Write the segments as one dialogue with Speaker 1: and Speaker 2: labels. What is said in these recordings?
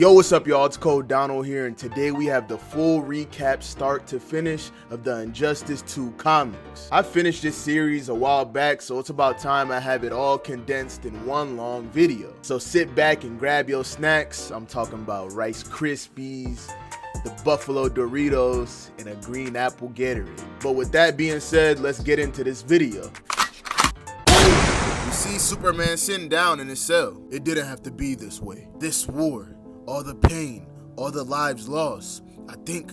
Speaker 1: Yo, what's up, y'all? It's Kode Donal here, and today we have the full recap start to finish of the Injustice 2 comics. I finished this series a while back, so it's about time I have it all condensed in one long video. So sit back and grab your snacks. I'm talking about Rice Krispies, the Buffalo Doritos, and a green apple Gatorade. But with that being said, let's get into this video. You see Superman sitting down in his cell. It didn't have to be this way. This war, all the pain, all the lives lost. I think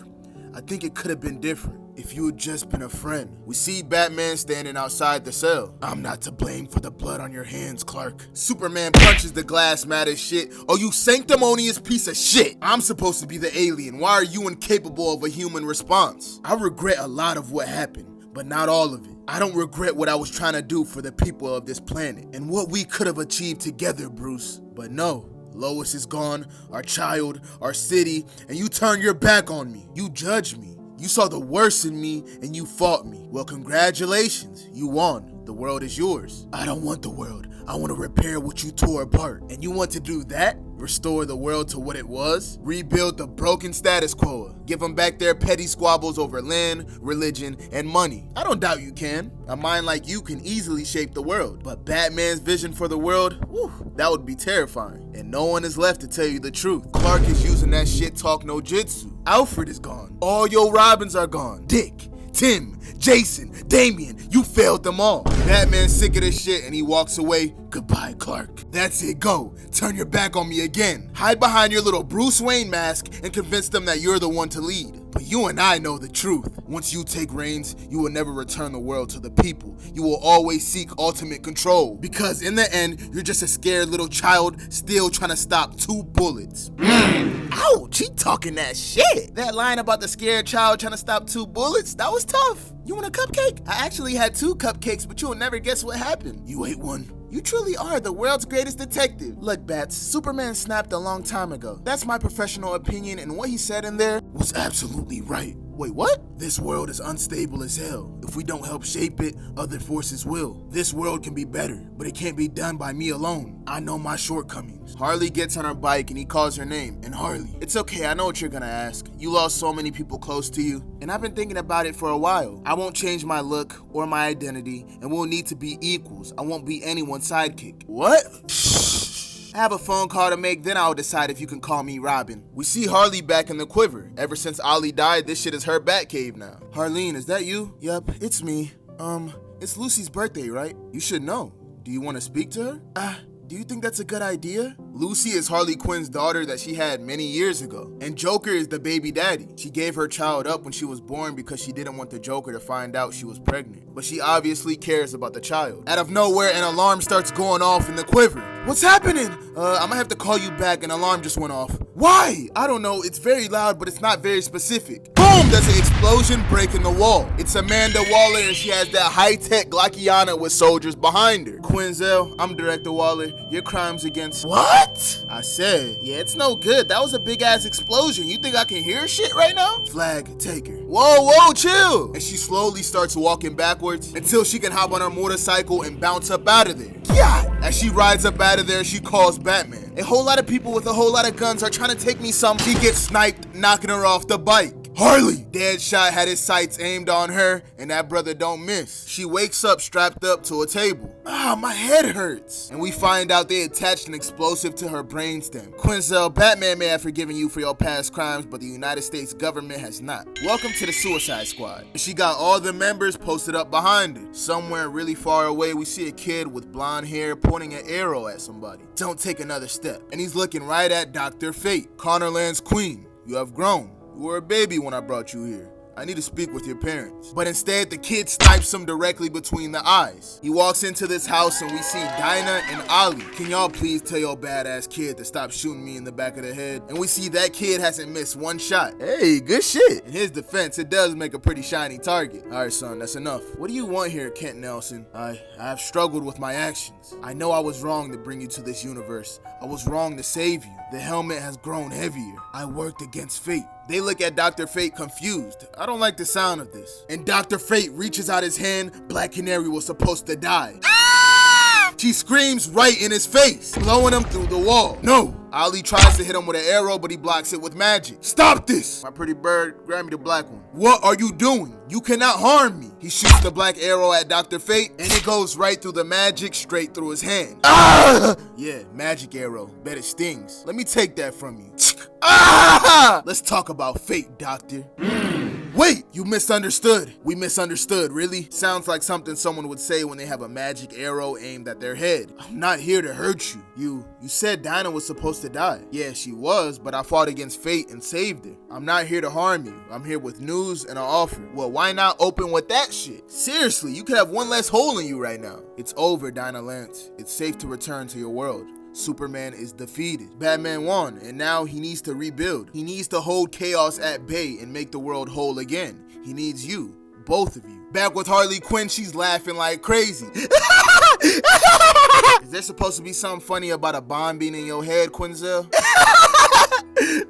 Speaker 1: it could have been different if you had just been a friend. We see Batman standing outside the cell. I'm not to blame for the blood on your hands, Clark. Superman punches the glass mad as shit. Oh, you sanctimonious piece of shit. I'm supposed to be the alien. Why are you incapable of a human response? I regret a lot of what happened, but not all of it. I don't regret what I was trying to do for the people of this planet and what we could have achieved together, Bruce. But no. Lois is gone, our child, our city, and you turn your back on me. You judged me. You saw the worst in me, and you fought me. Well, congratulations. You won. The world is yours. I don't want the world. I want to repair what you tore apart. And you want to do that? Restore the world to what it was? Rebuild the broken status quo? Give them back their petty squabbles over land, religion, and money? I don't doubt you can. A mind like you can easily shape the world. But Batman's vision for the world? Whew, that would be terrifying. And no one is left to tell you the truth. Clark is using that shit talk no jitsu. Alfred is gone. All your Robins are gone. Dick, Tim, Jason, Damian, you failed them all. Batman's sick of this shit and he walks away. Goodbye, Clark. That's it, go. Turn your back on me again. Hide behind your little Bruce Wayne mask and convince them that you're the one to lead. But you and I know the truth. Once you take reins, you will never return the world to the people. You will always seek ultimate control. Because in the end, you're just a scared little child still trying to stop 2 bullets. Ouch, he talking that shit. That line about the scared child trying to stop 2 bullets, that was tough. You want a cupcake? I actually had 2 cupcakes, but you'll never guess what happened. You ate one. You truly are the world's greatest detective. Look, Bats, Superman snapped a long time ago. That's my professional opinion, and what he said in there was absolutely right. Wait, what? This world is unstable as hell. If we don't help shape it, other forces will. This world can be better, but it can't be done by me alone. I know my shortcomings. Harley gets on her bike and he calls her name. And Harley, it's okay, I know what you're gonna ask. You lost so many people close to you, and I've been thinking about it for a while. I won't change my look or my identity, and we'll need to be equals. I won't be anyone's sidekick. What? I have a phone call to make, then I'll decide if you can call me Robin. We see Harley back in the quiver. Ever since Ollie died, this shit is her Batcave now. Harleen, is that you? Yep, it's me. It's Lucy's birthday, right? You should know. Do you want to speak to her? Do you think that's a good idea? Lucy is Harley Quinn's daughter that she had many years ago. And Joker is the baby daddy. She gave her child up when she was born because she didn't want the Joker to find out she was pregnant. But she obviously cares about the child. Out of nowhere, an alarm starts going off in the quiver. What's happening? I'm gonna have to call you back. An alarm just went off. Why? I don't know. It's very loud, but it's not very specific. Boom! There's an explosion breaking the wall. It's Amanda Waller, and she has that high-tech Glockiana with soldiers behind her. Quinzel, I'm Director Waller. Your crimes against... What? I said, yeah, it's no good. That was a big-ass explosion. You think I can hear shit right now? Flag, take her. Whoa, chill! And she slowly starts walking backwards until she can hop on her motorcycle and bounce up out of there. Yeah! As she rides up out of there, she calls Batman. A whole lot of people with a whole lot of guns are trying to take me some. She gets sniped, knocking her off the bike. Harley! Deadshot had his sights aimed on her, and that brother don't miss. She wakes up strapped up to a table. My head hurts. And we find out they attached an explosive to her brainstem. Quinzel, Batman may have forgiven you for your past crimes, but the United States government has not. Welcome to the Suicide Squad. She got all the members posted up behind her. Somewhere really far away, we see a kid with blonde hair pointing an arrow at somebody. Don't take another step. And he's looking right at Dr. Fate, Connorland's queen. You have grown. You were a baby when I brought you here. I need to speak with your parents. But instead, the kid snipes him directly between the eyes. He walks into this house and we see Dinah and Ollie. Can y'all please tell your badass kid to stop shooting me in the back of the head? And we see that kid hasn't missed one shot. Hey, good shit. In his defense, it does make a pretty shiny target. All right, son, that's enough. What do you want here, Kent Nelson? I have struggled with my actions. I know I was wrong to bring you to this universe. I was wrong to save you. The helmet has grown heavier. I worked against fate. They look at Dr. Fate confused. I don't like the sound of this. And Dr. Fate reaches out his hand. Black Canary was supposed to die. She screams right in his face, blowing him through the wall. No! Ali tries to hit him with an arrow, but he blocks it with magic. Stop this! My pretty bird, grab me the black one. What are you doing? You cannot harm me. He shoots the black arrow at Dr. Fate, and it goes right through the magic, straight through his hand. Ah! Yeah, magic arrow. Bet it stings. Let me take that from you. Ah! Let's talk about fate, Doctor. Wait, you misunderstood. We misunderstood, really? Sounds like something someone would say when they have a magic arrow aimed at their head. I'm not here to hurt you. You said Dinah was supposed to die. Yeah, she was, but I fought against fate and saved her. I'm not here to harm you. I'm here with news and an offer. Well, why not open with that shit? Seriously, you could have one less hole in you right now. It's over, Dinah Lance. It's safe to return to your world. Superman is defeated. Batman won, and now he needs to rebuild. He needs to hold chaos at bay and make the world whole again. He needs you, both of you. Back with Harley Quinn, she's laughing like crazy. Is there supposed to be something funny about a bomb being in your head, Quinzel?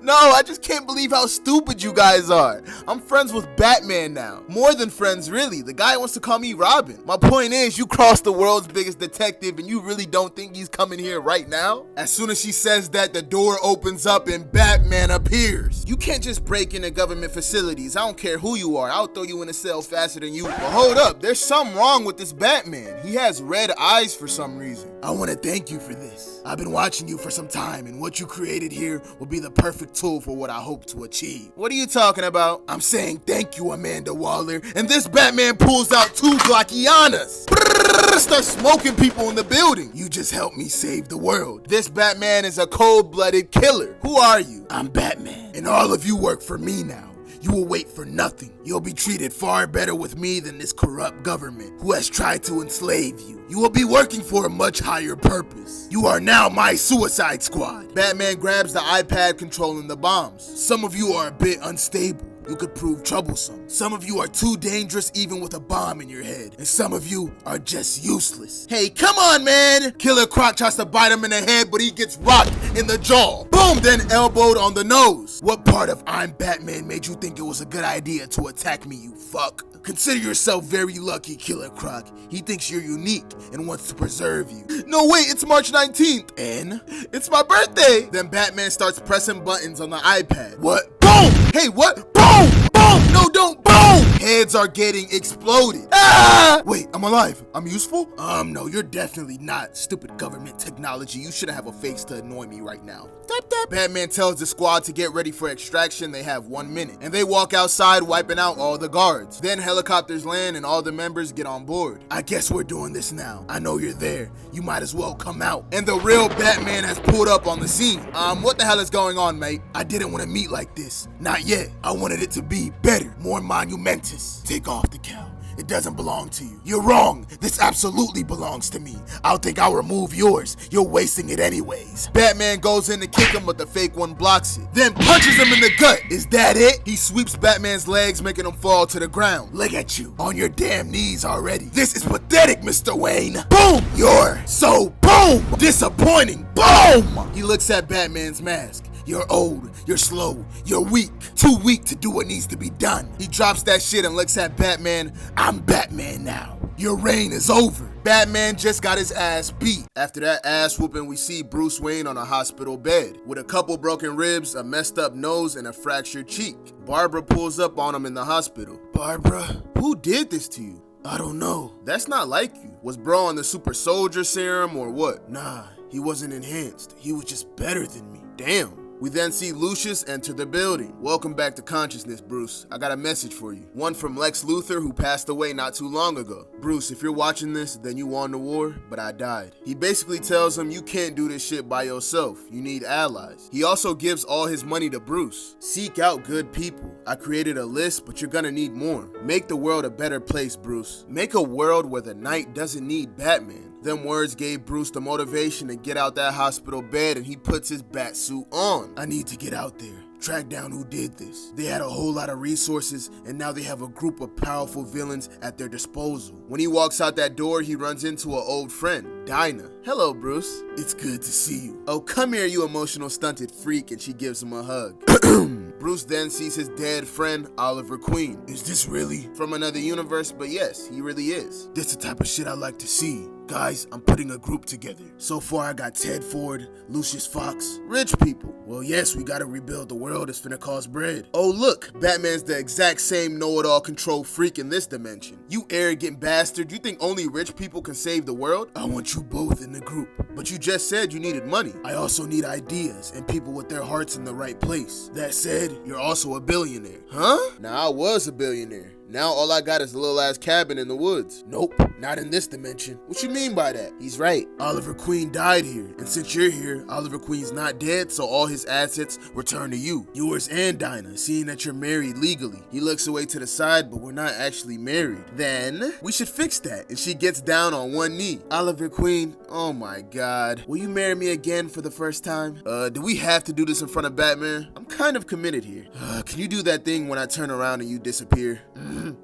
Speaker 1: No, I just can't believe how stupid you guys are. I'm friends with Batman now. More than friends, really. The guy wants to call me Robin. My point is, you crossed the world's biggest detective and you really don't think he's coming here right now? As soon as she says that, the door opens up and Batman appears. You can't just break into government facilities. I don't care who you are. I'll throw you in a cell faster than you. But hold up, there's something wrong with this Batman. He has red eyes for some reason. I want to thank you for this. I've been watching you for some time, and what you created here will be the perfect tool for what I hope to achieve. What are you talking about? I'm saying thank you, Amanda Waller. And this Batman pulls out 2 Glockianas. Start smoking people in the building. You just helped me save the world. This Batman is a cold-blooded killer. Who are you? I'm Batman, and all of you work for me now. You will wait for nothing. You'll be treated far better with me than this corrupt government who has tried to enslave you. You will be working for a much higher purpose. You are now my Suicide Squad. Batman grabs the iPad controlling the bombs. Some of you are a bit unstable. You could prove troublesome. Some of you are too dangerous even with a bomb in your head. And some of you are just useless. Hey, come on, man! Killer Croc tries to bite him in the head, but he gets rocked in the jaw. Boom! Then elbowed on the nose. What part of I'm Batman made you think it was a good idea to attack me, you fuck? Consider yourself very lucky, Killer Croc. He thinks you're unique and wants to preserve you. No, wait, it's March 19th. And it's my birthday. Then Batman starts pressing buttons on the iPad. What? Boom! Hey, what? Boom! Boom! No, don't! Boom! Heads are getting exploded. Ah! Wait, I'm alive. I'm useful? No, you're definitely not. Stupid government technology. You shouldn't have a face to annoy me right now. Batman tells the squad to get ready for extraction. They have 1 minute. And they walk outside, wiping out all the guards. Then helicopters land and all the members get on board. I guess we're doing this now. I know you're there. You might as well come out. And the real Batman has pulled up on the scene. What the hell is going on, mate? I didn't want to meet like this. Not yet. I wanted it to be better, more monumentous. Take off the cowl. It doesn't belong to you. You're wrong. This absolutely belongs to me. I'll think I'll remove yours. You're wasting it anyways. Batman goes in to kick him, but the fake one blocks it. Then punches him in the gut. Is that it? He sweeps Batman's legs, making him fall to the ground. Look at you, on your damn knees already. This is pathetic, Mr. Wayne. Boom! You're so boom! Disappointing. Boom! He looks at Batman's mask. You're old, you're slow, you're weak. Too weak to do what needs to be done. He drops that shit and looks at Batman. I'm Batman now. Your reign is over. Batman just got his ass beat. After that ass whooping, we see Bruce Wayne on a hospital bed with a couple broken ribs, a messed up nose, and a fractured cheek. Barbara pulls up on him in the hospital. Barbara, who did this to you? I don't know. That's not like you. Was bro on the super soldier serum or what? Nah, he wasn't enhanced. He was just better than me. Damn. We then see Lucius enter the building. Welcome back to consciousness, Bruce. I got a message for you. One from Lex Luthor, who passed away not too long ago. Bruce, if you're watching this, then you won the war, but I died. He basically tells him you can't do this shit by yourself. You need allies. He also gives all his money to Bruce. Seek out good people. I created a list, but you're gonna need more. Make the world a better place, Bruce. Make a world where the night doesn't need Batman. Them words gave Bruce the motivation to get out that hospital bed, and he puts his bat suit on. I need to get out there. Track down who did this. They had a whole lot of resources, and now they have a group of powerful villains at their disposal. When he walks out that door, he runs into an old friend, Dinah. Hello, Bruce. It's good to see you. Oh, come here, you emotional stunted freak, and she gives him a hug. Bruce then sees his dead friend, Oliver Queen. Is this really from another universe? But yes, he really is. This the type of shit I like to see. Guys, I'm putting a group together. So far I got Ted Ford, Lucius Fox, rich people. Well, yes, we gotta rebuild the world. It's finna cost bread. Oh look, Batman's the exact same know-it-all control freak in this dimension. You arrogant bastard, you think only rich people can save the world? I want you both in the group. But you just said you needed money. I also need ideas and people with their hearts in the right place. That said, you're also a billionaire. Huh? Now I was a billionaire. Now all I got is a little ass cabin in the woods. Nope, not in this dimension. What you mean by that? He's right. Oliver Queen died here. And since you're here, Oliver Queen's not dead, so all his assets return to you. Yours and Dinah, seeing that you're married legally. He looks away to the side, but we're not actually married. Then, we should fix that. And she gets down on one knee. Oliver Queen, oh my god. Will you marry me again for the first time? Do we have to do this in front of Batman? I'm kind of committed here. Can you do that thing when I turn around and you disappear?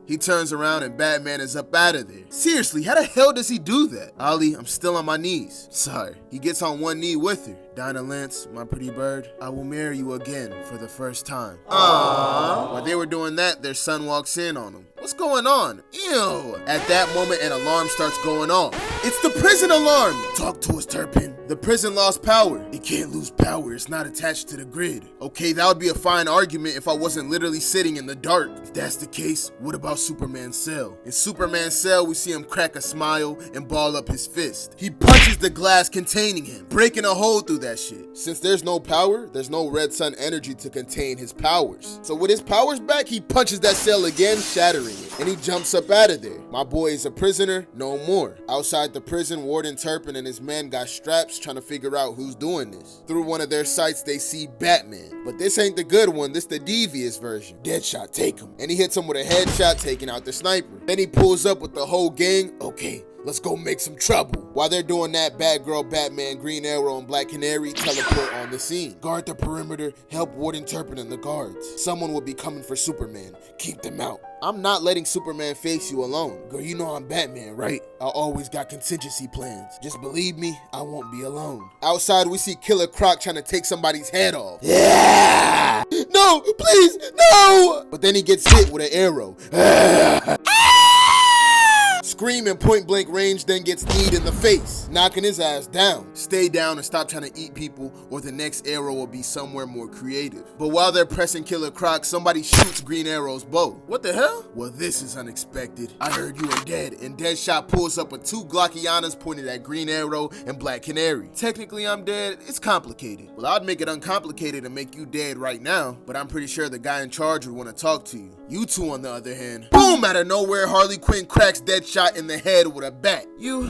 Speaker 1: He turns around and Batman is up out of there. Seriously, how the hell does he do that? Ollie, I'm still on my knees. Sorry. He gets on one knee with her. Dinah Lance, my pretty bird, I will marry you again for the first time. Aww. While they were doing that, their son walks in on them. What's going on? Ew. At that moment, an alarm starts going off. It's the prison alarm. Talk to us, Turpin. The prison lost power. It can't lose power. It's not attached to the grid. Okay, that would be a fine argument if I wasn't literally sitting in the dark. If that's the case, what about Superman's cell? In Superman's cell, we see him crack a smile and ball up his fist. He punches the glass containing him, breaking a hole through that shit. Since there's no power, there's no red sun energy to contain his powers. So with his powers back, he punches that cell again, shattering it, and he jumps up out of there. My boy is a prisoner, no more. Outside the prison, Warden Turpin and his men got straps trying to figure out who's doing this. Through one of their sights, they see Batman. But this ain't the good one, this the devious version. Deadshot, take him. And he hits him with a headshot, taking out the sniper. Then he pulls up with the whole gang. Okay, let's go make some trouble. While they're doing that, Batgirl, Batman, Green Arrow, and Black Canary teleport on the scene. Guard the perimeter, help Warden Turpin and the guards. Someone will be coming for Superman. Keep them out. I'm not letting Superman face you alone. Girl, you know I'm Batman, right? I always got contingency plans. Just believe me, I won't be alone. Outside, we see Killer Croc trying to take somebody's head off. Yeah! No, please, no! But then he gets hit with an arrow. Scream in point blank range, then gets kneed in the face, knocking his ass down. Stay down and stop trying to eat people, or the next arrow will be somewhere more creative. But while they're pressing Killer Croc, somebody shoots Green Arrow's bow. What the hell? Well, this is unexpected. I heard you were dead, and Deadshot pulls up with two Glockianas pointed at Green Arrow and Black Canary. Technically, I'm dead. It's complicated. Well, I'd make it uncomplicated and make you dead right now, but I'm pretty sure the guy in charge would want to talk to you. You two, on the other hand, boom, out of nowhere, Harley Quinn cracks Deadshot in the head with a bat. You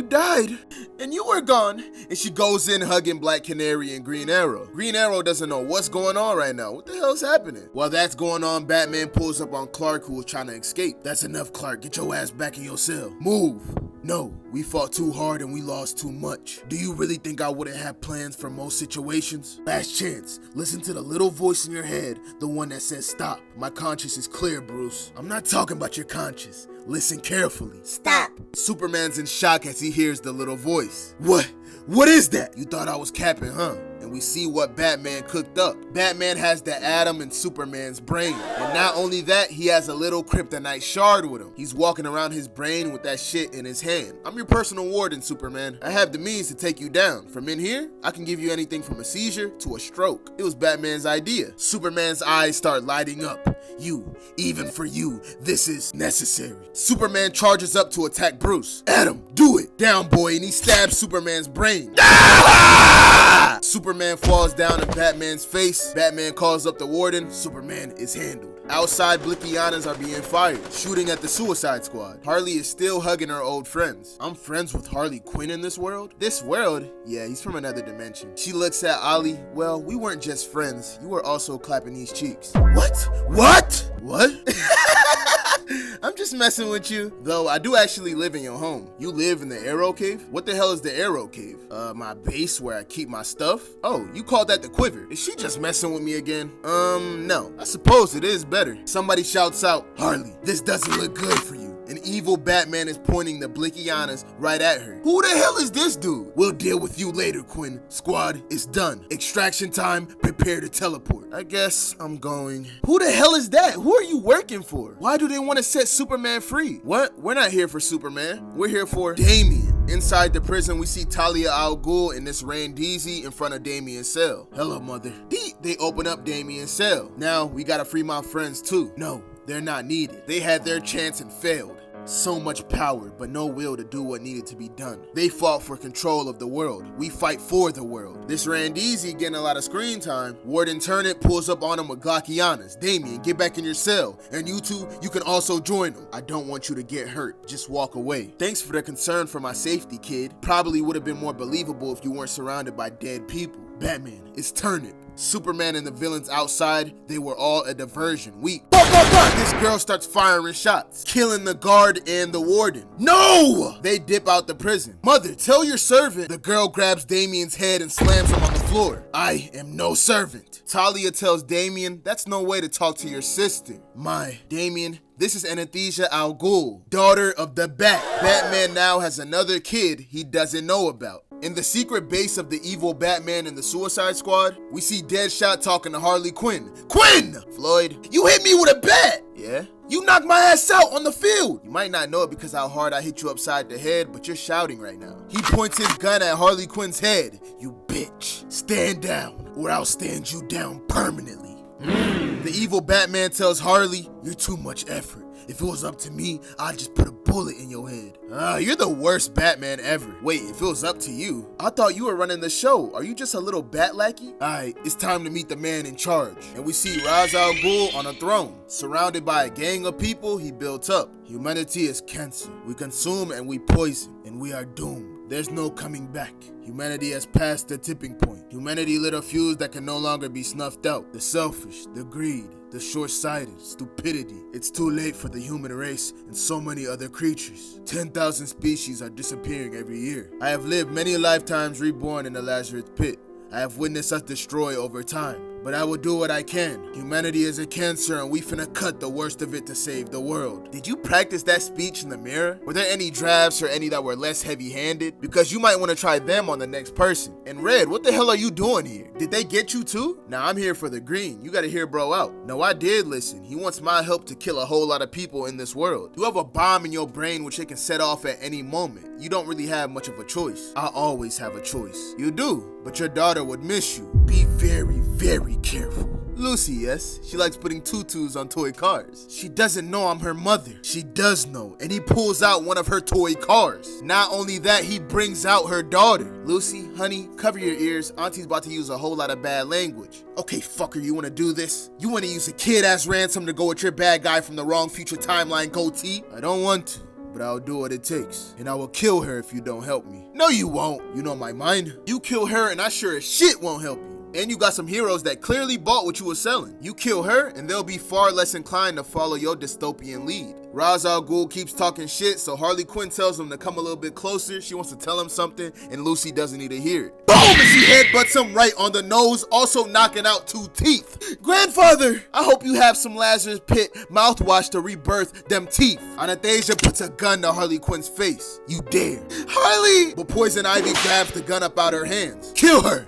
Speaker 1: died, and you were gone. And she goes in hugging Black Canary and Green Arrow. Green Arrow doesn't know what's going on right now. What the hell's happening? While that's going on, Batman pulls up on Clark, who was trying to escape. That's enough, Clark. Get your ass back in your cell. Move. No, we fought too hard and we lost too much. Do you really think I wouldn't have plans for most situations? Last chance. Listen to the little voice in your head, the one that says stop. My conscience is clear, Bruce. I'm not talking about your conscience. Listen carefully. Stop. Superman's in shock as he hears the little voice. What? What is that? You thought I was capping, huh? And we see what Batman cooked up. Batman has the atom in Superman's brain. And not only that, he has a little kryptonite shard with him. He's walking around his brain with that shit in his hand. I'm your personal warden, Superman. I have the means to take you down. From in here, I can give you anything from a seizure to a stroke. It was Batman's idea. Superman's eyes start lighting up. Even for you, this is necessary. Superman charges up to attack Bruce. Adam, do it. Down, boy, and he stabs Superman's brain. Superman falls down in Batman's face. Batman calls up the warden. Superman is handled. Outside, Blickianas are being fired, shooting at the Suicide Squad. Harley is still hugging her old friends. I'm friends with Harley Quinn in this world? This world? Yeah, he's from another dimension. She looks at Ollie. Well, we weren't just friends. You were also clapping these cheeks. What? I'm just messing with you. Though I do actually live in your home. You live in the Arrow Cave? What the hell is the Arrow Cave? My base where I keep my stuff? Oh, you call that the Quiver. Is she just messing with me again? No. I suppose it is better. Somebody shouts out, Harley, this doesn't look good for you. An evil Batman is pointing the Blickianas right at her. Who the hell is this dude? We'll deal with you later, Quinn. Squad, it's done. Extraction time, prepare to teleport. I guess I'm going. Who the hell is that? Who are you working for? Why do they want to set Superman free? What? We're not here for Superman. We're here for Damian. Inside the prison, we see Talia al Ghul and this Randeezy in front of Damien's cell. Hello, mother. They open up Damien's cell. Now, we gotta free my friends too. No, they're not needed. They had their chance and failed. So much power, but no will to do what needed to be done. They fought for control of the world. We fight for the world. This Randeezy getting a lot of screen time. Warden Turnip pulls up on him with Glockianas. Damien, get back in your cell. And you two, you can also join them. I don't want you to get hurt. Just walk away. Thanks for the concern for my safety, kid. Probably would have been more believable if you weren't surrounded by dead people. Batman, it's Turnip. Superman and the villains outside, they were all a diversion. This girl starts firing shots, killing the guard and the warden. No! They dip out the prison. Mother, tell your servant. The girl grabs Damien's head and slams him on the floor. I am no servant. Talia tells Damien, that's no way to talk to your sister. Damien, this is Anesthesia Al Ghul, daughter of the Bat. Batman now has another kid he doesn't know about. In the secret base of the evil Batman and the Suicide Squad, we see Deadshot talking to Harley Quinn. Quinn! Floyd, you hit me with a bat! Yeah? You knocked my ass out on the field! You might not know it because how hard I hit you upside the head, but you're shouting right now. He points his gun at Harley Quinn's head. You bitch. Stand down, or I'll stand you down permanently. The evil Batman tells Harley, you're too much effort. If it was up to me, I'd just put a bullet in your head. You're the worst Batman ever. Wait, if it was up to you, I thought you were running the show. Are you just a little bat lackey? Alright, it's time to meet the man in charge. And we see Ra's al Ghul on a throne, surrounded by a gang of people he built up. Humanity is cancer. We consume and we poison, and we are doomed. There's no coming back. Humanity has passed the tipping point. Humanity lit a fuse that can no longer be snuffed out. The selfish, the greed, the short-sighted, stupidity. It's too late for the human race and so many other creatures. 10,000 species are disappearing every year. I have lived many lifetimes reborn in the Lazarus pit. I have witnessed us destroy over time, but I will do what I can. Humanity is a cancer and we finna cut the worst of it to save the world. Did you practice that speech in the mirror? Were there any drafts or any that were less heavy-handed? Because you might want to try them on the next person. And Red, what the hell are you doing here? Did they get you too? Nah, I'm here for the green. You gotta hear bro out. No, I did listen. He wants my help to kill a whole lot of people in this world. You have a bomb in your brain which it can set off at any moment. You don't really have much of a choice. I always have a choice. You do, but your daughter would miss you. Be very, very careful. Lucy, yes, she likes putting tutus on toy cars. She doesn't know I'm her mother. She does know, and he pulls out one of her toy cars. Not only that, he brings out her daughter. Lucy, honey, cover your ears. Auntie's about to use a whole lot of bad language. Okay, fucker, you wanna do this? You wanna use a kid-ass ransom to go with your bad guy from the wrong future timeline goatee? I don't want to, but I'll do what it takes. And I will kill her if you don't help me. No, you won't. You know my mind. You kill her and I sure as shit won't help you. And you got some heroes that clearly bought what you were selling. You kill her, and they'll be far less inclined to follow your dystopian lead. Ra's al Ghul keeps talking shit, so Harley Quinn tells him to come a little bit closer. She wants to tell him something, and Lucy doesn't need to hear it. Boom! And she headbutts him right on the nose, also knocking out 2 teeth. Grandfather, I hope you have some Lazarus Pit mouthwash to rebirth them teeth. Anastasia puts a gun to Harley Quinn's face. You dare. Harley! But Poison Ivy grabs the gun up out her hands. Kill her!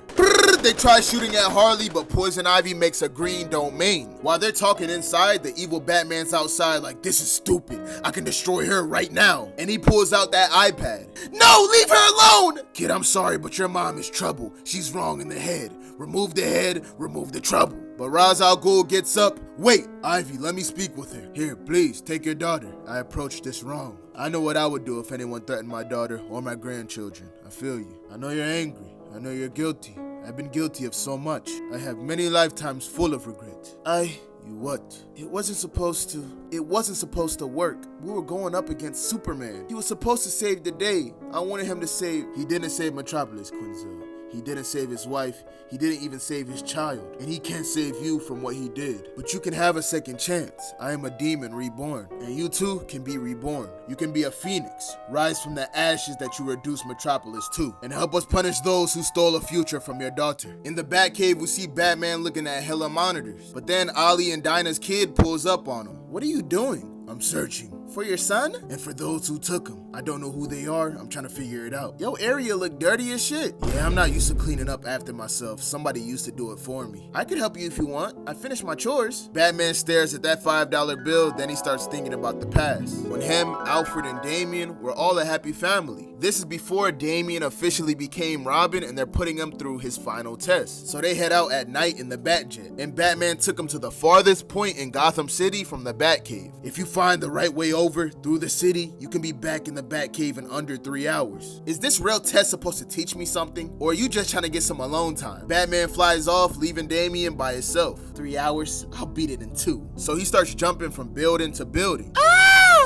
Speaker 1: They try shooting at Harley, but Poison Ivy makes a green domain. While they're talking inside, the evil Batman's outside like, this is stupid. I can destroy her right now. And he pulls out that iPad. No, leave her alone! Kid, I'm sorry, but your mom is trouble. She's wrong in the head. Remove the head, remove the trouble. But Ra's al Ghul gets up. Wait, Ivy, let me speak with her. Here, please, take your daughter. I approached this wrong. I know what I would do if anyone threatened my daughter or my grandchildren. I feel you. I know you're angry. I know you're guilty. I've been guilty of so much. I have many lifetimes full of regret. You what? It wasn't supposed to work. We were going up against Superman. He was supposed to save the day. I wanted him to save. He didn't save Metropolis, Quinzel. He didn't save his wife. He didn't even save his child. And he can't save you from what he did. But you can have a second chance. I am a demon reborn. And you too can be reborn. You can be a phoenix. Rise from the ashes that you reduced Metropolis to. And help us punish those who stole a future from your daughter. In the Batcave, we see Batman looking at hella monitors. But then Ollie and Dinah's kid pulls up on him. What are you doing? I'm searching For your son? And for those who took him. I don't know who they are. I'm trying to figure it out. Yo, area look dirty as shit. Yeah, I'm not used to cleaning up after myself. Somebody used to do it for me. I could help you if you want. I finished my chores. Batman stares at that $5 bill, then he starts thinking about the past. When him, Alfred, and Damian were all a happy family. This is before Damian officially became Robin and they're putting him through his final test. So they head out at night in the Batjet, and Batman took him to the farthest point in Gotham City from the Batcave. If you find the right way over through the city, you can be back in the Batcave in under 3 hours. Is this real test supposed to teach me something? Or are you just trying to get some alone time? Batman flies off, leaving Damian by himself. 3 hours? I'll beat it in 2. So he starts jumping from building to building.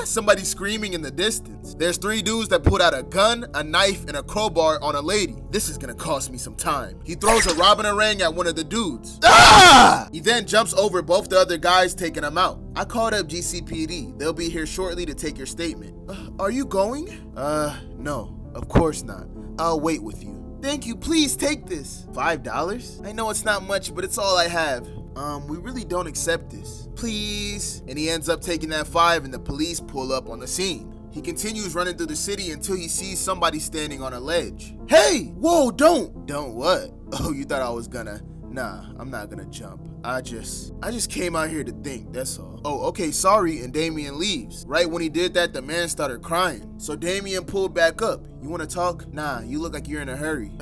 Speaker 1: Somebody screaming in the distance. There's 3 dudes that put out a gun, a knife, and a crowbar on a lady. This is gonna cost me some time. He throws a Robin-a-rang at one of the dudes. He then jumps over both the other guys, taking them out. I called up GCPD. They'll be here shortly to take your statement. Are you going? No, of course not. I'll wait with you. Thank you, please take this. $5? I know it's not much, but it's all I have. We really don't accept this. Please. And he ends up taking that 5 and the police pull up on the scene. He continues running through the city until he sees somebody standing on a ledge. Hey, whoa, don't. Don't what? Oh, you thought I was gonna? Nah, I'm not gonna jump. I just came out here to think, that's all. Oh, okay, sorry, and Damian leaves. Right when he did that, the man started crying. So Damian pulled back up. You wanna talk? Nah, you look like you're in a hurry.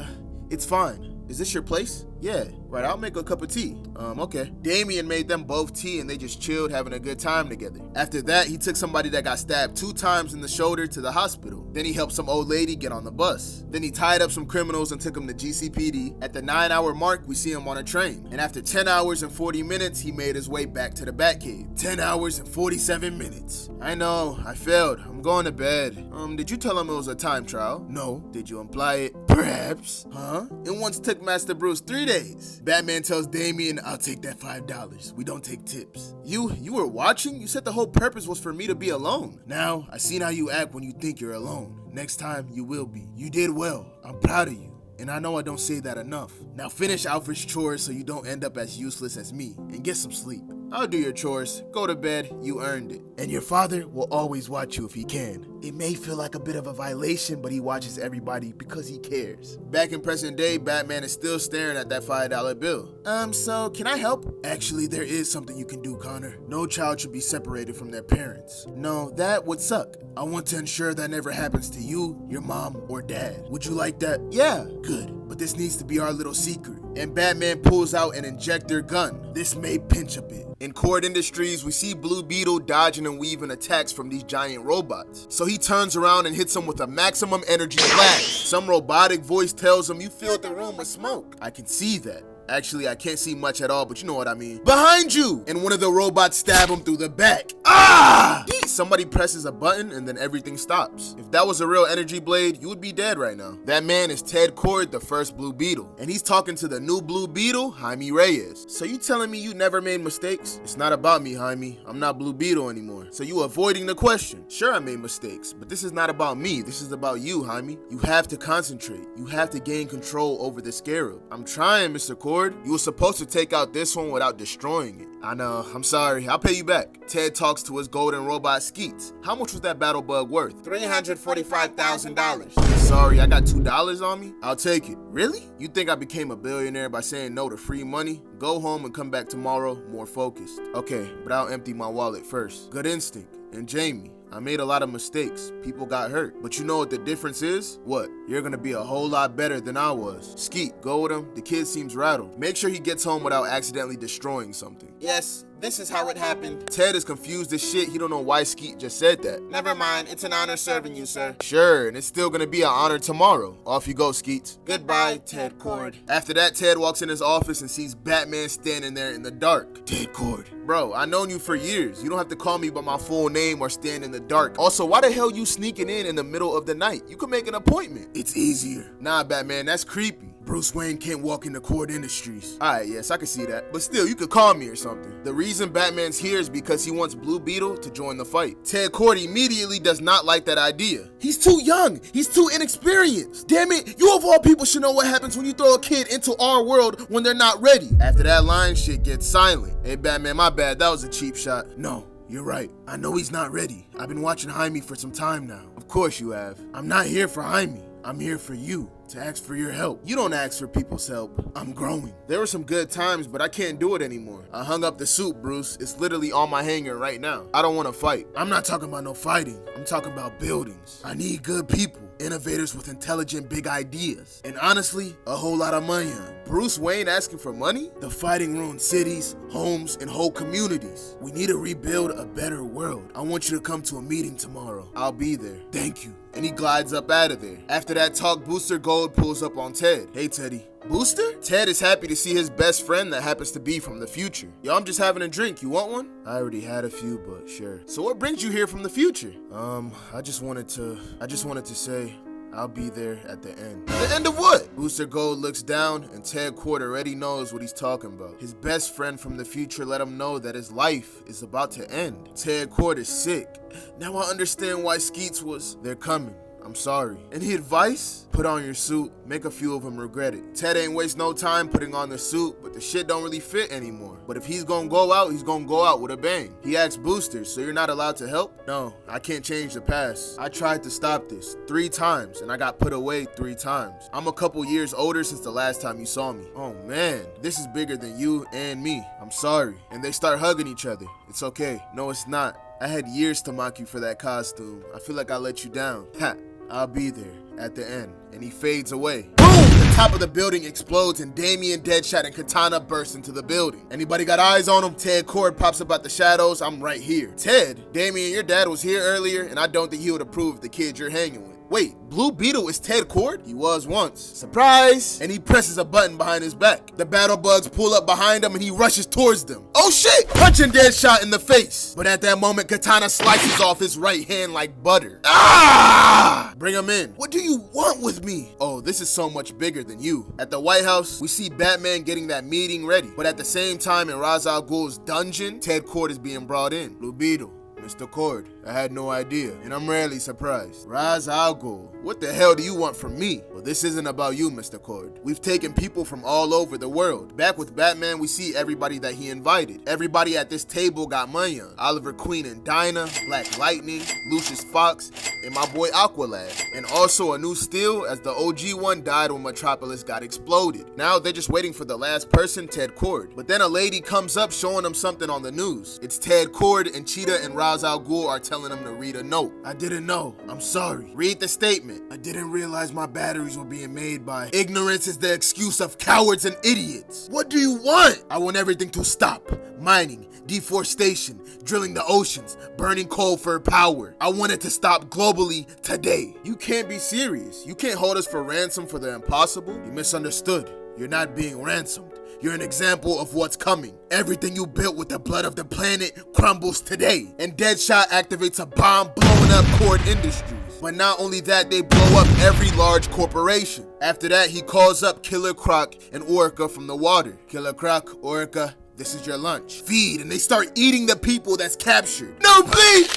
Speaker 1: It's fine. Is this your place? Yeah, right, I'll make a cup of tea. Okay. Damian made them both tea and they just chilled, having a good time together. After that, he took somebody that got stabbed 2 times in the shoulder to the hospital. Then he helped some old lady get on the bus. Then he tied up some criminals and took them to GCPD. At the 9-hour mark, we see him on a train. And after 10 hours and 40 minutes, he made his way back to the Batcave. 10 hours and 47 minutes. I know, I failed. I'm going to bed. Did you tell him it was a time trial? No. Did you imply it? Perhaps. Huh? It once took Master Bruce 3 days. Batman tells Damian, I'll take that $5. We don't take tips. You were watching? You said the whole purpose was for me to be alone. Now, I seen how you act when you think you're alone. Next time, you will be. You did well. I'm proud of you. And I know I don't say that enough. Now finish Alfred's chores so you don't end up as useless as me. And get some sleep. I'll do your chores. Go to bed. You earned it. And your father will always watch you if he can. It may feel like a bit of a violation, but he watches everybody because he cares. Back in present day, Batman is still staring at that $5 bill. So can I help? Actually, there is something you can do, Connor. No child should be separated from their parents. No, that would suck. I want to ensure that never happens to you, your mom, or dad. Would you like that? Yeah. Good. But this needs to be our little secret. And Batman pulls out an injector gun. This may pinch a bit. In Kode Industries, we see Blue Beetle dodging and weaving attacks from these giant robots. So he turns around and hits them with a maximum energy blast. Some robotic voice tells him, you filled the room with smoke. I can see that. Actually, I can't see much at all, but you know what I mean. Behind you! And one of the robots stab him through the back. Ah! Somebody presses a button and then everything stops. If that was a real energy blade, you would be dead right now. That man is Ted Kord, the first Blue Beetle. And he's talking to the new Blue Beetle, Jaime Reyes. So you telling me you never made mistakes? It's not about me, Jaime. I'm not Blue Beetle anymore. So you avoiding the question. Sure, I made mistakes, but this is not about me. This is about you, Jaime. You have to concentrate. You have to gain control over the scarab. I'm trying, Mr. Kord. You were supposed to take out this one without destroying it. I know, I'm sorry, I'll pay you back. Ted talks to his golden robot Skeets. How much was that battle bug worth? $345,000. Sorry, I got $2 on me? I'll take it. Really? You think I became a billionaire by saying no to free money? Go home and come back tomorrow more focused. Okay, but I'll empty my wallet first. Good instinct. And Jamie, I made a lot of mistakes. People got hurt. But you know what the difference is? What? You're gonna be a whole lot better than I was. Skeet, go with him. The kid seems rattled. Make sure he gets home without accidentally destroying something. Yes, this is how it happened. Ted is confused as shit. He don't know why Skeet just said that. Never mind. It's an honor serving you, sir. Sure, and it's still gonna be an honor tomorrow. Off you go, Skeet. Goodbye, Ted Kord. After that, Ted walks in his office and sees Batman standing there in the dark. Ted Kord. Bro, I've known you for years. You don't have to call me by my full name or stand in the dark. Also, why the hell you sneaking in the middle of the night? You could make an appointment. It's easier. Nah, Batman, that's creepy. Bruce Wayne can't walk into Kode Industries. Alright, yes, I can see that. But still, you could call me or something. The reason Batman's here is because he wants Blue Beetle to join the fight. Ted Kord immediately does not like that idea. He's too young. He's too inexperienced. Damn it, you of all people should know what happens when you throw a kid into our world when they're not ready. After that line, shit gets silent. Hey, Batman, my bad. That was a cheap shot. No. You're right. I know he's not ready. I've been watching Jaime for some time now. Of course you have. I'm not here for Jaime. I'm here for you, to ask for your help. You don't ask for people's help. I'm growing. There were some good times, but I can't do it anymore. I hung up the suit, Bruce. It's literally on my hanger right now. I don't want to fight. I'm not talking about no fighting. I'm talking about buildings. I need good people, innovators with intelligent big ideas, and honestly, a whole lot of money. Bruce Wayne asking for money? The fighting ruined cities, homes, and whole communities. We need to rebuild a better world. I want you to come to a meeting tomorrow. I'll be there. Thank you. And he glides up out of there. After that talk, Booster Gold pulls up on Ted. Hey, Teddy. Booster? Ted is happy to see his best friend that happens to be from the future. Yo, I'm just having a drink. You want one? I already had a few, but sure. So what brings you here from the future? I just wanted to say I'll be there at the end. The end of what? Booster Gold looks down and Ted Cord already knows what he's talking about. His best friend from the future let him know that his life is about to end. Ted Cord is sick. Now I understand why Skeets was. They're coming. I'm sorry. Any advice? Put on your suit, make a few of them regret it. Ted ain't waste no time putting on the suit, but the shit don't really fit anymore. But if he's gonna go out, he's gonna go out with a bang. He asked Booster, so you're not allowed to help? No, I can't change the past. I tried to stop this 3 times, and I got put away 3 times. I'm a couple years older since the last time you saw me. Oh man, this is bigger than you and me. I'm sorry. And they start hugging each other. It's okay. No, it's not. I had years to mock you for that costume. I feel like I let you down. Ha. I'll be there at the end. And he fades away. Boom! The top of the building explodes and Damian, Deadshot, and Katana burst into the building. Anybody got eyes on him? Ted Cord pops up out the shadows. I'm right here. Ted, Damian, your dad was here earlier, and I don't think he would approve of the kid you're hanging with. Wait, Blue Beetle is Ted Cord? He was once. Surprise! And he presses a button behind his back. The battle bugs pull up behind him and he rushes towards them. Oh shit! Punching Deadshot in the face. But at that moment, Katana slices off his right hand like butter. Ah! Bring him in. What do you want with me? Oh, this is so much bigger than you. At the White House, we see Batman getting that meeting ready. But at the same time, in Ra's al Ghul's dungeon, Ted Cord is being brought in. Blue Beetle. Mr. Cord, I had no idea, and I'm rarely surprised. Ra's al Ghul, what the hell do you want from me? Well, this isn't about you, Mr. Cord. We've taken people from all over the world. Back with Batman, we see everybody that he invited. Everybody at this table got money on. Oliver Queen and Dinah, Black Lightning, Lucius Fox, and my boy Aqualad. And also a new steal, as the OG one died when Metropolis got exploded. Now they're just waiting for the last person, Ted Cord. But then a lady comes up showing them something on the news. It's Ted Cord and Cheetah and Ra's al Ghul are telling him to read a note. I didn't know. I'm sorry. Read the statement. I didn't realize my batteries were being made by ignorance is the excuse of cowards and idiots. What do you want? I want everything to stop. Mining, deforestation, drilling the oceans, burning coal for power. I want it to stop globally today. You can't be serious. You can't hold us for ransom for the impossible. You misunderstood. You're not being ransomed. You're an example of what's coming. Everything you built with the blood of the planet crumbles today. And Deadshot activates a bomb blowing up Cord Industries. But not only that, they blow up every large corporation. After that, he calls up Killer Croc and Orca from the water. Killer Croc, Orca, this is your lunch. Feed, and they start eating the people that's captured. No, please!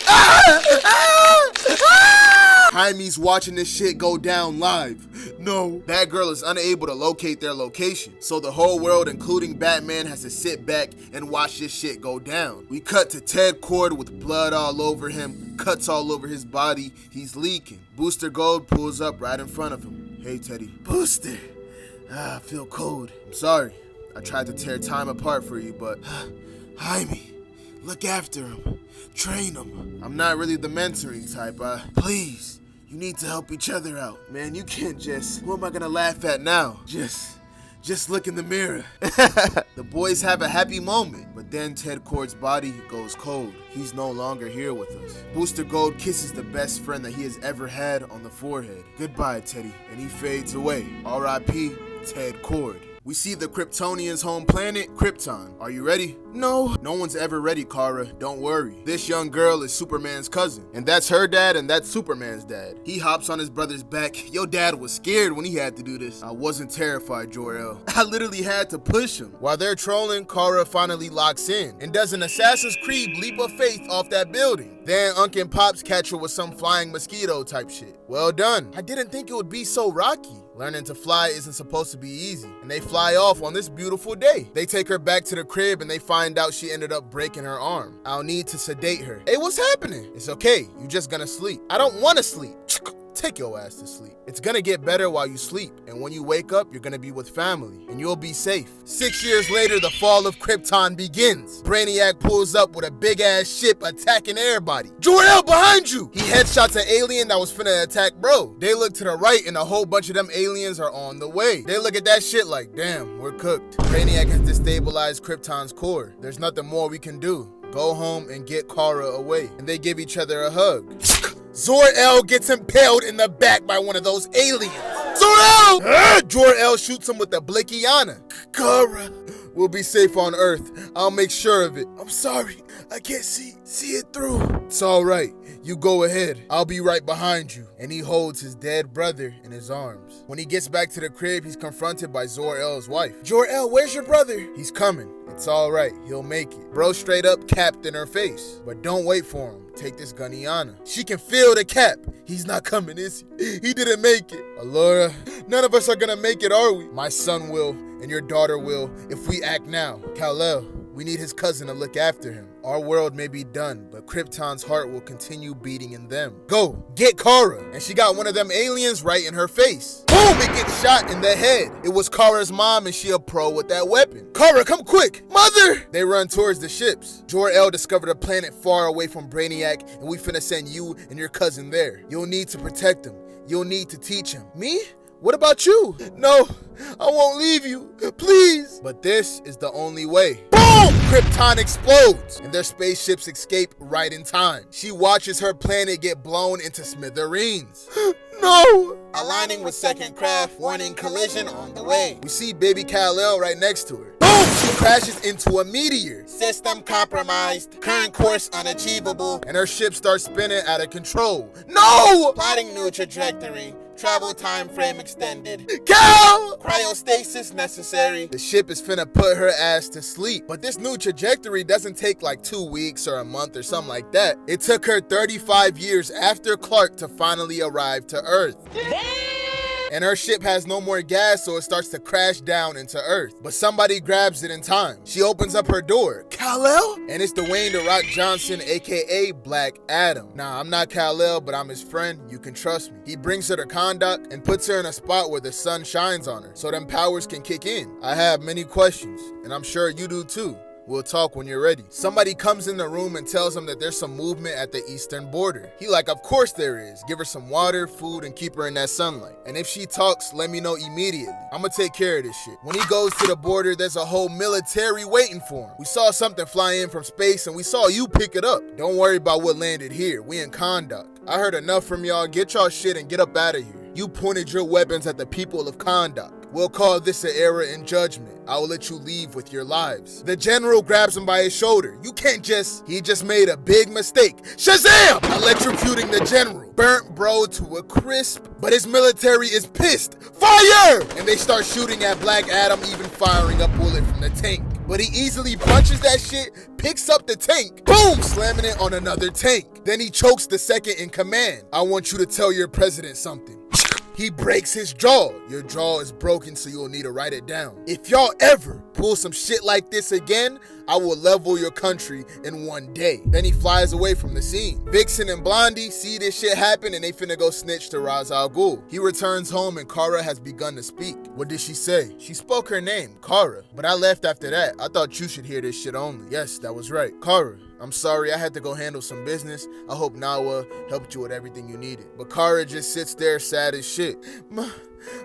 Speaker 1: Jaime's watching this shit go down live. No. Batgirl is unable to locate their location, so the whole world, including Batman, has to sit back and watch this shit go down. We cut to Ted Cord with blood all over him, cuts all over his body, he's leaking. Booster Gold pulls up right in front of him. Hey, Teddy. Booster. I feel cold. I'm sorry. I tried to tear time apart for you, but Jaime, look after him. Train him. I'm not really the mentoring type. Please, you need to help each other out. Man, you can't just... Who am I gonna laugh at now? Just look in the mirror. The boys have a happy moment, but then Ted Cord's body goes cold. He's no longer here with us. Booster Gold kisses the best friend that he has ever had on the forehead. Goodbye, Teddy. And he fades away. R.I.P. Ted Cord. We see the Kryptonians' home planet, Krypton. Are you ready? No. No one's ever ready, Kara. Don't worry. This young girl is Superman's cousin. And that's her dad, and that's Superman's dad. He hops on his brother's back. Your dad was scared when he had to do this. I wasn't terrified, Jor-El. I literally had to push him. While they're trolling, Kara finally locks in and does an Assassin's Creed leap of faith off that building. Then Unc and Pops catch her with some flying mosquito type shit. Well done. I didn't think it would be so rocky. Learning to fly isn't supposed to be easy, and they fly off on this beautiful day. They take her back to the crib and they find out she ended up breaking her arm. I'll need to sedate her. Hey, what's happening? It's okay, you just gonna sleep. I don't wanna sleep. Take your ass to sleep. It's gonna get better while you sleep, and when you wake up, you're gonna be with family, and you'll be safe. 6 years later, the fall of Krypton begins. Brainiac pulls up with a big-ass ship attacking everybody. Jor-El behind you! He headshots an alien that was finna attack bro. They look to the right, and a whole bunch of them aliens are on the way. They look at that shit like, damn, we're cooked. Brainiac has destabilized Krypton's core. There's nothing more we can do. Go home and get Kara away. And they give each other a hug. Zor-El gets impaled in the back by one of those aliens. Zor-El! Jor-El shoots him with the Blickiana. Kara, we'll be safe on Earth. I'll make sure of it. I'm sorry, I can't see it through. It's all right. You go ahead. I'll be right behind you. And he holds his dead brother in his arms. When he gets back to the crib, he's confronted by Zor-El's wife. Jor-El, where's your brother? He's coming. It's all right. He'll make it. Bro straight up capped in her face. But don't wait for him. Take this Gunniana. She can feel the cap. He's not coming, is he? He didn't make it. Allura, none of us are gonna make it, are we? My son will, and your daughter will, if we act now. Kal-El, we need his cousin to look after him. Our world may be done, but Krypton's heart will continue beating in them. Go, get Kara. And she got one of them aliens right in her face. Boom, it gets shot in the head. It was Kara's mom and she a pro with that weapon. Kara, come quick. Mother! They run towards the ships. Jor-El discovered a planet far away from Brainiac and we finna send you and your cousin there. You'll need to protect him. You'll need to teach him. Me? What about you? No, I won't leave you, please. But this is the only way. Boom! Krypton explodes, and their spaceships escape right in time. She watches her planet get blown into smithereens. No! Aligning with second craft, warning collision on the way. We see baby Kal-El right next to her. Boom! She crashes into a meteor. System compromised, current course unachievable, and her ship starts spinning out of control. No! Plotting new trajectory. Travel time frame extended. Cal! Cryostasis necessary. The ship is finna put her ass to sleep. But this new trajectory doesn't take like 2 weeks or a month or something like that. It took her 35 years after Clark to finally arrive to Earth. And her ship has no more gas, so it starts to crash down into Earth. But somebody grabs it in time. She opens up her door. Kal-El? And it's Dwayne "The Rock" Johnson, aka Black Adam. Nah, I'm not Kal-El, but I'm his friend. You can trust me. He brings her to Kahndaq and puts her in a spot where the sun shines on her, so them powers can kick in. I have many questions, and I'm sure you do too. We'll talk when you're ready. Somebody comes in the room and tells him that there's some movement at the eastern border. He like, of course there is. Give her some water, food, and keep her in that sunlight. And if she talks, let me know immediately. I'ma take care of this shit. When he goes to the border, there's a whole military waiting for him. We saw something fly in from space and we saw you pick it up. Don't worry about what landed here. We in Kahndaq. I heard enough from y'all. Get y'all shit and get up out of here. You pointed your weapons at the people of Kahndaq. We'll call this an error in judgment. I will let you leave with your lives. The general grabs him by his shoulder. You can't just... He just made a big mistake. Shazam! Electrocuting the general. Burnt bro to a crisp, but his military is pissed. Fire! And they start shooting at Black Adam, even firing a bullet from the tank. But he easily punches that shit, picks up the tank, boom, slamming it on another tank. Then he chokes the second in command. I want you to tell your president something. He breaks his jaw. Your jaw is broken, so you'll need to write it down. If y'all ever pull some shit like this again, I will level your country in 1 day. Then he flies away from the scene. Vixen and Blondie see this shit happen and they finna go snitch to Ra's al Ghul. He returns home and Kara has begun to speak. What did she say? She spoke her name, Kara. But I left after that. I thought you should hear this shit only. Yes, that was right. Kara, I'm sorry, I had to go handle some business. I hope Nawa helped you with everything you needed. But Kara just sits there sad as shit.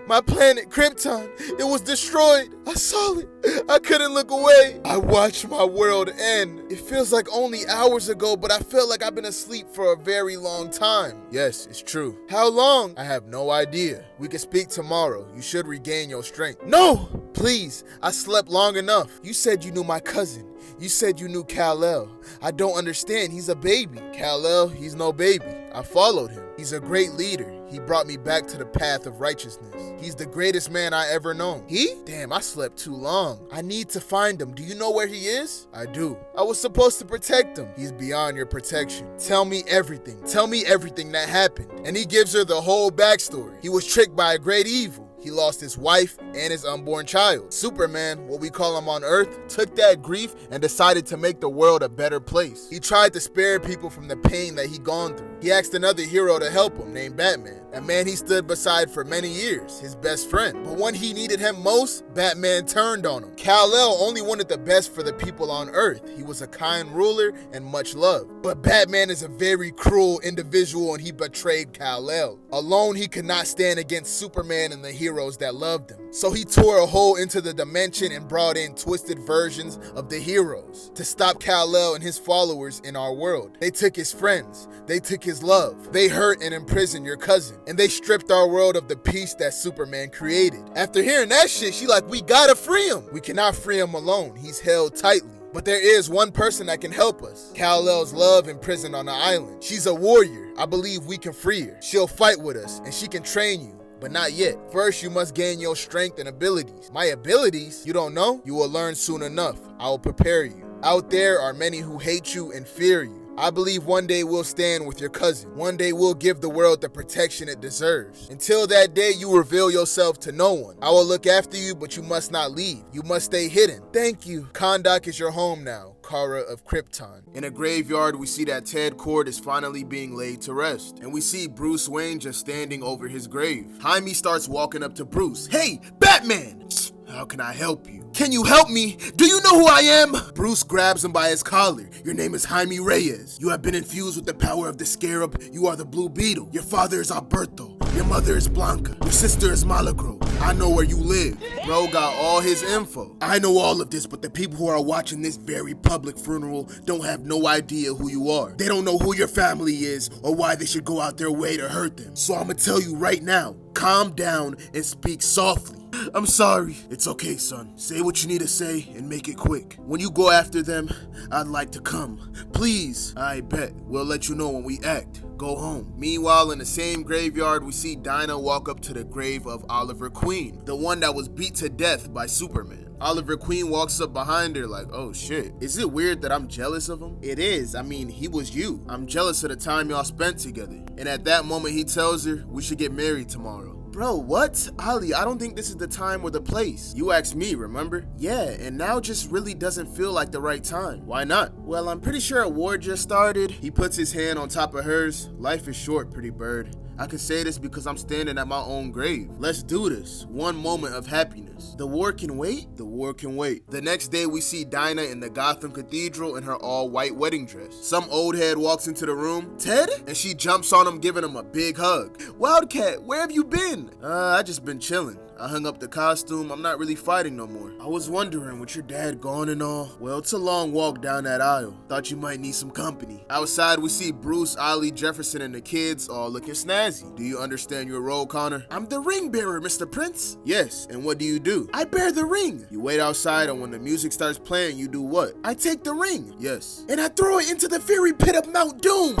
Speaker 1: My planet, Krypton, it was destroyed. I saw it. I couldn't look away. I watched my world end. It feels like only hours ago, but I feel like I've been asleep for a very long time. Yes, it's true. How long? I have no idea. We can speak tomorrow. You should regain your strength. No! Please, I slept long enough. You said you knew my cousin. You said you knew Kal-El. I don't understand. He's a baby. Kal-El, he's no baby. I followed him. He's a great leader. He brought me back to the path of righteousness. He's the greatest man I ever known. He? Damn, I slept too long. I need to find him. Do you know where he is? I do. I was supposed to protect him. He's beyond your protection. Tell me everything. Tell me everything that happened. And he gives her the whole backstory. He was tricked by a great evil. He lost his wife and his unborn child. Superman, what we call him on Earth, took that grief and decided to make the world a better place. He tried to spare people from the pain that he'd gone through. He asked another hero to help him named Batman, a man he stood beside for many years, his best friend. But when he needed him most, Batman turned on him. Kal-El only wanted the best for the people on Earth. He was a kind ruler and much loved. But Batman is a very cruel individual and he betrayed Kal-El. Alone, he could not stand against Superman and the heroes that loved him. So he tore a hole into the dimension and brought in twisted versions of the heroes to stop Kal-El and his followers in our world. They took his friends. They took his love. They hurt and imprisoned your cousin. And they stripped our world of the peace that Superman created. After hearing that shit, she like, we gotta free him. We cannot free him alone. He's held tightly. But there is one person that can help us. Kal-El's love imprisoned on the island. She's a warrior. I believe we can free her. She'll fight with us and she can train you. But not yet. First, you must gain your strength and abilities. My abilities? You don't know? You will learn soon enough. I will prepare you. Out there are many who hate you and fear you. I believe one day we'll stand with your cousin. One day we'll give the world the protection it deserves. Until that day, you reveal yourself to no one. I will look after you, but you must not leave. You must stay hidden. Thank you. Kahndaq is your home now. Kara of Krypton. In a graveyard, we see that Ted Kord is finally being laid to rest. And we see Bruce Wayne just standing over his grave. Jaime starts walking up to Bruce. Hey, Batman! How can I help you? Can you help me? Do you know who I am? Bruce grabs him by his collar. Your name is Jaime Reyes. You have been infused with the power of the Scarab. You are the Blue Beetle. Your father is Alberto. Your mother is Blanca. Your sister is Malagro. I know where you live. Bro got all his info. I know all of this, but the people who are watching this very public funeral don't have no idea who you are. They don't know who your family is or why they should go out their way to hurt them. So I'm gonna tell you right now, calm down and speak softly. I'm sorry. It's okay, son. Say what you need to say and make it quick. When you go after them, I'd like to come. Please. I bet. We'll let you know when we act. Go home. Meanwhile, in the same graveyard, we see Dinah walk up to the grave of Oliver Queen, the one that was beat to death by Superman. Oliver Queen walks up behind her like, oh shit. Is it weird that I'm jealous of him? It is. I mean, he was you. I'm jealous of the time y'all spent together. And at that moment, he tells her, we should get married tomorrow. Bro, what? Ali, I don't think this is the time or the place. You asked me, remember? Yeah, and now just really doesn't feel like the right time. Why not? Well, I'm pretty sure a war just started. He puts his hand on top of hers. Life is short, pretty bird. I can say this because I'm standing at my own grave. Let's do this. One moment of happiness. The war can wait? The war can wait. The next day, we see Dinah in the Gotham Cathedral in her all-white wedding dress. Some old head walks into the room. Ted? And she jumps on him, giving him a big hug. Wildcat, where have you been? I just been chilling. I hung up the costume. I'm not really fighting no more. I was wondering, with your dad gone and all. Well, it's a long walk down that aisle. Thought you might need some company. Outside, we see Bruce, Ollie, Jefferson, and the kids all looking snazzy. Do you understand your role, Connor? I'm the ring bearer, Mr. Prince. Yes, and what do you do? I bear the ring. You wait outside, and when the music starts playing, you do what? I take the ring. Yes. And I throw it into the fiery pit of Mount Doom.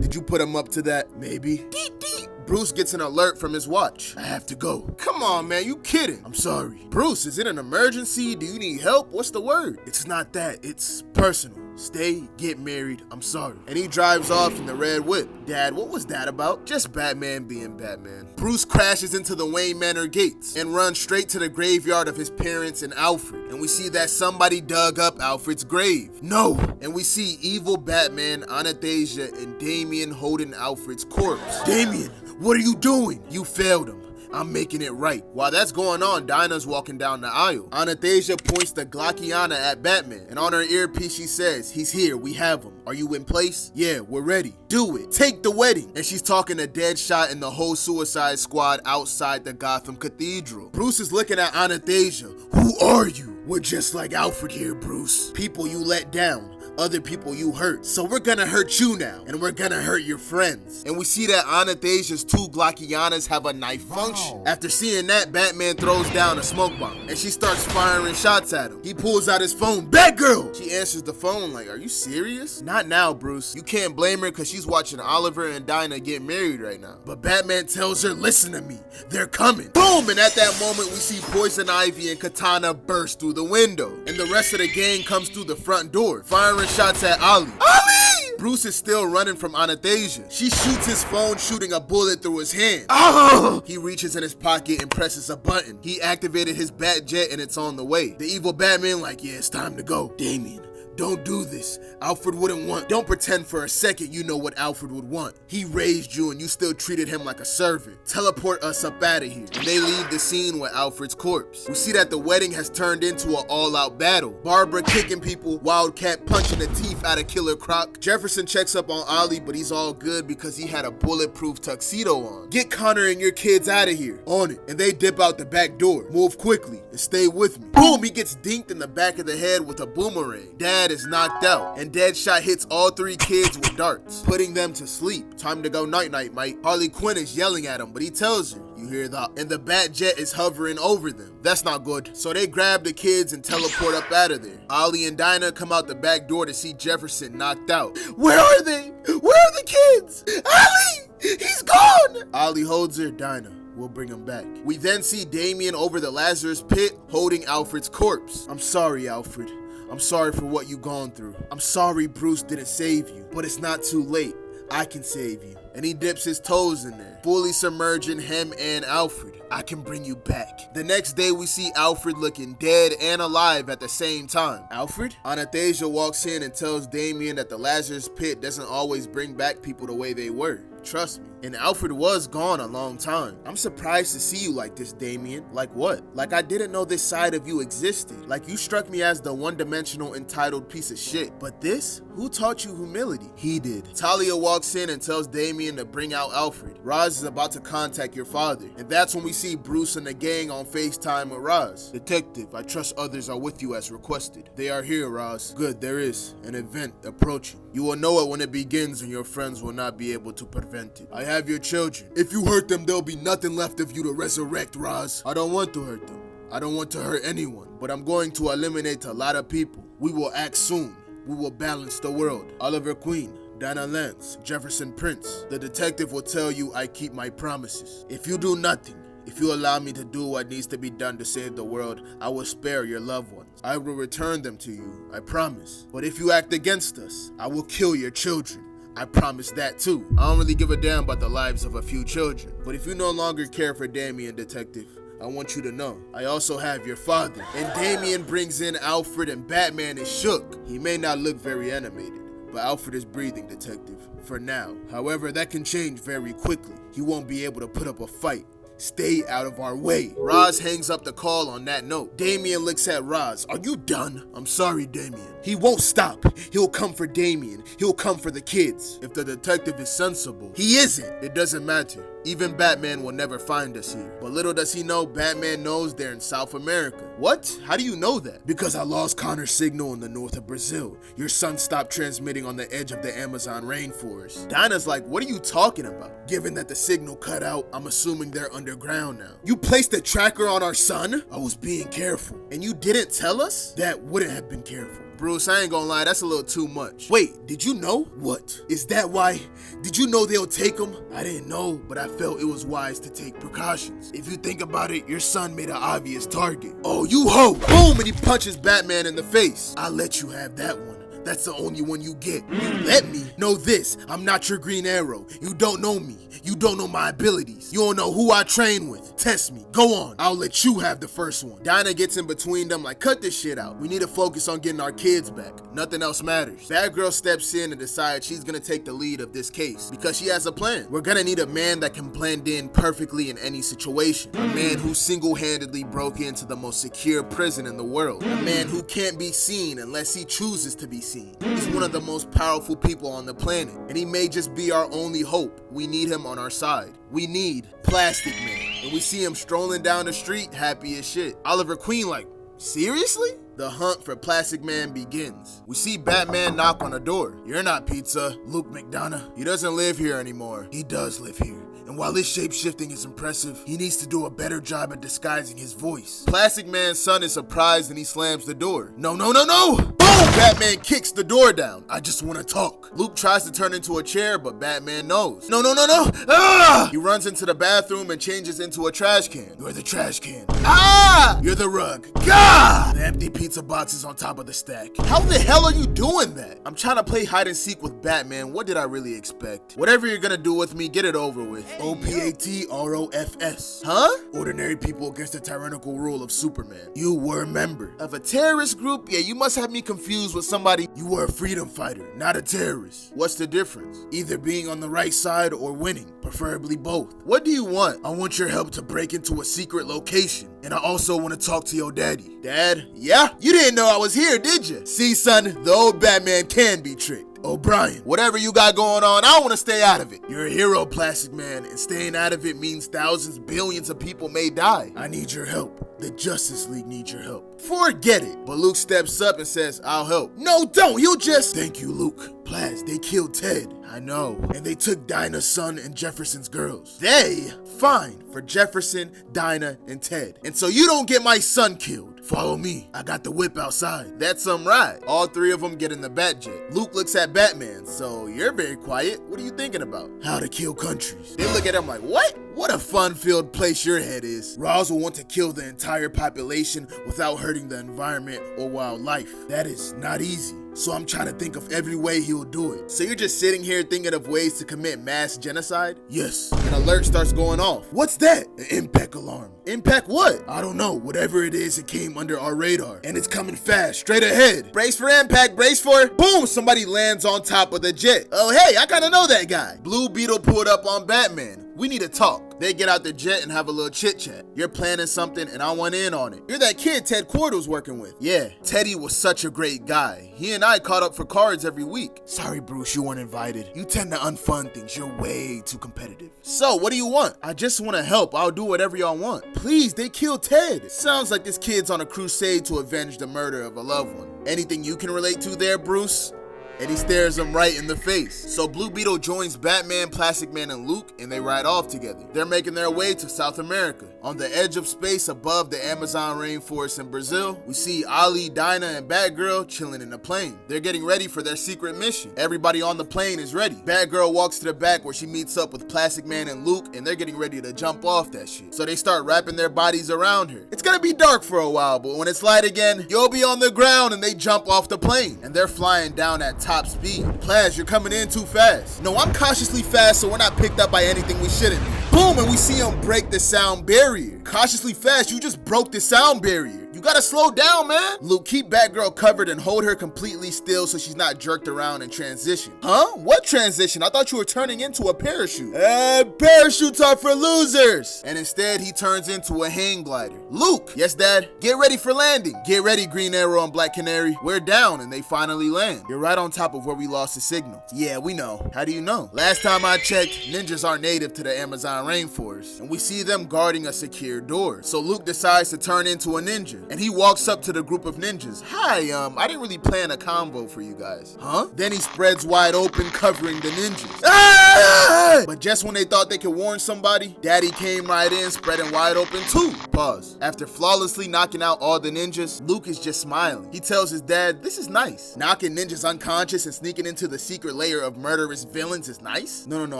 Speaker 1: Did you put him up to that? Maybe. Deep, deep. Bruce gets an alert from his watch. I have to go. Come on, man, you kidding? I'm sorry. Bruce, is it an emergency? Do you need help? What's the word? It's not that. It's personal. Stay, get married, I'm sorry. And he drives off in the red whip. Dad, what was that about? Just Batman being Batman. Bruce crashes into the Wayne Manor gates and runs straight to the graveyard of his parents and Alfred. And we see that somebody dug up Alfred's grave. No! And we see evil Batman, Anastasia, and Damian holding Alfred's corpse. Damian, what are you doing? You failed him. I'm making it right. While that's going on, Dinah's walking down the aisle. Anastasia points the Glockiana at Batman, and on her earpiece she says, he's here, we have him. Are you in place? Yeah, we're ready. Do it. Take the wedding. And she's talking to Deadshot and the whole Suicide Squad outside the Gotham Cathedral. Bruce is looking at Anastasia. Who are you? We're just like Alfred here, Bruce. People you let down. Other people you hurt. So we're gonna hurt you now, and we're gonna hurt your friends. And we see that Anastasia's two Glockianas have a knife function. After seeing that, Batman throws down a smoke bomb, and she starts firing shots at him. He pulls out his phone. Batgirl! She answers the phone like, are you serious? Not now, Bruce. You can't blame her because she's watching Oliver and Dinah get married right now. But Batman tells her, listen to me. They're coming. Boom! And at that moment, we see Poison Ivy and Katana burst through the window. And the rest of the gang comes through the front door, firing shots at Ollie. Ollie! Bruce is still running from Anastasia. She shoots his phone, shooting a bullet through his hand. Oh! He reaches in his pocket and presses a button. He activated his bat jet and it's on the way. The evil Batman like, yeah, it's time to go. Damian, don't do this. Alfred wouldn't want. Don't pretend for a second you know what Alfred would want. He raised you and you still treated him like a servant. Teleport us up out of here. And they leave the scene with Alfred's corpse. We see that the wedding has turned into an all-out battle. Barbara kicking people, Wildcat punching the teeth out of Killer Croc. Jefferson checks up on Ollie, but he's all good because he had a bulletproof tuxedo on. Get Connor and your kids out of here. On it. And they dip out the back door. Move quickly and stay with me. Boom! He gets dinked in the back of the head with a boomerang. Dad is knocked out, and Deadshot hits all 3 kids with darts, putting them to sleep. Time to go night-night, mate. Harley Quinn is yelling at him, but he tells her, you hear that? And the bat jet is hovering over them. That's not good. So they grab the kids and teleport up out of there. Ollie and Dinah come out the back door to see Jefferson knocked out. Where are they? Where are the kids? Ollie! He's gone! Ollie holds her. Dinah, we'll bring him back. We then see Damian over the Lazarus pit holding Alfred's corpse. I'm sorry, Alfred. I'm sorry for what you've gone through. I'm sorry Bruce didn't save you, but it's not too late. I can save you. And he dips his toes in there, fully submerging him and Alfred. I can bring you back. The next day we see Alfred looking dead and alive at the same time. Alfred? Anastasia walks in and tells Damian that the Lazarus pit doesn't always bring back people the way they were. Trust me. And Alfred was gone a long time. I'm surprised to see you like this, Damian. Like what? Like I didn't know this side of you existed. Like you struck me as the one-dimensional entitled piece of shit. But this? Who taught you humility? He did. Talia walks in and tells Damian to bring out Alfred. Roz is about to contact your father. And that's when we see Bruce and the gang on FaceTime with Roz. Detective, I trust others are with you as requested. They are here, Roz. Good, there is an event approaching. You will know it when it begins and your friends will not be able to prevent it. I have your children. If you hurt them, there'll be nothing left of you to resurrect, Roz. I don't want to hurt them. I don't want to hurt anyone. But I'm going to eliminate a lot of people. We will act soon. We will balance the world. Oliver Queen, Dana Lance, Jefferson Prince. The detective will tell you I keep my promises. If you do nothing, if you allow me to do what needs to be done to save the world, I will spare your loved ones. I will return them to you, I promise. But if you act against us, I will kill your children. I promise that too. I don't really give a damn about the lives of a few children. But if you no longer care for Damian, detective, I want you to know, I also have your father. And Damian brings in Alfred and Batman is shook. He may not look very animated, but Alfred is breathing, detective, for now. However, that can change very quickly. He won't be able to put up a fight. Stay out of our way. Roz hangs up the call on that note. Damian looks at Roz. Are you done? I'm sorry, Damian. He won't stop. He'll come for Damian. He'll come for the kids. If the detective is sensible. He isn't. It doesn't matter. Even Batman will never find us here. But little does he know, Batman knows they're in South America. What? How do you know that? Because I lost Connor's signal in the north of Brazil. Your son stopped transmitting on the edge of the Amazon rainforest. Dinah's like, what are you talking about? Given that the signal cut out, I'm assuming they're underground now. You placed a tracker on our son? I was being careful. And you didn't tell us? That wouldn't have been careful. Bruce, I ain't gonna lie, that's a little too much. Wait, did you know? What? Is that why? Did you know they'll take him? I didn't know, but I felt it was wise to take precautions. If you think about it, your son made an obvious target. Oh, you ho! Boom, and he punches Batman in the face. I'll let you have that one. That's the only one you get. You let me know this. I'm not your Green Arrow. You don't know me. You don't know my abilities. You don't know who I train with. Test me. Go on. I'll let you have the first one. Dinah gets in between them like, cut this shit out. We need to focus on getting our kids back. Nothing else matters. Batgirl steps in and decides she's gonna take the lead of this case because she has a plan. We're gonna need a man that can blend in perfectly in any situation. A man who single-handedly broke into the most secure prison in the world. A man who can't be seen unless he chooses to be seen. He's one of the most powerful people on the planet, and he may just be our only hope. We need him on our side. We need Plastic Man. And we see him strolling down the street, happy as shit. Oliver Queen like, seriously? The hunt for Plastic Man begins. We see Batman knock on a door. You're not Pizza. Luke McDonough. He doesn't live here anymore. He does live here. And while his shape-shifting is impressive, he needs to do a better job at disguising his voice. Plastic Man's son is surprised and he slams the door. No, no, no, no! Boom! Batman kicks the door down. I just want to talk. Luke tries to turn into a chair, but Batman knows. No. Ah! He runs into the bathroom and changes into a trash can. You're the trash can. Ah! You're the rug. Gah! The empty pizza box is on top of the stack. How the hell are you doing that? I'm trying to play hide and seek with Batman. What did I really expect? Whatever you're gonna do with me, get it over with. OPATROFS. Huh? Ordinary people against the tyrannical rule of Superman. You were a member of a terrorist group? Yeah, you must have me confused with somebody. You were a freedom fighter, not a terrorist. What's the difference? Either being on the right side or winning, preferably both. What do you want? I want your help to break into a secret location. And I also want to talk to your daddy. Dad? Yeah? You didn't know I was here, did you? See, son, the old Batman can be tricked. O'Brien, whatever you got going on, I want to stay out of it. You're a hero, Plastic Man, and staying out of it means thousands, billions of people may die. I need your help. The Justice League needs your help. Forget it. But Luke steps up and says, I'll help. No, don't. You just... Thank you, Luke. Plas, they killed Ted. I know. And they took Dinah's son and Jefferson's girls. They? Fine. For Jefferson, Dinah, and Ted. And so you don't get my son killed. Follow me. I got the whip outside. That's some ride. All three of them get in the Batjet. Luke looks at Batman. So you're very quiet. What are you thinking about? How to kill countries. They look at him like, what? What a fun-filled place your head is. Ra's will want to kill the entire population without hurting the environment or wildlife. That is not easy. So I'm trying to think of every way he'll do it. So you're just sitting here thinking of ways to commit mass genocide? Yes. An alert starts going off. What's that? An impact alarm. Impact what? I don't know. Whatever it is, it came under our radar. And it's coming fast, straight ahead. Brace for impact, brace for... Boom! Somebody lands on top of the jet. Oh, hey, I kinda know that guy. Blue Beetle pulled up on Batman. We need to talk. They get out the jet and have a little chit chat. You're planning something and I want in on it. You're that kid Ted Cord was working with. Yeah, Teddy was such a great guy. He and I caught up for cards every week. Sorry, Bruce, you weren't invited. You tend to unfun things. You're way too competitive. So, what do you want? I just want to help. I'll do whatever y'all want. Please, they killed Ted. Sounds like this kid's on a crusade to avenge the murder of a loved one. Anything you can relate to there, Bruce? And he stares him right in the face. So Blue Beetle joins Batman, Plastic Man, and Luke, and they ride off together. They're making their way to South America. On the edge of space above the Amazon rainforest in Brazil, we see Ali, Dinah, and Batgirl chilling in a plane. They're getting ready for their secret mission. Everybody on the plane is ready. Batgirl walks to the back where she meets up with Plastic Man and Luke, and they're getting ready to jump off that shit. So they start wrapping their bodies around her. It's gonna be dark for a while, but when it's light again, you'll be on the ground, and they jump off the plane. And they're flying down at top speed. Plas, you're coming in too fast. No, I'm cautiously fast, so we're not picked up by anything we shouldn't be. Boom, and we see him break the sound barrier. Cautiously fast, you just broke the sound barrier. You gotta slow down, man. Luke, keep Batgirl covered and hold her completely still so she's not jerked around and transition. Huh? What transition? I thought you were turning into a parachute. Parachutes are for losers. And instead, he turns into a hang glider. Luke, yes, Dad? Get ready for landing. Get ready, Green Arrow and Black Canary. We're down, and they finally land. You're right on top of where we lost the signal. Yeah, we know. How do you know? Last time I checked, ninjas aren't native to the Amazon rainforest, and we see them guarding a secure door. So Luke decides to turn into a ninja. And he walks up to the group of ninjas. Hi, I didn't really plan a combo for you guys. Huh? Then he spreads wide open, covering the ninjas. Ah! But just when they thought they could warn somebody, Daddy came right in, spreading wide open too. Pause. After flawlessly knocking out all the ninjas, Luke is just smiling. He tells his dad, this is nice. Knocking ninjas unconscious and sneaking into the secret layer of murderous villains is nice? No,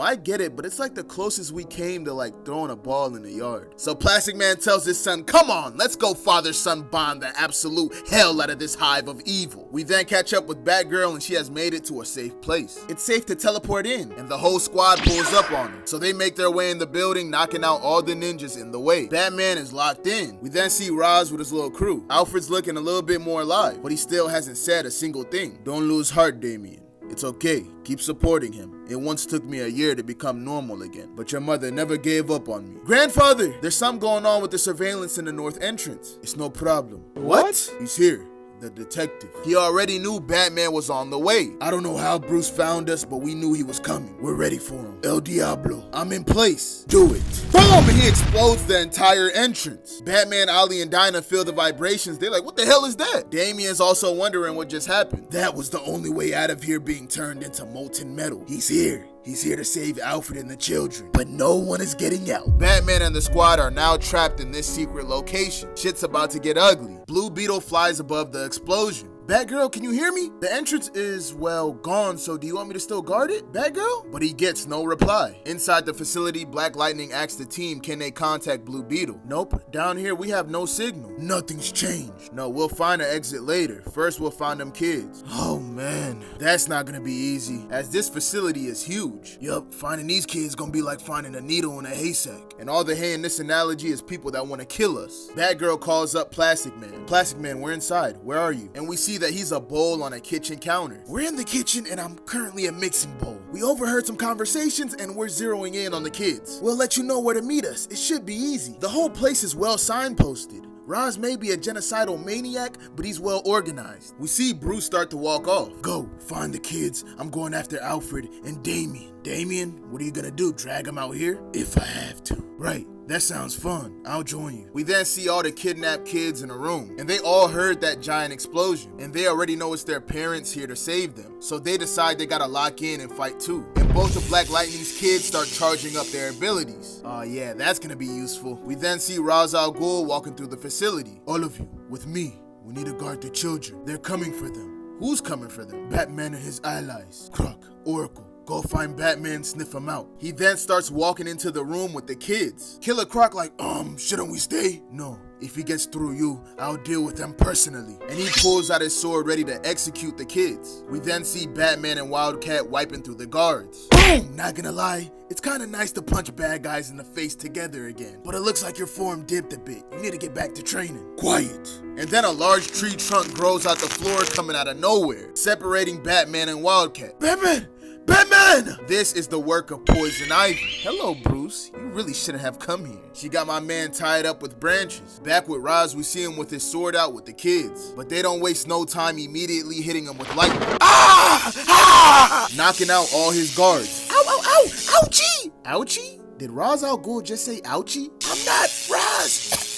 Speaker 1: I get it, but it's like the closest we came to like throwing a ball in the yard. So Plastic Man tells his son, come on, let's go father-son bond the absolute hell out of this hive of evil. We then catch up with Batgirl and she has made it to a safe place. It's safe to teleport in, and the whole squad pulls up on her. So they make their way in the building, knocking out all the ninjas in the way. Batman is locked in. We then see Ra's with his little crew. Alfred's looking a little bit more alive, but he still hasn't said a single thing. Don't lose heart, Damien. It's okay. Keep supporting him. It once took me a year to become normal again, but your mother never gave up on me. Grandfather, there's something going on with the surveillance in the north entrance. It's no problem. What? He's here. The detective. He already knew Batman was on the way. I don't know how Bruce found us, but we knew he was coming. We're ready for him. El Diablo. I'm in place. Do it. Boom! And he explodes the entire entrance. Batman, Ollie, and Dinah feel the vibrations. They're like, what the hell is that? Damien's also wondering what just happened. That was the only way out of here being turned into molten metal. He's here. He's here to save Alfred and the children, but no one is getting out. Batman and the squad are now trapped in this secret location. Shit's about to get ugly. Blue Beetle flies above the explosion. Batgirl, can you hear me? The entrance is, well, gone, so do you want me to still guard it, Batgirl? But he gets no reply. Inside the facility, Black Lightning asks the team, can they contact Blue Beetle? Nope, down here we have no signal. Nothing's changed. No, we'll find an exit later. First, we'll find them kids. Oh man, that's not gonna be easy, as this facility is huge. Yup, finding these kids gonna be like finding a needle in a haystack. And all the hay in this analogy is people that want to kill us. Batgirl calls up Plastic Man. Plastic Man, we're inside. Where are you? And we see that he's a bowl on a kitchen counter. We're in the kitchen and I'm currently a mixing bowl. We overheard some conversations and we're zeroing in on the kids. We'll let you know where to meet us. It should be easy. The whole place is well signposted. Roz may be a genocidal maniac, but he's well organized. We see Bruce start to walk off. Go, find the kids. I'm going after Alfred and Damien. Damien, what are you gonna do? Drag him out here? If I have to. Right, that sounds fun. I'll join you. We then see all the kidnapped kids in a room, and they all heard that giant explosion, and they already know it's their parents here to save them. So they decide they gotta lock in and fight too. And both of Black Lightning's kids start charging up their abilities. Oh yeah, that's gonna be useful. We then see Ra's al Ghul walking through the facility. All of you, with me. We need to guard the children. They're coming for them. Who's coming for them? Batman and his allies. Croc, Oracle. Go find Batman, sniff him out. He then starts walking into the room with the kids. Killer Croc like, shouldn't we stay? No, if he gets through you, I'll deal with them personally. And he pulls out his sword ready to execute the kids. We then see Batman and Wildcat wiping through the guards. Boom! Not gonna lie, it's kinda nice to punch bad guys in the face together again. But it looks like your form dipped a bit. You need to get back to training. Quiet. And then a large tree trunk grows out the floor coming out of nowhere, separating Batman and Wildcat. Batman! Batman! This is the work of Poison Ivy. Hello, Bruce. You really shouldn't have come here. She got my man tied up with branches. Back with Roz, we see him with his sword out with the kids. But they don't waste no time immediately hitting him with lightning. Ah! Ah! Knocking out all his guards. Ow, ow, ow! Ouchie! Ouchie? Did Ra's al Ghul just say ouchie? I'm not Roz!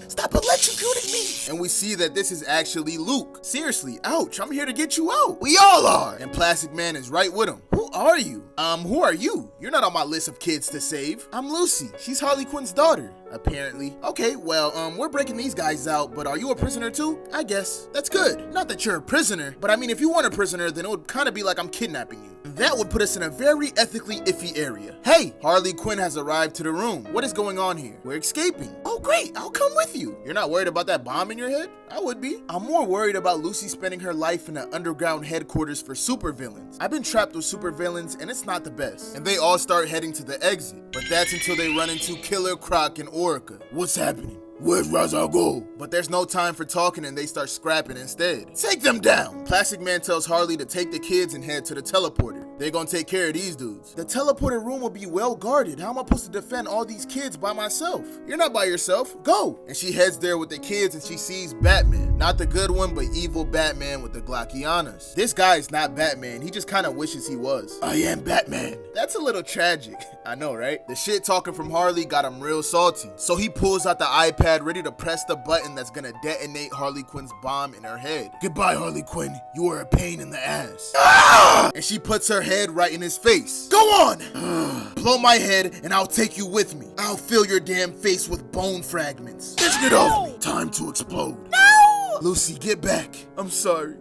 Speaker 1: Stop electrocuting me! And we see that this is actually Luke. Seriously, ouch, I'm here to get you out. We all are. And Plastic Man is right with him. Who are you? Who are you? You're not on my list of kids to save. I'm Lucy. She's Harley Quinn's daughter, apparently. Okay, well, we're breaking these guys out, but are you a prisoner too? I guess. That's good. Not that you're a prisoner, but I mean, if you weren't a prisoner, then it would kind of be like I'm kidnapping you. That would put us in a very ethically iffy area. Hey, Harley Quinn has arrived to the room. What is going on here? We're escaping. Oh, great. I'll come with you. You're not worried about that bomb in your head? I would be. I'm more worried about Lucy spending her life in an underground headquarters for supervillains. I've been trapped with supervillains, and it's not the best. And they all start heading to the exit. But that's until they run into Killer Croc and Orca. What's happening? Where's Ra's al Ghul? But there's no time for talking and they start scrapping instead. Take them down! Plastic Man tells Harley to take the kids and head to the teleporter. They're gonna take care of these dudes. The teleporter room will be well guarded. How am I supposed to defend all these kids by myself? You're not by yourself. Go! And she heads there with the kids and she sees Batman. Not the good one, but evil Batman with the Glockianas. This guy is not Batman. He just kind of wishes he was. I am Batman. That's a little tragic. I know, right? The shit talking from Harley got him real salty. So he pulls out the iPad ready to press the button that's gonna detonate Harley Quinn's bomb in her head. Goodbye, Harley Quinn. You are a pain in the ass. Ah! And she puts her head right in his face. Go on! Blow my head and I'll take you with me. I'll fill your damn face with bone fragments. Get off me. Time to explode. No! Lucy, get back. I'm sorry.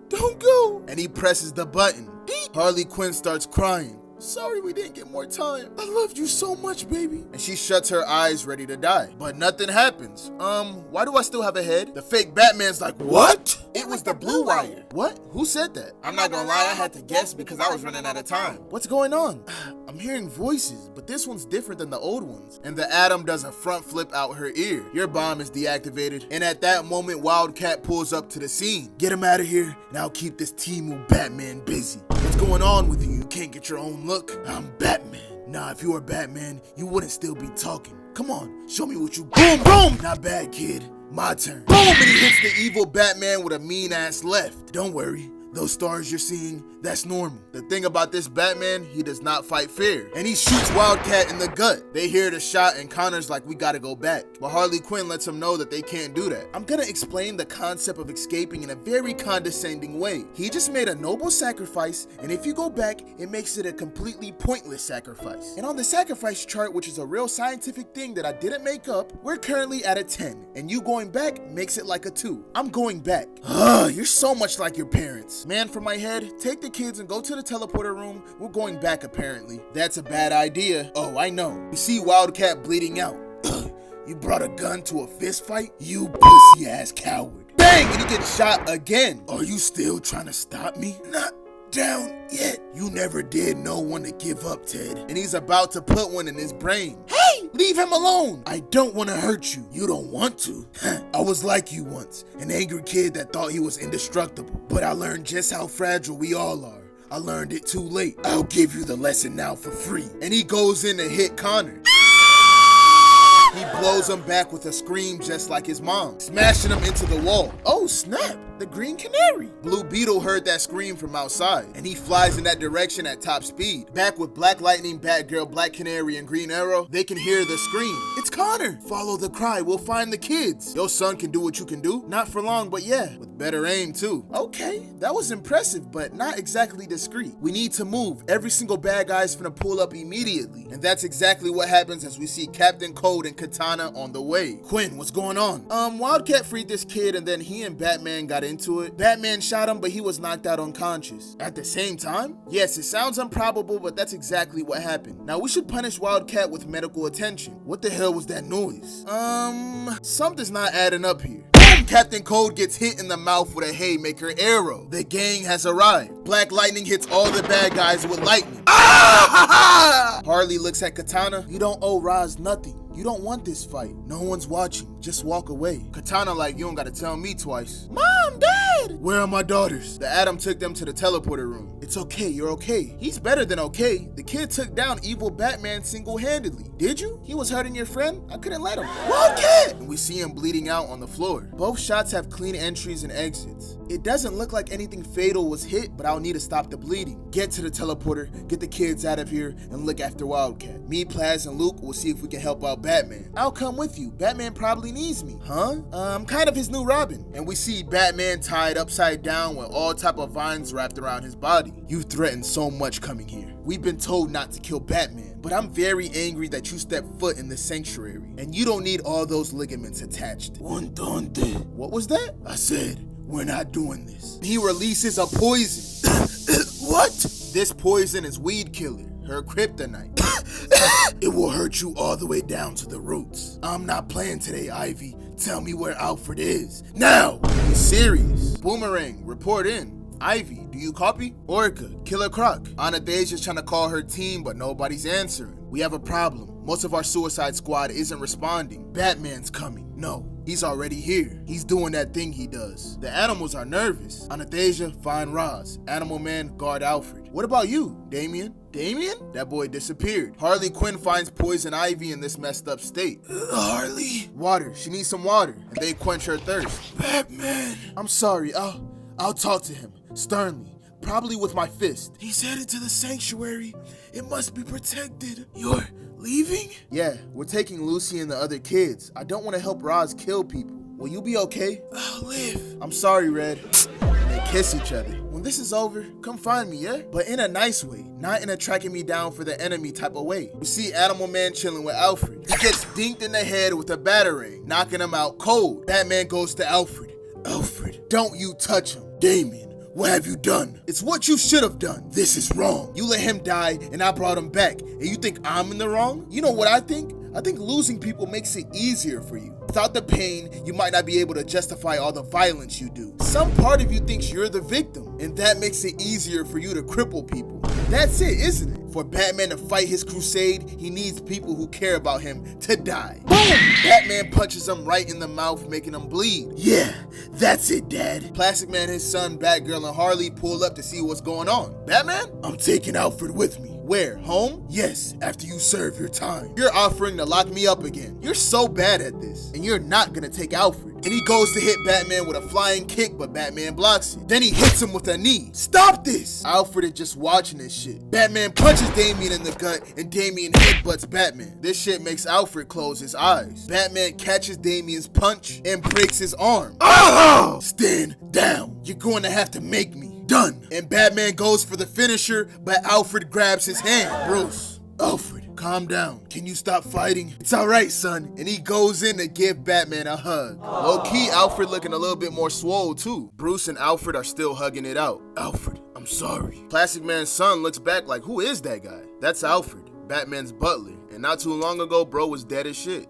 Speaker 1: Don't go. And he presses the button. Harley Quinn starts crying. Sorry we didn't get more time. I loved you so much, baby. And she shuts her eyes ready to die. But nothing happens. Why do I still have a head? The fake Batman's like, what? It was the blue wire. What? Who said that? I'm not gonna lie, I had to guess because I was running out of time. What's going on? I'm hearing voices, but this one's different than the old ones. And the Atom does a front flip out her ear. Your bomb is deactivated. And at that moment, Wildcat pulls up to the scene. Get him out of here, and I'll keep this team of Batman busy. What's going on with you? You can't get your own look? I'm Batman. Nah, if you were Batman, you wouldn't still be talking. Come on, show me what you boom, boom! Not bad, kid. My turn. Boom! And he hits the evil Batman with a mean-ass left. Don't worry. Those stars you're seeing, that's normal. The thing about this Batman, he does not fight fair. And he shoots Wildcat in the gut. They hear the shot and Connor's like, we gotta go back. But Harley Quinn lets him know that they can't do that. I'm gonna explain the concept of escaping in a very condescending way. He just made a noble sacrifice, and if you go back, it makes it a completely pointless sacrifice. And on the sacrifice chart, which is a real scientific thing that I didn't make up, we're currently at a 10, and you going back makes it like a 2. I'm going back. You're so much like your parents. Man, for my head, take the kids and go to the teleporter room. We're going back apparently. That's a bad idea. Oh, I know. You see Wildcat bleeding out. You brought a gun to a fist fight? You pussy ass coward. Bang! And he gets shot again. Are you still trying to stop me? Not down yet. You never did know when to give up, Ted. And he's about to put one in his brain. Hey, leave him alone. I don't want to hurt you. You don't want to? I was like you once, an angry kid that thought he was indestructible. But I learned just how fragile we all are. I learned it too late. I'll give you the lesson now for free. And he goes in to hit Connor. He blows him back with a scream just like his mom, smashing him into the wall. Oh snap, the Green Canary. Blue Beetle heard that scream from outside, and he flies in that direction at top speed. Back with Black Lightning, Batgirl, Black Canary, and Green Arrow, they can hear the scream. It's Connor. Follow the cry, we'll find the kids. Your son can do what you can do. Not for long, but yeah, with better aim too. Okay, that was impressive, but not exactly discreet. We need to move. Every single bad guy's gonna pull up immediately, and that's exactly what happens as we see Captain Code and Katana on the way. Quinn, what's going on? Wildcat freed this kid, and then he and Batman got into it. Batman shot him, but he was knocked out unconscious. At the same time? Yes, it sounds improbable, but that's exactly what happened. Now we should punish Wildcat with medical attention. What the hell was that noise? Something's not adding up here. Captain Code gets hit in the mouth with a haymaker arrow. The gang has arrived. Black Lightning hits all the bad guys with lightning. Harley looks at Katana. You don't owe Roz nothing. You don't want this fight. No one's watching. Just walk away. Katana like, you don't gotta tell me twice. Mom, Dad! Where are my daughters? The Atom took them to the teleporter room. It's okay, you're okay. He's better than okay. The kid took down evil Batman single-handedly. Did you? He was hurting your friend? I couldn't let him. Wildcat! And we see him bleeding out on the floor. Both shots have clean entries and exits. It doesn't look like anything fatal was hit, but I'll need to stop the bleeding. Get to the teleporter, get the kids out of here, and look after Wildcat. Me, Plaz, and Luke will see if we can help out Batman. I'll come with you. Batman probably needs me. Huh? I'm kind of his new Robin. And we see Batman tied upside down with all type of vines wrapped around his body. You threatened so much coming here. We've been told not to kill Batman, but I'm very angry that you stepped foot in the sanctuary, and you don't need all those ligaments attached. What was that? I said, we're not doing this. He releases a poison. What? This poison is weed killer, her kryptonite. It will hurt you all the way down to the roots. I'm not playing today, Ivy. Tell me where Alfred is. Now! He's serious. Boomerang, report in. Ivy, do you copy? Orca, Killer Croc. Anadesia's trying to call her team, but nobody's answering. We have a problem. Most of our Suicide Squad isn't responding. Batman's coming. No, he's already here. He's doing that thing he does. The animals are nervous. Anastasia, find Roz. Animal Man, guard Alfred. What about you, Damien? Damien? That boy disappeared. Harley Quinn finds Poison Ivy in this messed up state. Harley? Water. She needs some water. And they quench her thirst. Batman. I'm sorry. I'll talk to him. Sternly. Probably with my fist. He's headed to the sanctuary. It must be protected. You're leaving? Yeah, we're taking Lucy and the other kids. I don't want to help Roz kill people. Will you be okay? I'll live. I'm sorry, Red. And they kiss each other. When this is over, come find me, yeah? But in a nice way, not in a tracking me down for the enemy type of way. We see Animal Man chilling with Alfred. He gets dinked in the head with a batarang, knocking him out cold. Batman goes to Alfred. Alfred, don't you touch him. Damien, what have you done? It's what you should have done. This is wrong. You let him die and I brought him back. And you think I'm in the wrong? You know what I think? I think losing people makes it easier for you. Without the pain, you might not be able to justify all the violence you do. Some part of you thinks you're the victim, and that makes it easier for you to cripple people. That's it, isn't it? For Batman to fight his crusade, he needs people who care about him to die. Boom! Batman punches him right in the mouth, making him bleed. Yeah, that's it, Dad. Plastic Man, his son, Batgirl, and Harley pull up to see what's going on. Batman? I'm taking Alfred with me. Where? Home? Yes, after you serve your time. You're offering to lock me up again. You're so bad at this, and you're not gonna take Alfred. And he goes to hit Batman with a flying kick, but Batman blocks it. Then he hits him with a knee. Stop this! Alfred is just watching this shit. Batman punches Damian in the gut, and Damian headbutts Batman. This shit makes Alfred close his eyes. Batman catches Damian's punch and breaks his arm. Oh! Stand down. You're going to have to make me. Done. And Batman goes for the finisher, but Alfred grabs his hand. Bruce. Alfred, calm down. Can you stop fighting? It's alright, son. And he goes in to give Batman a hug. Low-key, Alfred looking a little bit more swole too. Bruce and Alfred are still hugging it out. Alfred, I'm sorry. Plastic Man's son looks back like, who is that guy? That's Alfred, Batman's butler. And not too long ago, bro was dead as shit.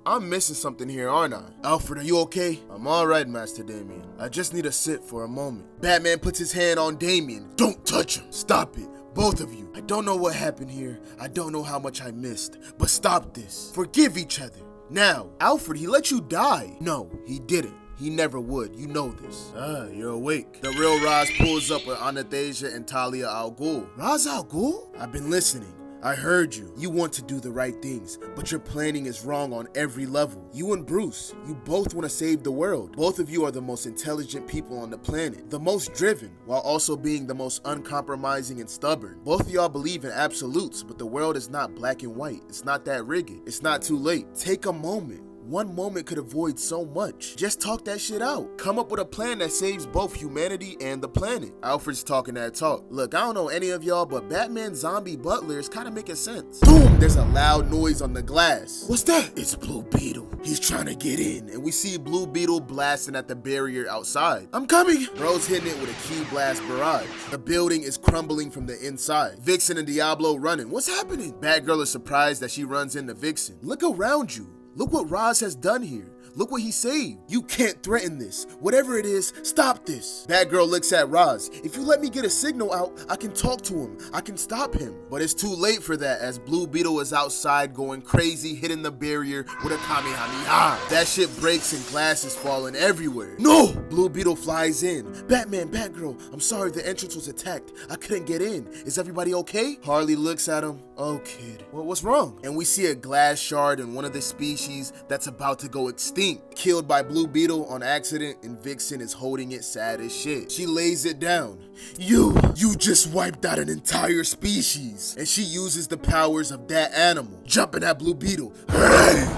Speaker 1: I'm missing something here, aren't I? Alfred, are you okay? I'm alright, Master Damian. I just need to sit for a moment. Batman puts his hand on Damian. Don't touch him. Stop it. Both of you. I don't know what happened here. I don't know how much I missed. But stop this. Forgive each other. Now, Alfred, he let you die. No, he didn't. He never would. You know this. You're awake. The real Ra's pulls up with Anastasia and Talia al Ghul. Ra's al Ghul? I've been listening. I heard you. You want to do the right things, but your planning is wrong on every level. You and Bruce, you both want to save the world. Both of you are the most intelligent people on the planet, the most driven, while also being the most uncompromising and stubborn. Both of y'all believe in absolutes, but the world is not black and white. It's not that rigid. It's not too late. Take a moment. One moment could avoid so much. Just talk that shit out. Come up with a plan that saves both humanity and the planet. Alfred's talking that talk. Look, I don't know any of y'all, but Batman's zombie butler is kind of making sense. Boom! There's a loud noise on the glass. What's that? It's Blue Beetle. He's trying to get in. And we see Blue Beetle blasting at the barrier outside. I'm coming! Bro's hitting it with a key blast barrage. The building is crumbling from the inside. Vixen and Diablo running. What's happening? Batgirl is surprised that she runs into Vixen. Look around you. Look what Ra's has done here. Look what he saved. You can't threaten this. Whatever it is, stop this. Batgirl looks at Ra's. If you let me get a signal out, I can talk to him. I can stop him. But it's too late for that as Blue Beetle is outside going crazy, hitting the barrier with a Kamehameha. That shit breaks and glass is falling everywhere. No! Blue Beetle flies in. Batman, Batgirl, I'm sorry the entrance was attacked. I couldn't get in. Is everybody okay? Harley looks at him. Oh, kid. Well, what's wrong? And we see a glass shard in one of the species that's about to go extinct. Killed by Blue Beetle on accident, and Vixen is holding it sad as shit. She lays it down. You just wiped out an entire species. And she uses the powers of that animal. Jumping at Blue Beetle.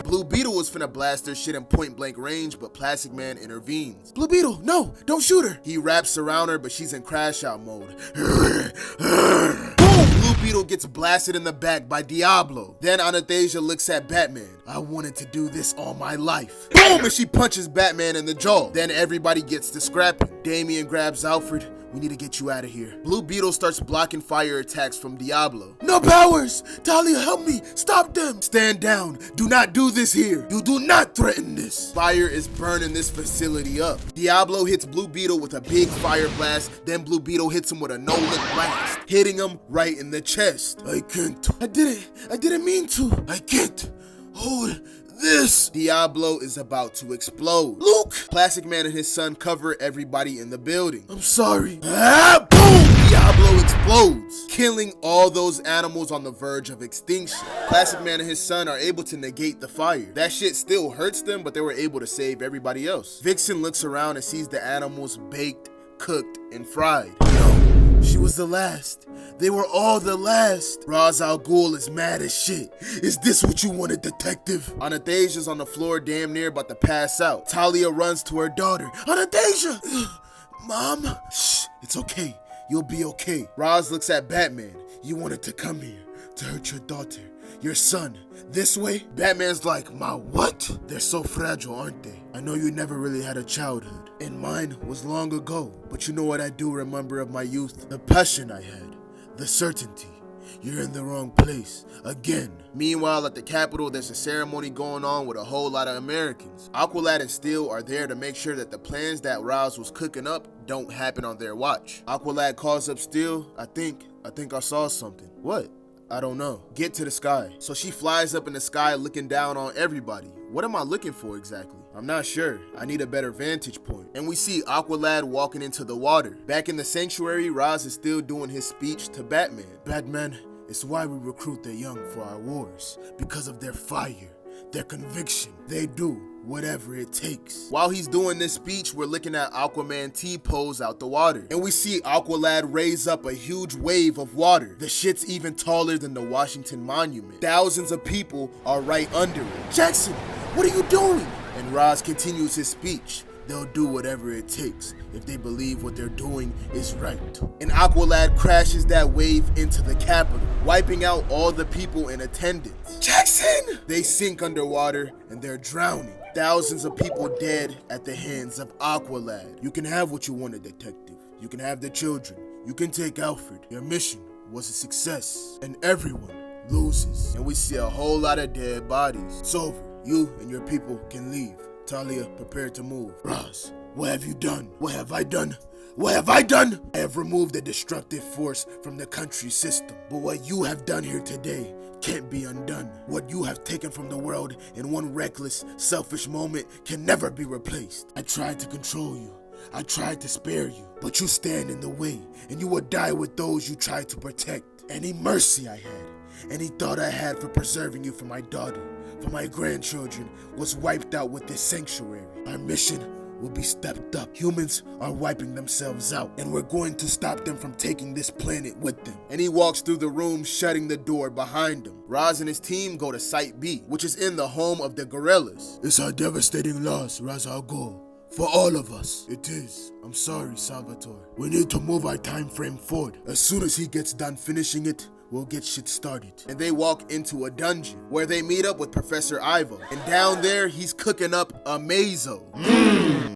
Speaker 1: Blue Beetle was finna blast her shit in point blank range, but Plastic Man intervenes. Blue Beetle, no, don't shoot her. He wraps around her, but she's in crash out mode. Blue Beetle gets blasted in the back by Diablo. Then Anastasia looks at Batman. I wanted to do this all my life. Boom! And she punches Batman in the jaw. Then everybody gets to scrapping. Damian grabs Alfred. We need to get you out of here. Blue Beetle starts blocking fire attacks from Diablo. No powers! Talia, help me! Stop them! Stand down. Do not do this here. You do not threaten this. Fire is burning this facility up. Diablo hits Blue Beetle with a big fire blast. Then Blue Beetle hits him with a no-look blast, hitting him right in the chest. I can't. I didn't mean to. I can't. Hold this. Diablo is about to explode. Luke! Plastic Man and his son cover everybody in the building. I'm sorry. Ah, boom! Diablo explodes, killing all those animals on the verge of extinction. Plastic Man and his son are able to negate the fire. That shit still hurts them, but they were able to save everybody else. Vixen looks around and sees the animals baked, cooked, and fried. No, she was the last. They were all the last. Ra's al Ghul is mad as shit. Is this what you wanted, detective? Anastasia's on the floor damn near about to pass out. Talia runs to her daughter. Anastasia! Mom? Shh, it's okay. You'll be okay. Ra's looks at Batman. You wanted to come here to hurt your daughter, your son, this way? Batman's like, my what? They're so fragile, aren't they? I know you never really had a childhood, and mine was long ago. But you know what I do remember of my youth? The passion I had, the certainty. You're in the wrong place, again. Meanwhile, at the Capitol, there's a ceremony going on with a whole lot of Americans. Aqualad and Steel are there to make sure that the plans that Ra's was cooking up don't happen on their watch. Aqualad calls up Steel. I think I saw something. What? I don't know. Get to the sky. So she flies up in the sky looking down on everybody. What am I looking for exactly? I'm not sure. I need a better vantage point. And we see Aqualad walking into the water. Back in the sanctuary, Ra's is still doing his speech to Batman. Batman, it's why we recruit the young for our wars. Because of their fire, their conviction. They do whatever it takes. While he's doing this speech, we're looking at Aquaman T-pose out the water, and we see Aqualad raise up a huge wave of water. The shit's even taller than the Washington Monument. Thousands of people are right under it. Jackson, what are you doing? And Roz continues his speech. They'll do whatever it takes if they believe what they're doing is right. And Aqualad crashes that wave into the Capitol, wiping out all the people in attendance. Jackson! They sink underwater and they're drowning. Thousands of people dead at the hands of Aqualad. You can have what you wanted, detective. You can have the children. You can take Alfred. Your mission was a success, and everyone loses. And we see a whole lot of dead bodies. It's over. You and your people can leave. Talia, prepare to move. Roz, what have you done? What have I done? What have I done? I have removed a destructive force from the country system. But what you have done here today can't be undone. What you have taken from the world in one reckless, selfish moment can never be replaced. I tried to control you. I tried to spare you. But you stand in the way, and you will die with those you tried to protect. Any mercy I had, any thought I had for preserving you for my daughter, for my grandchildren, was wiped out with this sanctuary. Our mission will be stepped up. Humans are wiping themselves out, and we're going to stop them from taking this planet with them. And he walks through the room, shutting the door behind him. Roz and his team go to Site B, which is in the home of the gorillas. It's a devastating loss, Ra's al Ghul. For all of us. It is. I'm sorry, Salvatore. We need to move our time frame forward. As soon as he gets done finishing it, we'll get shit started. And they walk into a dungeon where they meet up with Professor Ivo. And down there, he's cooking up a mazo.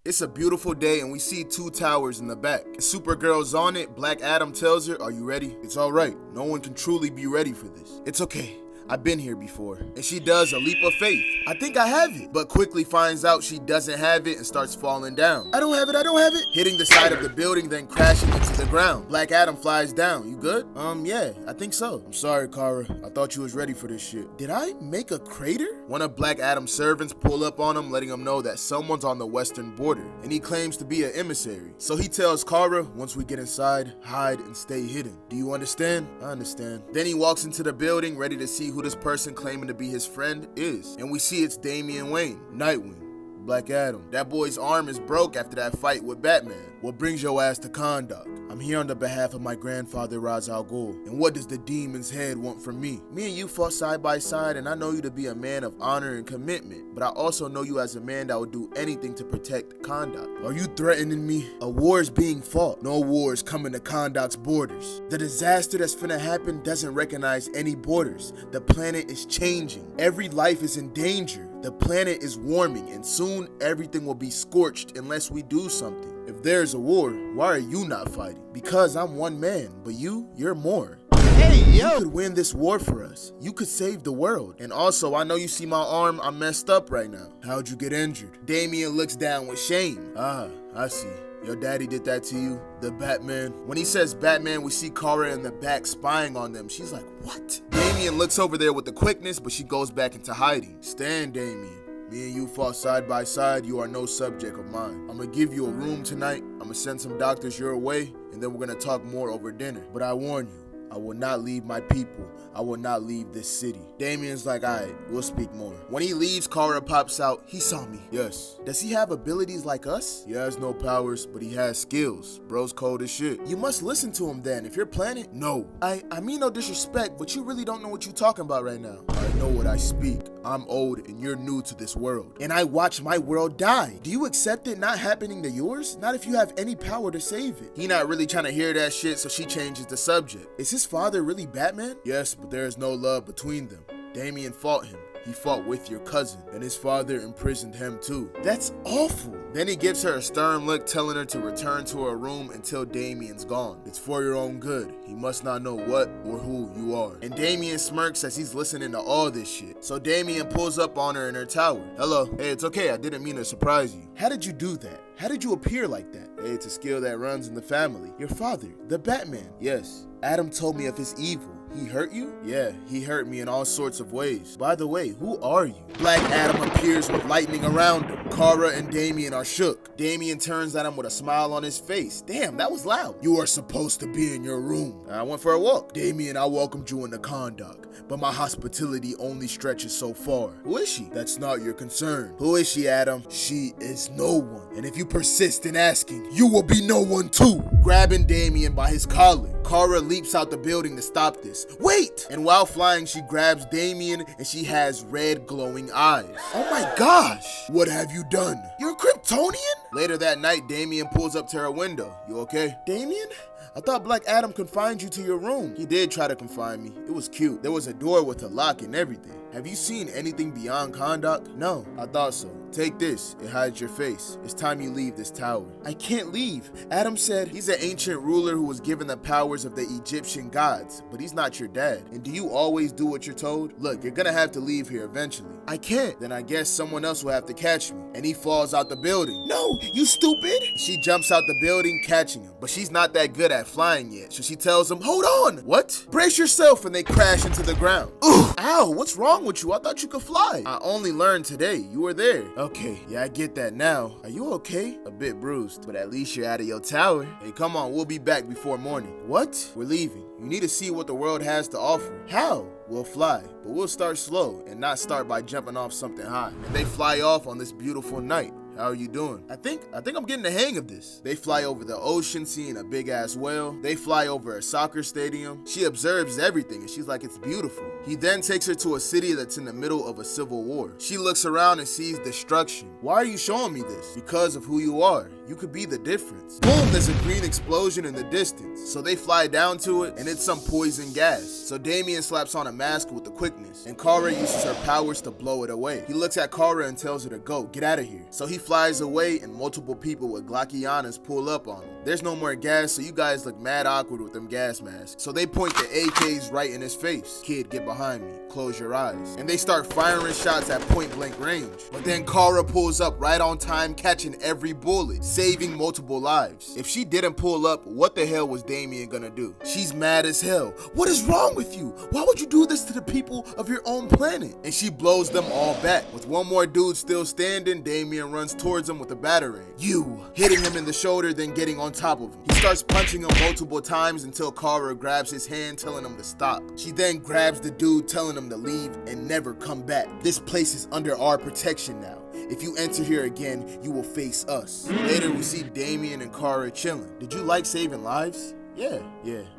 Speaker 1: It's a beautiful day, and we see two towers in the back. Supergirl's on it. Black Adam tells her, "Are you ready?" It's all right. No one can truly be ready for this. It's okay. I've been here before. And she does a leap of faith. I think I have it. But quickly finds out she doesn't have it and starts falling down. I don't have it. Hitting the side of the building, then crashing into the ground. Black Adam flies down. You good? Yeah, I think so. I'm sorry, Kara. I thought you was ready for this shit. Did I make a crater? One of Black Adam's servants pull up on him, letting him know that someone's on the western border. And he claims to be an emissary. So he tells Kara, once we get inside, hide and stay hidden. Do you understand? I understand. Then he walks into the building, ready to see who this person claiming to be his friend is. And we see it's Damian Wayne, Nightwing, Black Adam. That boy's arm is broke after that fight with Batman. What brings your ass to Kondak? I'm here on the behalf of my grandfather, Ra's al Ghul. And what does the demon's head want from me? Me and you fought side by side, and I know you to be a man of honor and commitment, but I also know you as a man that would do anything to protect Kondak. Are you threatening me? A war is being fought. No war is coming to Kondak's borders. The disaster that's finna happen doesn't recognize any borders. The planet is changing. Every life is in danger. The planet is warming, and soon everything will be scorched unless we do something. If there's a war, why are you not fighting? Because I'm one man, but you're more. Hey, yo! You could win this war for us. You could save the world. And also, I know you see my arm, I'm messed up right now. How'd you get injured? Damian looks down with shame. Ah, I see. Your daddy did that to you? The Batman? When he says Batman, we see Kara in the back spying on them. She's like, what? Damian looks over there with the quickness, but she goes back into hiding. Stand, Damian. Me and you fought side by side. You are no subject of mine. I'm gonna give you a room tonight. I'm gonna send some doctors your way, and then we're gonna talk more over dinner. But I warn you, I will not leave my people. I will not leave this city. Damian's like, alright, we'll speak more. When he leaves, Kara pops out. He saw me. Yes. Does he have abilities like us? He has no powers, but he has skills. Bro's cold as shit. You must listen to him then. If you're planning, no. I mean no disrespect, but you really don't know what you're talking about right now. I know what I speak. I'm old and you're new to this world. And I watch my world die. Do you accept it not happening to yours? Not if you have any power to save it. He not really trying to hear that shit, so she changes the subject. Is his father really Batman? Yes, but there is no love between them. Damian fought him. He fought with your cousin, and his father imprisoned him too. That's awful. Then he gives her a stern look, telling her to return to her room until Damian's gone. It's for your own good. He must not know what or who you are. And Damian smirks as he's listening to all this shit. So Damian pulls up on her in her tower. Hello. Hey, it's okay. I didn't mean to surprise you. How did you do that? How did you appear like that? Hey, it's a skill that runs in the family. Your father, the Batman. Yes. Adam told me of his evil. He hurt you? Yeah, he hurt me in all sorts of ways. By the way, who are you? Black Adam appears with lightning around him. Kara and Damien are shook. Damien turns at him with a smile on his face. Damn, that was loud. You are supposed to be in your room. I went for a walk. Damien, I welcomed you in the conduct, but my hospitality only stretches so far. Who is she? That's not your concern. Who is she, Adam? She is no one. And if you persist in asking, you will be no one too. Grabbing Damien by his collar, Kara leaps out the building to stop this. Wait! And while flying, she grabs Damien and she has red glowing eyes. Oh my gosh! What have you done? You're a Kryptonian? Later that night, Damien pulls up to her window. You okay? Damien? I thought Black Adam confined you to your room. He did try to confine me. It was cute. There was a door with a lock and everything. Have you seen anything beyond Kondak? No, I thought so. Take this. It hides your face. It's time you leave this tower. I can't leave. Adam said he's an ancient ruler who was given the powers of the Egyptian gods, but he's not your dad. And do you always do what you're told? Look, you're gonna have to leave here eventually. I can't. Then I guess someone else will have to catch me. And he falls out the building. No, you stupid. She jumps out the building, catching him. But she's not that good at flying yet, so she tells him, hold on. What? Brace yourself, and they crash into the ground. Ooh, ow, what's wrong with you? I thought you could fly. I only learned today. You were there. Okay, yeah, I get that now. Are you okay? A bit bruised, but at least you're out of your tower. Hey, come on, we'll be back before morning. What? We're leaving. You need to see what the world has to offer. How? We'll fly, but we'll start slow and not start by jumping off something high. And they fly off on this beautiful night. How are you doing? I think I'm getting the hang of this. They fly over the ocean, seeing a big ass whale. They fly over a soccer stadium. She observes everything and she's like, it's beautiful. He then takes her to a city that's in the middle of a civil war. She looks around and sees destruction. Why are you showing me this? Because of who you are. You could be the difference. Boom, there's a green explosion in the distance. So they fly down to it and it's some poison gas. So Damien slaps on a mask with the quickness and Kara uses her powers to blow it away. He looks at Kara and tells her to go, get out of here. So he flies away and multiple people with Glockianas pull up on him. There's no more gas, so you guys look mad awkward with them gas masks. So they point the AKs right in his face. Kid, get behind me. Close your eyes. And they start firing shots at point blank range. But then Kara pulls up right on time, catching every bullet, saving multiple lives. If she didn't pull up, what the hell was Damien gonna do? She's mad as hell. What is wrong with you? Why would you do this to the people of your own planet? And she blows them all back. With one more dude still standing, Damien runs towards him with a batarang. You! Hitting him in the shoulder, then getting on top of him. He starts punching him multiple times until Kara grabs his hand, telling him to stop. She then grabs the dude, telling him to leave and never come back. This place is under our protection now. If you enter here again, you will face us. Later, we see Damien and Kara chilling. Did you like saving lives? Yeah,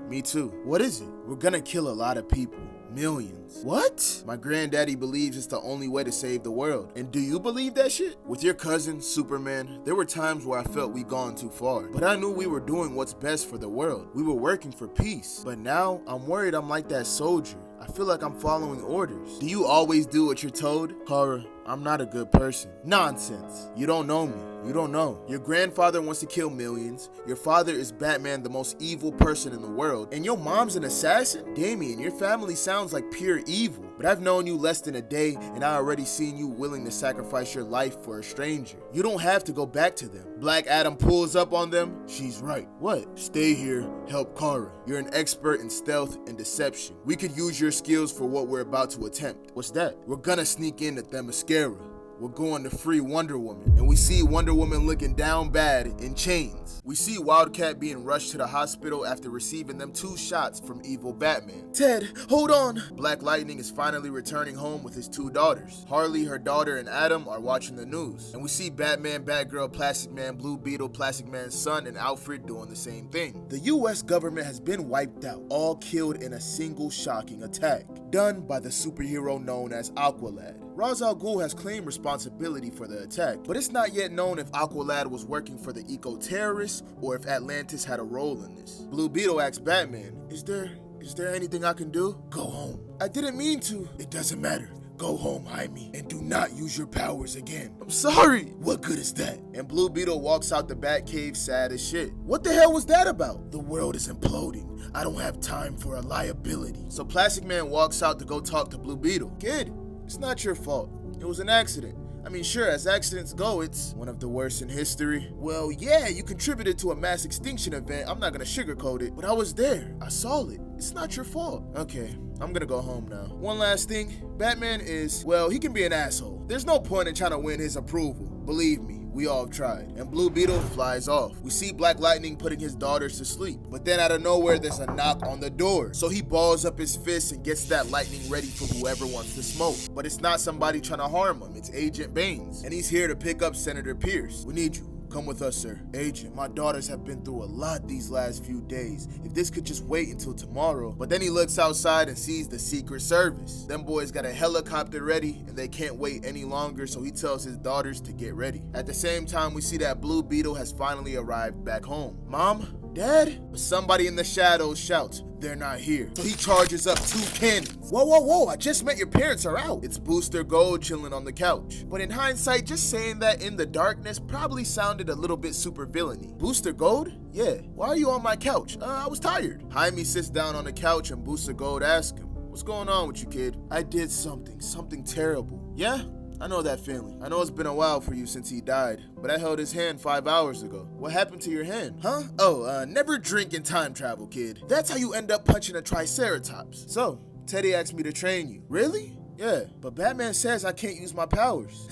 Speaker 1: me too. What is it? We're gonna kill a lot of people. Millions. What? My granddaddy believes it's the only way to save the world. And do you believe that shit? With your cousin, Superman, there were times where I felt we'd gone too far. But I knew we were doing what's best for the world. We were working for peace. But now, I'm worried I'm like that soldier. I feel like I'm following orders. Do you always do what you're told? Kara, I'm not a good person. Nonsense. You don't know me. You don't know. Your grandfather wants to kill millions. Your father is Batman, the most evil person in the world. And your mom's an assassin? Damien, your family sounds like pure evil. But I've known you less than a day, and I already seen you willing to sacrifice your life for a stranger. You don't have to go back to them. Black Adam pulls up on them. She's right. What? Stay here. Help Kara. You're an expert in stealth and deception. We could use your skills for what we're about to attempt. What's that? We're gonna sneak in at Themyscira. We're going to free Wonder Woman. And we see Wonder Woman looking down bad in chains. We see Wildcat being rushed to the hospital after receiving them 2 shots from evil Batman. Ted, hold on. Black Lightning is finally returning home with his 2 daughters. Harley, her daughter, and Adam are watching the news. And we see Batman, Batgirl, Plastic Man, Blue Beetle, Plastic Man's son, and Alfred doing the same thing. The US government has been wiped out, all killed in a single shocking attack, done by the superhero known as Aqualad. Ra's al Ghul has claimed responsibility for the attack, but it's not yet known if Aqualad was working for the eco-terrorists or if Atlantis had a role in this. Blue Beetle asks Batman, Is there anything I can do? Go home. I didn't mean to. It doesn't matter. Go home, Jaime, and do not use your powers again. I'm sorry. What good is that? And Blue Beetle walks out the Batcave sad as shit. What the hell was that about? The world is imploding. I don't have time for a liability. So Plastic Man walks out to go talk to Blue Beetle. Kid, it's not your fault. It was an accident. I mean, sure, as accidents go, it's one of the worst in history. Well, yeah, you contributed to a mass extinction event. I'm not gonna sugarcoat it, but I was there. I saw it. It's not your fault. Okay, I'm gonna go home now. One last thing, Batman is, well, he can be an asshole. There's no point in trying to win his approval. Believe me, we all have tried. And Blue Beetle flies off. We see Black Lightning putting his daughters to sleep. But then out of nowhere, there's a knock on the door. So he balls up his fist and gets that lightning ready for whoever wants to smoke. But it's not somebody trying to harm him. It's Agent Baines. And he's here to pick up Senator Pierce. We need you. Come with us, sir. Agent, my daughters have been through a lot these last few days. If this could just wait until tomorrow. But then he looks outside and sees the Secret Service. Them boys got a helicopter ready and they can't wait any longer, so he tells his daughters to get ready. At the same time, we see that Blue Beetle has finally arrived back home. Mom? Dad? But somebody in the shadows shouts, they're not here. So he charges up 2 cannons. Whoa, I just meant your parents are out. It's Booster Gold chilling on the couch. But in hindsight, just saying that in the darkness probably sounded a little bit super villainy. Booster Gold? Yeah. Why are you on my couch? I was tired. Jaime sits down on the couch and Booster Gold asks him, what's going on with you, kid? I did something terrible. Yeah? I know that feeling. I know it's been a while for you since he died, but I held his hand 5 hours ago. What happened to your hand? Huh? Oh, never drink and time travel, kid. That's how you end up punching a triceratops. So, Teddy asked me to train you. Really? Yeah, but Batman says I can't use my powers.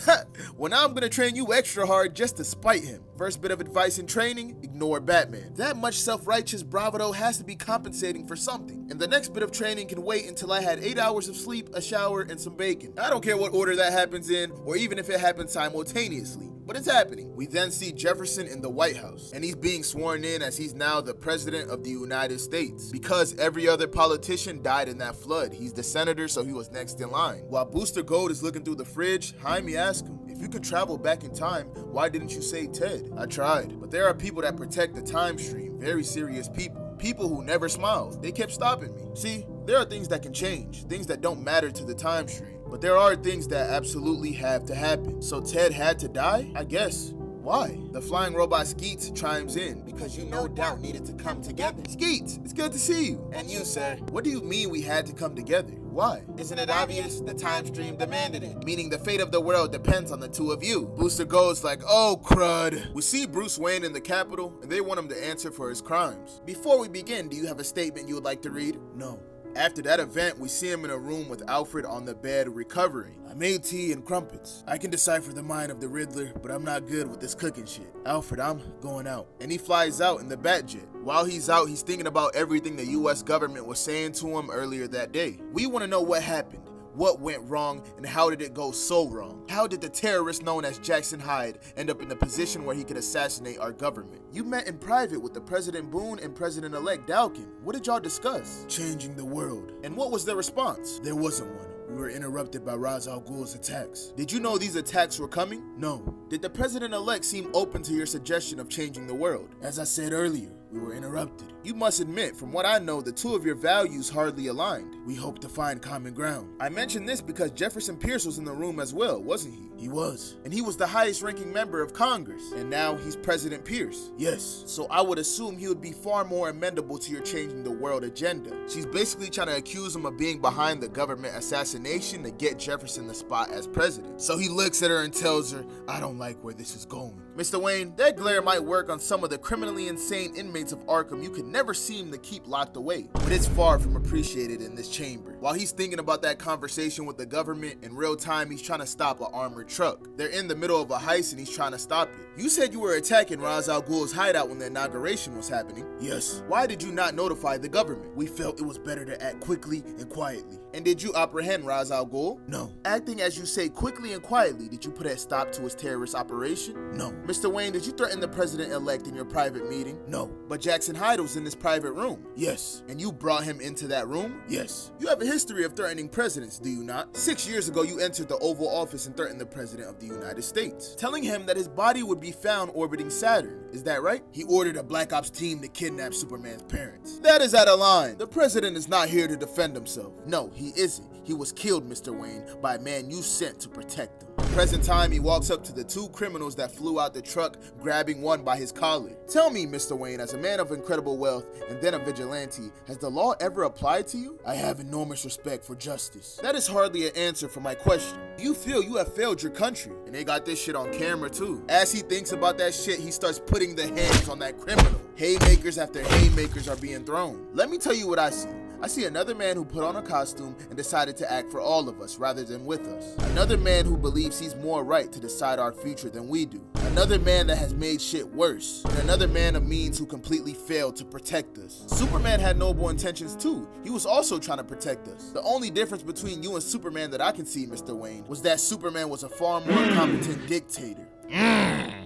Speaker 1: Well, now I'm gonna train you extra hard just to spite him. First bit of advice in training, ignore Batman. That much self-righteous bravado has to be compensating for something. And the next bit of training can wait until I had 8 hours of sleep, a shower, and some bacon. I don't care what order that happens in, or even if it happens simultaneously. But it's happening. We then see Jefferson in the White House, and he's being sworn in as he's now the President of the United States. Because every other politician died in that flood, he's the senator, so he was next in line. While Booster Gold is looking through the fridge, Jaime asks him, if you could travel back in time, why didn't you save Ted? I tried, but there are people that protect the time stream, very serious people. People who never smiled. They kept stopping me. See, there are things that can change, things that don't matter to the time stream. But there are things that absolutely have to happen. So Ted had to die? I guess. Why? The flying robot Skeets chimes in. Because you no doubt needed to come together. Skeets, it's good to see you. And you, sir. What do you mean we had to come together? Why? Isn't it obvious? The time stream demanded it. Meaning the fate of the world depends on the two of you. Booster Gold's like, oh crud. We see Bruce Wayne in the Capitol and they want him to answer for his crimes. Before we begin, do you have a statement you would like to read? No. After that event, we see him in a room with Alfred on the bed recovering. I made tea and crumpets. I can decipher the mind of the Riddler, but I'm not good with this cooking shit. Alfred, I'm going out. And he flies out in the Batjet. While he's out, he's thinking about everything the US government was saying to him earlier that day. We want to know what happened. What went wrong and how did it go so wrong? How did the terrorist known as Jackson Hyde end up in the position where he could assassinate our government? You met in private with the President Boone and President-elect Dalkin. What did y'all discuss? Changing the world. And what was the response? There wasn't one. We were interrupted by Ra's al Ghul's attacks. Did you know these attacks were coming? No. Did the President-elect seem open to your suggestion of changing the world? As I said earlier, we were interrupted. You must admit, from what I know, the two of your values hardly aligned. We hope to find common ground. I mention this because Jefferson Pierce was in the room as well, wasn't he? He was. And he was the highest ranking member of Congress. And now he's President Pierce. Yes. So I would assume he would be far more amenable to your changing the world agenda. She's basically trying to accuse him of being behind the government assassination to get Jefferson the spot as president. So he looks at her and tells her, I don't like where this is going. Mr. Wayne, that glare might work on some of the criminally insane inmates of Arkham you could never seem to keep locked away, but it's far from appreciated in this chamber. While he's thinking about that conversation with the government, in real time he's trying to stop an armored truck. They're in the middle of a heist and he's trying to stop it. You said you were attacking Ra's al Ghul's hideout when the inauguration was happening. Yes. Why did you not notify the government? We felt it was better to act quickly and quietly. And did you apprehend Ra's al Ghul? No. Acting as you say quickly and quietly, did you put a stop to his terrorist operation? No. Mr. Wayne, did you threaten the president-elect in your private meeting? No. But Jackson Hyde was in this private room? Yes. And you brought him into that room? Yes. You have a history of threatening presidents, do you not? 6 years ago, you entered the Oval Office and threatened the President of the United States, telling him that his body would be found orbiting Saturn. Is that right? He ordered a Black Ops team to kidnap Superman's parents. That is out of line. The president is not here to defend himself. No, he isn't. He was killed, Mr. Wayne, by a man you sent to protect him. Present time, he walks up to the two criminals that flew out the truck, grabbing one by his collar. Tell me, Mr. Wayne, as a man of incredible wealth and then a vigilante, has the law ever applied to you? I have enormous respect for justice. That is hardly an answer for my question. Do you feel you have failed your country? And they got this shit on camera too. As he thinks about that shit, he starts putting the hands on that criminal. Haymakers after haymakers are being thrown. Let me tell you what I see. I see another man who put on a costume and decided to act for all of us rather than with us. Another man who believes he's more right to decide our future than we do. Another man that has made shit worse. And another man of means who completely failed to protect us. Superman had noble intentions too. He was also trying to protect us. The only difference between you and Superman that I can see, Mr. Wayne, was that Superman was a far more competent dictator.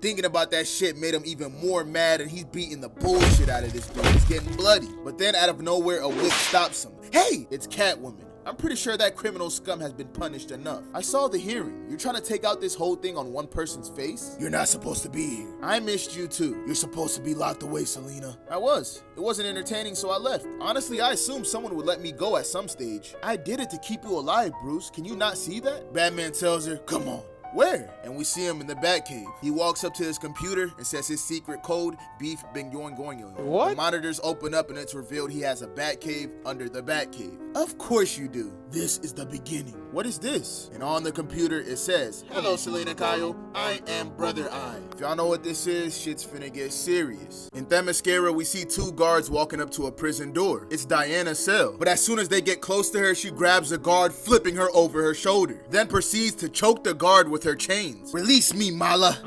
Speaker 1: Thinking about that shit made him even more mad, and he's beating the bullshit out of this dude. He's getting bloody. But then out of nowhere, a whip stops him. Hey, it's Catwoman. I'm pretty sure that criminal scum has been punished enough. I saw the hearing. You're trying to take out this whole thing on one person's face? You're not supposed to be here. I missed you too. You're supposed to be locked away, Selina. I was. It wasn't entertaining, so I left. Honestly, I assumed someone would let me go at some stage. I did it to keep you alive, Bruce. Can you not see that? Batman tells her, come on. Where? And we see him in the Batcave. He walks up to his computer and says his secret code, beef bing yoing going yoing. What? The monitors open up and it's revealed he has a Batcave under the Batcave. Of course you do. This is the beginning. What is this? And on the computer it says, hello Selina Kyle, I am Brother Eye. If y'all know what this is, shit's finna get serious. In Themyscira, we see two guards walking up to a prison door. It's Diana's cell. But as soon as they get close to her, she grabs a guard, flipping her over her shoulder. Then proceeds to choke the guard with her chains. Release me, Mala.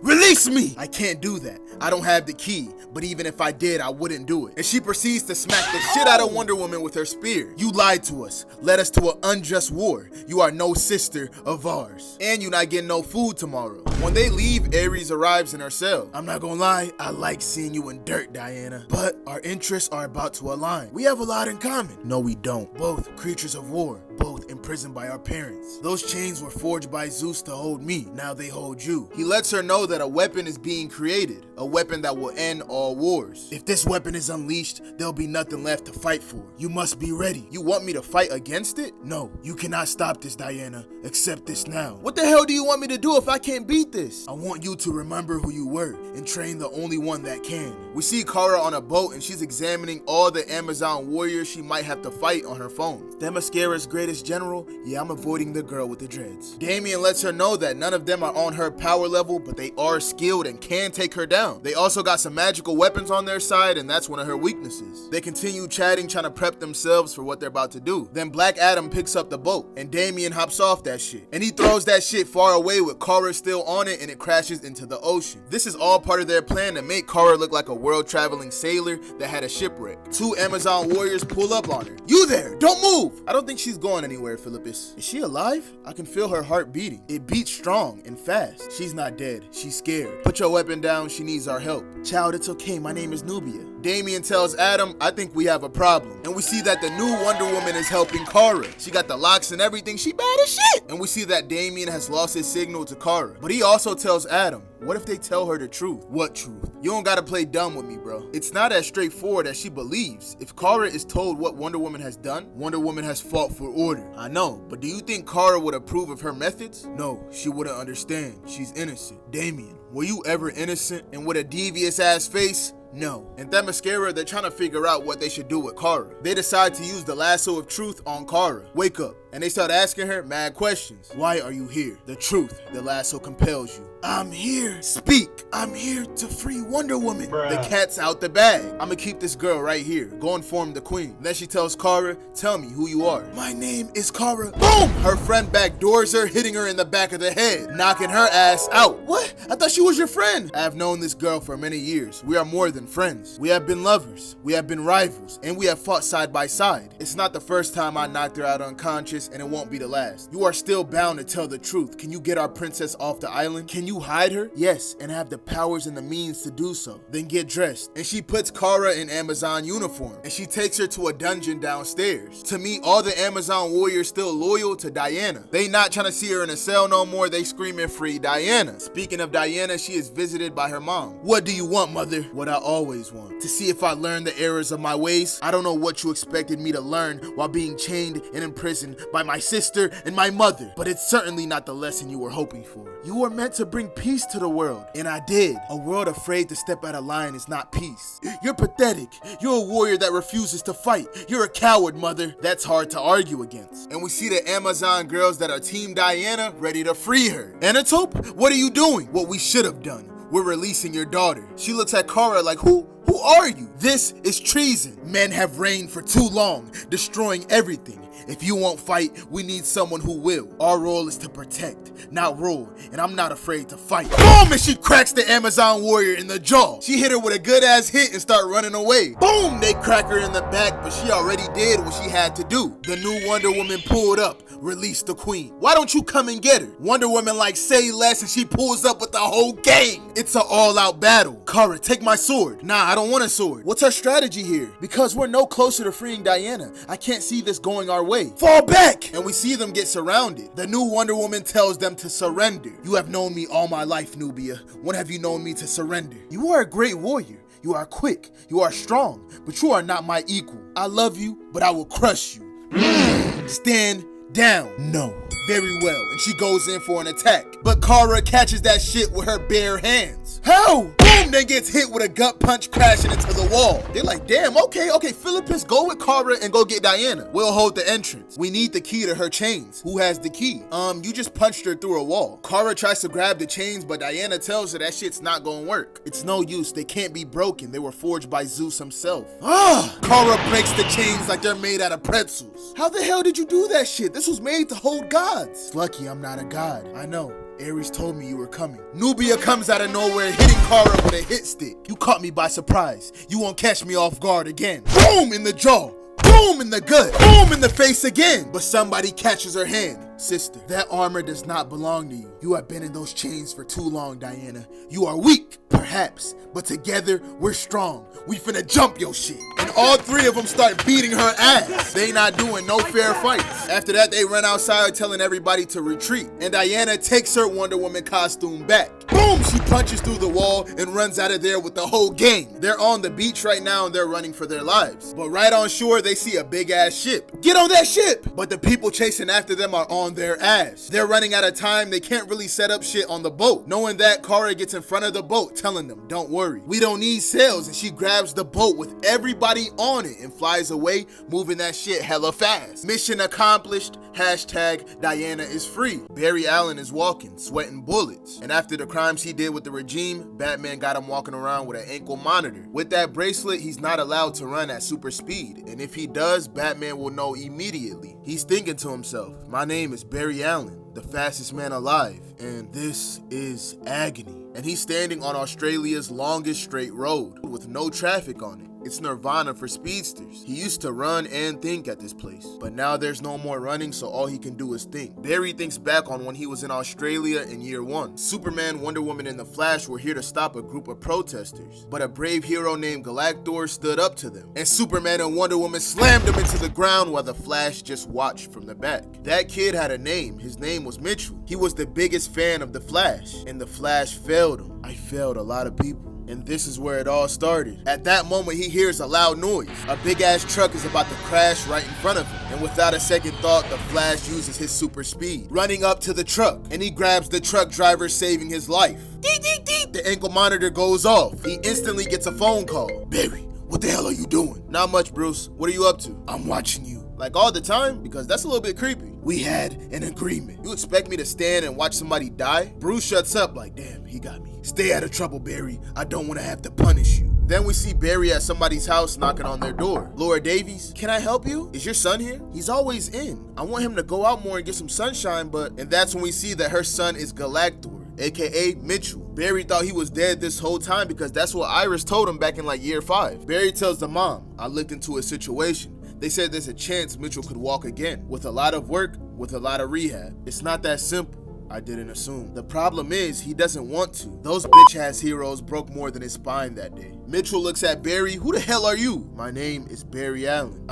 Speaker 1: Release me! I can't do that. I don't have the key, but even if I did, I wouldn't do it. And she proceeds to smack the shit out of Wonder Woman with her spear. You lied to us, led us to an unjust war. You are no sister of ours. And you not getting no food tomorrow. When they leave, Ares arrives in her cell. I'm not gonna lie, I like seeing you in dirt, Diana. But our interests are about to align. We have a lot in common. No, we don't. Both creatures of war. Both imprisoned by our parents. Those chains were forged by Zeus to hold me. Now they hold you. He lets her know that a weapon is being created. A weapon that will end all wars. If this weapon is unleashed, there'll be nothing left to fight for. You must be ready. You want me to fight against it? No, you cannot stop this, Diana. Accept this now. What the hell do you want me to do if I can't beat this? I want you to remember who you were and train the only one that can. We see Kara on a boat and she's examining all the Amazon warriors she might have to fight on her phone. Themyscira's greatest general? Yeah, I'm avoiding the girl with the dreads. Damian lets her know that none of them are on her power level, but they are skilled and can take her down. They also got some magical weapons on their side, and that's one of her weaknesses. They continue chatting, trying to prep themselves for what they're about to do. Then Black Adam picks up the boat, and Damian hops off that shit. And he throws that shit far away with Kara still on it, and it crashes into the ocean. This is all part of their plan to make Kara look like a world-traveling sailor that had a shipwreck. Two Amazon warriors pull up on her. You there! Don't move! I don't think she's going anywhere, Philippus. Is she alive? I can feel her heart beating. It beats strong and fast. She's not dead. She's scared. Put your weapon down. She needs our help. Child, it's okay. My name is Nubia. Damian tells Adam, I think we have a problem. And we see that the new Wonder Woman is helping Kara. She got the locks and everything. She bad as shit. And we see that Damian has lost his signal to Kara. But he also tells Adam, what if they tell her the truth? What truth? You don't gotta play dumb with me, bro. It's not as straightforward as she believes. If Kara is told what Wonder Woman has done, Wonder Woman has fought for order. I know, but do you think Kara would approve of her methods? No, she wouldn't understand. She's innocent. Damian, were you ever innocent and with a devious ass face? No. In Themyscira, they're trying to figure out what they should do with Kara. They decide to use the lasso of truth on Kara. Wake up. And they start asking her mad questions. Why are you here? The truth, the lasso compels you. I'm here. Speak. I'm here to free Wonder Woman. Bruh. The cat's out the bag. I'm gonna keep this girl right here. Go inform the queen. Then she tells Kara, tell me who you are. My name is Kara. Boom! Her friend backdoors her, hitting her in the back of the head, knocking her ass out. What? I thought she was your friend. I have known this girl for many years. We are more than friends. We have been lovers. We have been rivals. And we have fought side by side. It's not the first time I knocked her out unconscious, and it won't be the last. You are still bound to tell the truth. Can you get our princess off the island? Can you hide her? Yes, and have the powers and the means to do so. Then get dressed. And she puts Kara in Amazon uniform, and she takes her to a dungeon downstairs. To meet all the Amazon warriors still loyal to Diana. They not trying to see her in a cell no more. They screaming free Diana. Speaking of Diana, she is visited by her mom. What do you want, mother? What I always want. To see if I learn the errors of my ways. I don't know what you expected me to learn while being chained and imprisoned by my sister and my mother, but it's certainly not the lesson you were hoping for. You were meant to bring peace to the world, and I did. A world afraid to step out of line is not peace. You're pathetic. You're a warrior that refuses to fight. You're a coward, mother. That's hard to argue against. And we see the Amazon girls that are Team Diana ready to free her. Anatope, what are you doing? What we should have done. we're releasing your daughter. She looks at Kara like, who are you? This is treason. Men have reigned for too long, destroying everything. If you won't fight, we need someone who will. Our role is to protect, not rule, and I'm not afraid to fight. Boom! And she cracks the Amazon warrior in the jaw. She hit her with a good ass hit and start running away. Boom! They crack her in the back, but she already did what she had to do. The new Wonder Woman pulled up, released the queen. Why don't you come and get her? Wonder Woman like, say less, and she pulls up with the whole gang. It's an all-out battle. Kara, take my sword. Nah, I don't want a sword. What's our strategy here? Because we're no closer to freeing Diana. I can't see this going our way. Fall back! And we see them get surrounded. The new Wonder Woman tells them to surrender. You have known me all my life, Nubia. When have you known me to surrender? You are a great warrior. You are quick. You are strong. But you are not my equal. I love you, but I will crush you. Stand down. No. Very well. And she goes in for an attack. But Kara catches that shit with her bare hands. How? Boom! Then gets hit with a gut punch crashing into the wall. They're like, damn, okay, Philippus, go with Kara and go get Diana. We'll hold the entrance. We need the key to her chains. Who has the key? You just punched her through a wall. Kara tries to grab the chains, but Diana tells her that shit's not gonna work. It's no use. They can't be broken. They were forged by Zeus himself. Kara breaks the chains like they're made out of pretzels. How the hell did you do that shit? This was made to hold gods. It's lucky I'm not a god. I know. Ares told me you were coming. Nubia comes out of nowhere, hitting Kara with a hit stick. You caught me by surprise. You won't catch me off guard again. Boom in the jaw. Boom in the gut. Boom in the face again. But somebody catches her hand. Sister, that armor does not belong to you. You have been in those chains for too long, Diana. You are weak, perhaps, but together we're strong. We finna jump your shit. And all three of them start beating her ass. They not doing no fair fights. After that, they run outside telling everybody to retreat. And Diana takes her Wonder Woman costume back. Boom! She punches through the wall and runs out of there with the whole gang. They're on the beach right now and they're running for their lives. But right on shore, they see a big ass ship. Get on that ship! But the people chasing after them are on their ass. They're running out of time. They can't really set up shit on the boat. Knowing that, Kara gets in front of the boat telling them, don't worry, we don't need sails, and she grabs the boat with everybody on it and flies away, moving that shit hella fast. Mission accomplished. Hashtag Diana is free. Barry Allen is walking, sweating bullets. And after the crimes he did with the regime, Batman got him walking around with an ankle monitor. With that bracelet, he's not allowed to run at super speed. And if he does, Batman will know immediately. He's thinking to himself, my name is Barry Allen, the fastest man alive, and this is agony. And he's standing on Australia's longest straight road with no traffic on it. It's nirvana for speedsters. He used to run and think at this place, but now there's no more running, so all he can do is think. Barry thinks back on when he was in Australia in year 1. Superman, Wonder Woman, and the Flash were here to stop a group of protesters, but a brave hero named Galactor stood up to them, and Superman and Wonder Woman slammed him into the ground while the Flash just watched from the back. That kid had a name. His name was Mitchell. He was the biggest fan of the Flash, and the Flash failed him. I failed a lot of people. And this is where it all started. At that moment, he hears a loud noise. A big ass truck is about to crash right in front of him. And without a second thought, the Flash uses his super speed, running up to the truck, and he grabs the truck driver, saving his life. Dee, dee, dee. The ankle monitor goes off. He instantly gets a phone call. Barry, what the hell are you doing? Not much, Bruce. What are you up to? I'm watching you. Like all the time? Because that's a little bit creepy. We had an agreement. You expect me to stand and watch somebody die? Bruce shuts up like, damn, he got me. Stay out of trouble, Barry. I don't want to have to punish you. Then we see Barry at somebody's house knocking on their door. Laura Davies, can I help you? Is your son here? He's always in. I want him to go out more and get some sunshine, but... And that's when we see that her son is Galactor, aka Mitchell. Barry thought he was dead this whole time because that's what Iris told him back in like year 5. Barry tells the mom, I looked into a situation. They said there's a chance Mitchell could walk again. With a lot of work, with a lot of rehab. It's not that simple. I didn't assume. The problem is, he doesn't want to. Those bitch-ass heroes broke more than his spine that day. Mitchell looks at Barry. Who the hell are you? My name is Barry Allen.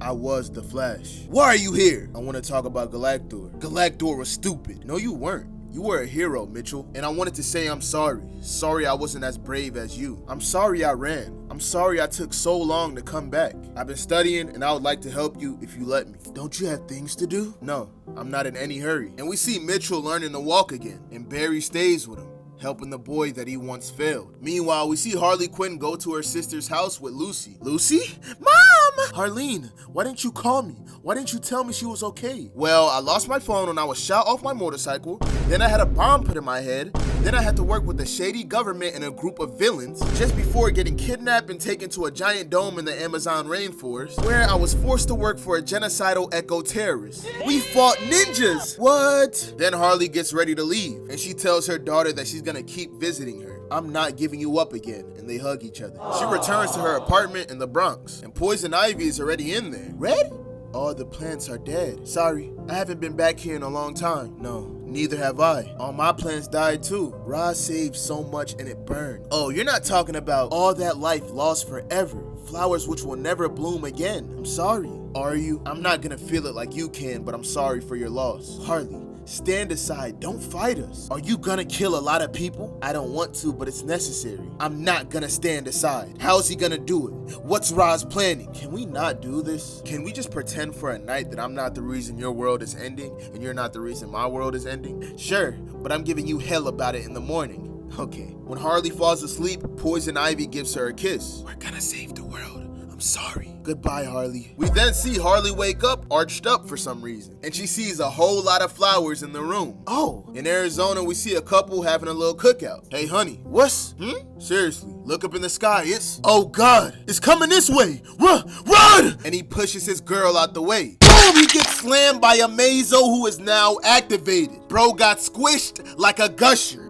Speaker 1: I was the Flash. Why are you here? I want to talk about Galactor. Galactor was stupid. No, you weren't. You were a hero, Mitchell, and I wanted to say I'm sorry. Sorry I wasn't as brave as you. I'm sorry I ran. I'm sorry I took so long to come back. I've been studying and I would like to help you if you let me. Don't you have things to do? No, I'm not in any hurry. And we see Mitchell learning to walk again, and Barry stays with him, helping the boy that he once failed. Meanwhile, we see Harley Quinn go to her sister's house with Lucy. Lucy? Mom! Harleen, why didn't you call me? Why didn't you tell me she was okay? Well, I lost my phone when I was shot off my motorcycle. Then I had a bomb put in my head. Then I had to work with a shady government and a group of villains just before getting kidnapped and taken to a giant dome in the Amazon rainforest where I was forced to work for a genocidal eco-terrorist. We fought ninjas! What? Then Harley gets ready to leave and she tells her daughter that she's gonna keep visiting her. I'm not giving you up again, and they hug each other. She returns to her apartment in the Bronx and Poison Ivy is already in there. Red? All the plants are dead. Sorry, I haven't been back here in a long time. No, neither have I. All my plants died too. Roz saved so much and it burned. Oh, you're not talking about all that life lost forever. Flowers which will never bloom again. I'm sorry. Are you? I'm not gonna feel it like you can, but I'm sorry for your loss. Harley, stand aside, don't fight us. Are you gonna kill a lot of people? I don't want to, but it's necessary. I'm not gonna stand aside. How's he gonna do it? What's Roz planning? Can we not do this? Can we just pretend for a night that I'm not the reason your world is ending and you're not the reason my world is ending? Sure, but I'm giving you hell about it in the morning. Okay. When Harley falls asleep, Poison Ivy gives her a kiss. We're gonna save the world. I'm sorry. Goodbye, Harley. We then see Harley wake up, arched up for some reason, and she sees a whole lot of flowers in the room. Oh, in Arizona, we see a couple having a little cookout. Hey, honey, what's? Seriously, look up in the sky. It's, oh God, it's coming this way. Run, run! And he pushes his girl out the way. Boom, he gets slammed by a Mazo who is now activated. Bro got squished like a gusher.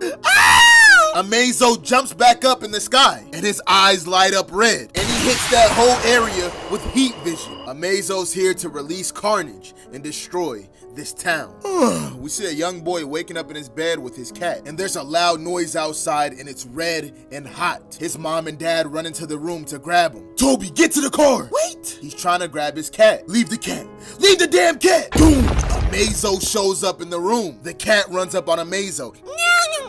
Speaker 1: Amazo jumps back up in the sky and his eyes light up red and he hits that whole area with heat vision. Amazo's here to release carnage and destroy this town. We see a young boy waking up in his bed with his cat and there's a loud noise outside and it's red and hot. His mom and dad run into the room to grab him. Toby, get to the car. Wait. He's trying to grab his cat. Leave the cat. Leave the damn cat. Boom. Amazo shows up in the room. The cat runs up on Amazo.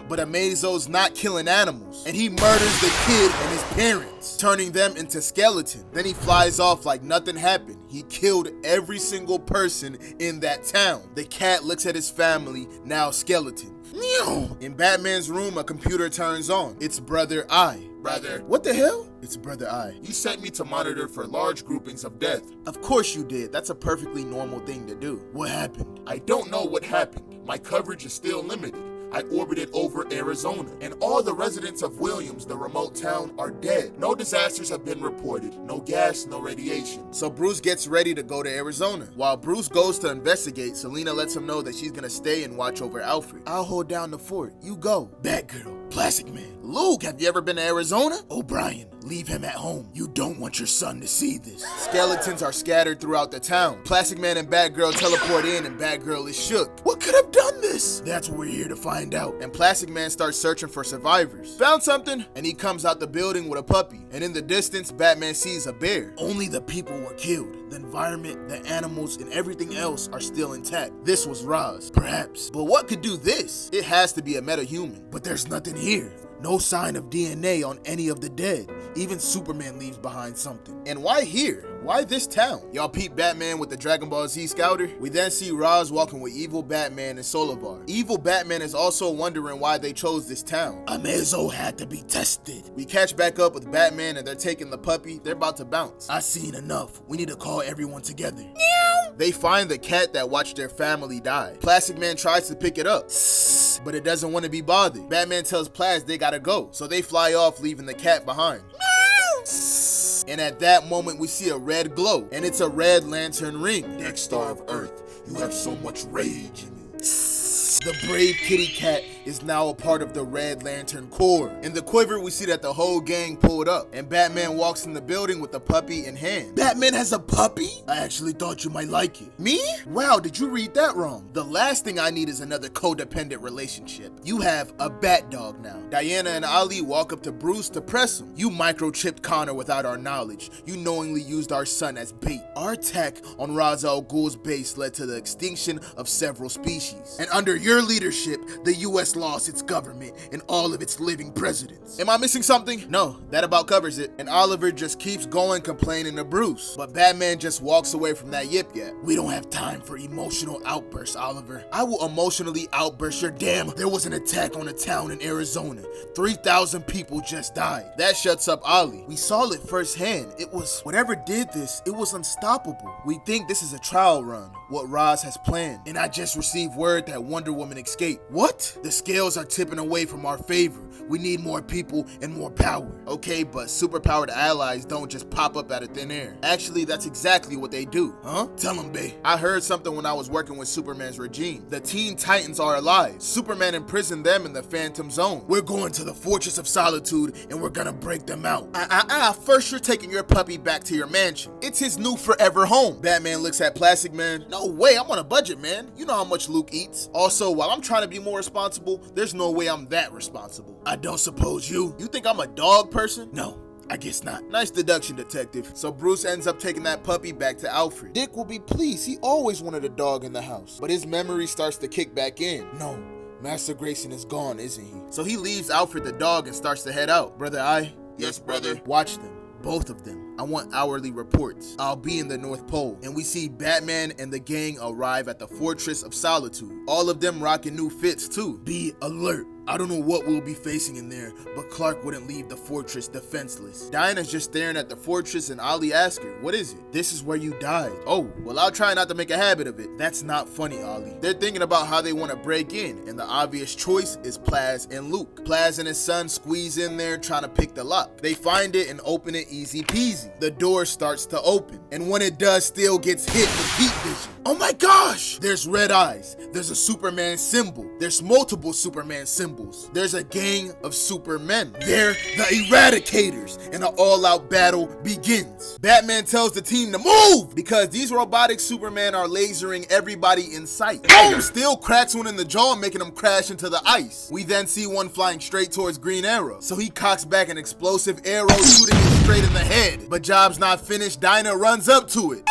Speaker 1: But Amazo's not killing animals, and he murders the kid and his parents, turning them into skeletons. Then he flies off like nothing happened. He killed every single person in that town. The cat looks at his family, now skeleton. In Batman's room, a computer turns on. It's Brother Eye. Brother. What the hell? It's Brother Eye.
Speaker 2: You sent me to monitor for large groupings of death.
Speaker 1: Of course you did. That's a perfectly normal thing to do. What happened?
Speaker 2: I don't know what happened. My coverage is still limited. I orbited over Arizona, and all the residents of Williams, the remote town, are dead. No disasters have been reported. No gas, no radiation.
Speaker 1: So Bruce gets ready to go to Arizona. While Bruce goes to investigate, Selena lets him know that she's gonna stay and watch over Alfred. I'll hold down the fort. You go. Batgirl. Plastic Man. Luke, have you ever been to Arizona? O'Brien, leave him at home. You don't want your son to see this. Skeletons are scattered throughout the town. Plastic Man and Batgirl teleport in and Batgirl is shook. What could have done this? That's what we're here to find out. And Plastic Man starts searching for survivors. Found something, and he comes out the building with a puppy. And in the distance, Batman sees a bear. Only the people were killed. The environment, the animals, and everything else are still intact. This was Roz, perhaps. But what could do this? It has to be a metahuman. But there's nothing here. No sign of DNA on any of the dead. Even Superman leaves behind something. And why here? Why this town? Y'all peep Batman with the Dragon Ball Z Scouter? We then see Roz walking with Evil Batman and Solovar. Evil Batman is also wondering why they chose this town. Amazo had to be tested. We catch back up with Batman and they're taking the puppy. They're about to bounce. I seen enough. We need to call everyone together. Meow. They find the cat that watched their family die. Plastic Man tries to pick it up, but it doesn't want to be bothered. Batman tells Plas they gotta go, so they fly off, leaving the cat behind. And at that moment, we see a red glow, and it's a red lantern ring.
Speaker 2: Next star of Earth, you have so much rage in you.
Speaker 1: The brave kitty cat is now a part of the Red Lantern Corps. In the quiver, we see that the whole gang pulled up, and Batman walks in the building with the puppy in hand. Batman has a puppy? I actually thought you might like it. Me? Wow, did you read that wrong? The last thing I need is another codependent relationship. You have a bat dog now. Diana and Ali walk up to Bruce to press him. You microchipped Connor without our knowledge. You knowingly used our son as bait. Our attack on Ra's al Ghul's base led to the extinction of several species. And under your leadership, the US just lost its government and all of its living presidents. Am I missing something? No, that about covers it. And Oliver just keeps going complaining to Bruce. But Batman just walks away from that yip-yap. We don't have time for emotional outbursts, Oliver. I will emotionally outburst your damn. There was an attack on a town in Arizona. 3,000 people just died. That shuts up Ollie. We saw it firsthand. It was, whatever did this, it was unstoppable. We think this is a trial run, what Roz has planned. And I just received word that Wonder Woman escaped. What? The scales are tipping away from our favor. We need more people and more power. Okay, but superpowered allies don't just pop up out of thin air. Actually, that's exactly what they do. Huh? Tell them, bae. I heard something when I was working with Superman's regime. The Teen Titans are alive. Superman imprisoned them in the Phantom Zone. We're going to the Fortress of Solitude and we're gonna break them out. First you're taking your puppy back to your mansion. It's his new forever home. Batman looks at Plastic Man. No way, I'm on a budget, man. You know how much Luke eats. Also, while I'm trying to be more responsible, there's no way I'm that responsible. I don't suppose you think I'm a dog person? No, I guess not. Nice deduction, detective. So Bruce ends up taking that puppy back to Alfred. Dick will be pleased. He always wanted a dog in the house. But his memory starts to kick back in. No, Master Grayson is gone, isn't he? So he leaves Alfred the dog and starts to head out. Brother I?
Speaker 2: Yes, brother.
Speaker 1: Watch them. Both of them. I want hourly reports. I'll be in the North Pole. And we see Batman and the gang arrive at the Fortress of Solitude. All of them rocking new fits too. Be alert. I don't know what we'll be facing in there, but Clark wouldn't leave the fortress defenseless. Diana's just staring at the fortress and Ollie asks her, what is it? This is where you died. Oh, well, I'll try not to make a habit of it. That's not funny, Ollie. They're thinking about how they want to break in, and the obvious choice is Plaz and Luke. Plaz and his son squeeze in there trying to pick the lock. They find it and open it easy peasy. The door starts to open, and when it does, Steel gets hit with heat vision. Oh my gosh! There's red eyes. There's a Superman symbol. There's multiple Superman symbols. There's a gang of supermen. They're the Eradicators, and an all-out battle begins. Batman tells the team to move because these robotic Supermen are lasering everybody in sight. Boom! Steel cracks one in the jaw, making him crash into the ice. We then see one flying straight towards Green Arrow, so he cocks back an explosive arrow, shooting him straight in the head. But job's not finished. Dinah runs up to it,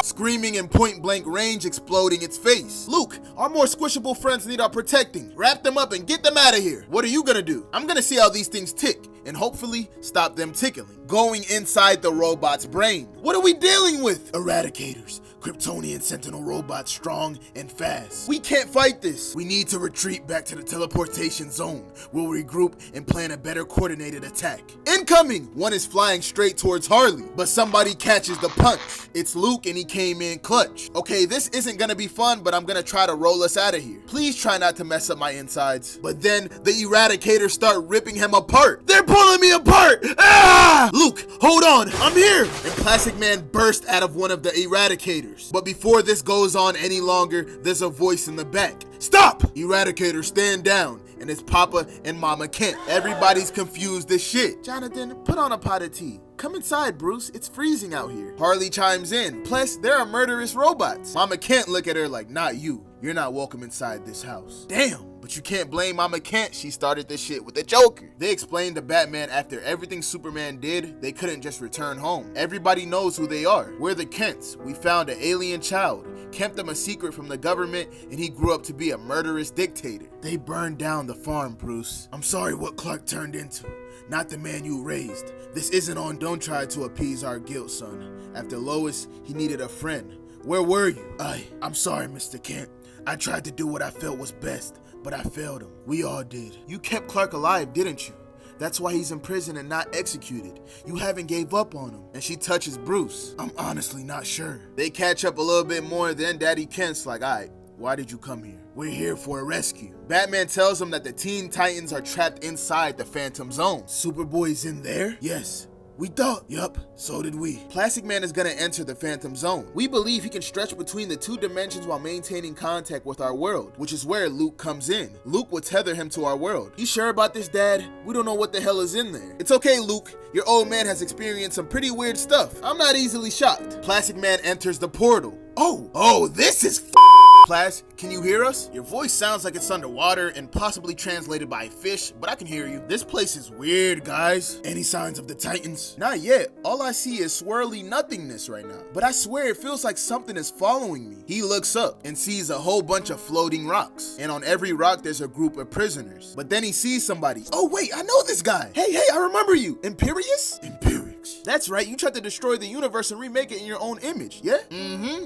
Speaker 1: screaming in point-blank range, exploding its face. Luke, our more squishable friends need our protecting. Wrap them up and get them out of here. What are you gonna do? I'm gonna see how these things tick and hopefully stop them tickling. Going inside the robot's brain. What are we dealing with? Eradicators. Kryptonian Sentinel robots, strong and fast. We can't fight this. We need to retreat back to the teleportation zone. We'll regroup and plan a better coordinated attack. Incoming! One is flying straight towards Harley, but somebody catches the punch. It's Luke and he came in clutch. Okay, this isn't gonna be fun, but I'm gonna try to roll us out of here. Please try not to mess up my insides. But then the Eradicators start ripping him apart. They're pulling me apart! Ah! Luke, hold on, I'm here! And Plastic Man burst out of one of the Eradicators. But before this goes on any longer, there's a voice in the back. Stop! Eradicator, stand down. And it's Papa and Mama Kent. Everybody's confused as shit. Jonathan, put on a pot of tea. Come inside, Bruce. It's freezing out here. Harley chimes in. Plus, there are murderous robots. Mama Kent look at her like, not you. You're not welcome inside this house. Damn. But you can't blame Mama Kent. She started this shit with the Joker. They explained to Batman after everything Superman did, they couldn't just return home. Everybody knows who they are. We're the Kents. We found an alien child, kept him a secret from the government, and he grew up to be a murderous dictator. They burned down the farm, Bruce. I'm sorry what Clark turned into. Not the man you raised. This isn't on Don't Try to Appease Our Guilt, son. After Lois, he needed a friend. Where were you? I'm sorry, Mr. Kent. I tried to do what I felt was best, but I failed him. We all did. You kept Clark alive, didn't you? That's why he's in prison and not executed. You haven't gave up on him. And she touches Bruce. I'm honestly not sure. They catch up a little bit more, then Daddy Kent's like, alright, why did you come here? We're here for a rescue. Batman tells him that the Teen Titans are trapped inside the Phantom Zone. Superboy's in there? Yes. We thought. Yup, so did we. Plastic Man is gonna enter the Phantom Zone. We believe he can stretch between the two dimensions while maintaining contact with our world, which is where Luke comes in. Luke will tether him to our world. You sure about this, Dad? We don't know what the hell is in there. It's okay, Luke. Your old man has experienced some pretty weird stuff. I'm not easily shocked. Plastic Man enters the portal. Oh, this is class, can you hear us? Your voice sounds like it's underwater and possibly translated by a fish, but I can hear you. This place is weird, guys. Any signs of the Titans? Not yet. All I see is swirly nothingness right now. But I swear it feels like something is following me. He looks up and sees a whole bunch of floating rocks. And on every rock, there's a group of prisoners. But then he sees somebody. Oh, wait, I know this guy. Hey, I remember you. Imperius? Empirix. That's right. You tried to destroy the universe and remake it in your own image, yeah?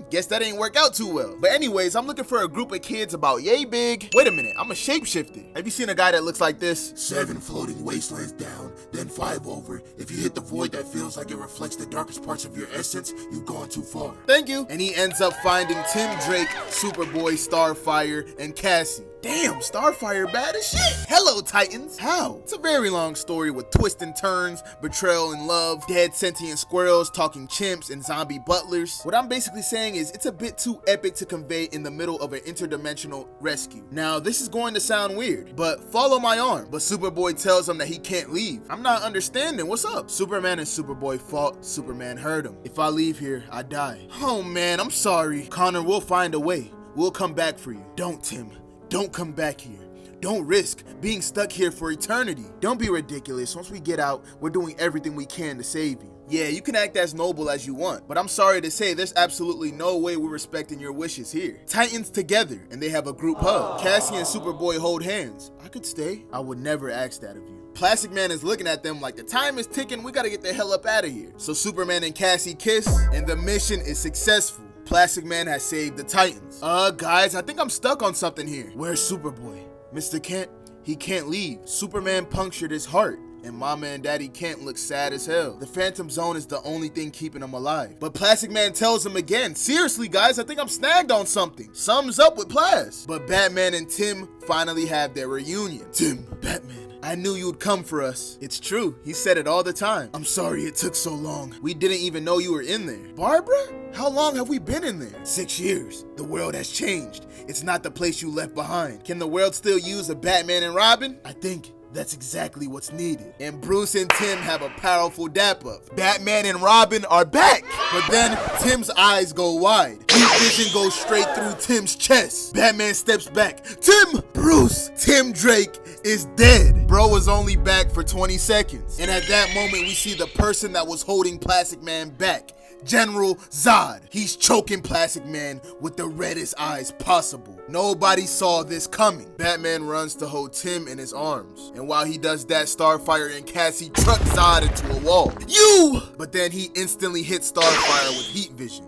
Speaker 1: Guess that ain't work out too well. But anyways, I'm looking for a group of kids about yay big. Wait a minute, I'm a shapeshifter. Have you seen a guy that looks like this?
Speaker 2: 7 floating wastelands down, then 5 over. If you hit the void that feels like it reflects the darkest parts of your essence, you've gone too far.
Speaker 1: Thank you. And he ends up finding Tim Drake, Superboy, Starfire, and Cassie. Damn, Starfire bad as shit. Hello, Titans. How? It's a very long story with twists and turns, betrayal and love, dead sentient squirrels, talking chimps, and zombie butlers. What I'm basically saying is it's a bit too epic to convey in the middle of an interdimensional rescue. Now, this is going to sound weird, but follow my arm. But Superboy tells him that he can't leave. I'm not understanding. What's up? Superman and Superboy fought. Superman hurt him. If I leave here, I die. Oh man, I'm sorry. Connor, we'll find a way. We'll come back for you. Don't, Tim. Don't come back here. Don't risk being stuck here for eternity. Don't be ridiculous. Once we get out, we're doing everything we can to save you. Yeah, you can act as noble as you want, but I'm sorry to say there's absolutely no way we're respecting your wishes here. Titans together, and they have a group hug. Cassie and Superboy hold hands. I could stay. I would never ask that of you. Plastic Man is looking at them like the time is ticking. We gotta get the hell up out of here. So Superman and Cassie kiss, and the mission is successful. Plastic Man has saved the Titans. Guys, I think I'm stuck on something here. Where's Superboy? Mr. Kent, he can't leave. Superman punctured his heart, and Mama and Daddy Kent look sad as hell. The Phantom Zone is the only thing keeping him alive. But Plastic Man tells him again, seriously guys, I think I'm snagged on something. Something's up with Plas. But Batman and Tim finally have their reunion. Tim, Batman, I knew you'd come for us. It's true, he said it all the time. I'm sorry it took so long. We didn't even know you were in there. Barbara? How long have we been in there? 6 years. The world has changed. It's not the place you left behind. Can the world still use a Batman and Robin? I think that's exactly what's needed. And Bruce and Tim have a powerful dap-up. Batman and Robin are back! But then Tim's eyes go wide. Heat vision goes straight through Tim's chest. Batman steps back. Tim! Bruce! Tim Drake is dead. Bro was only back for 20 seconds. And at that moment, we see the person that was holding Plastic Man back. General Zod. He's choking Plastic Man with the reddest eyes possible. Nobody saw this coming. Batman runs to hold Tim in his arms. And while he does that, Starfire and Cassie truck Zod into a wall. You! But then he instantly hits Starfire with heat vision.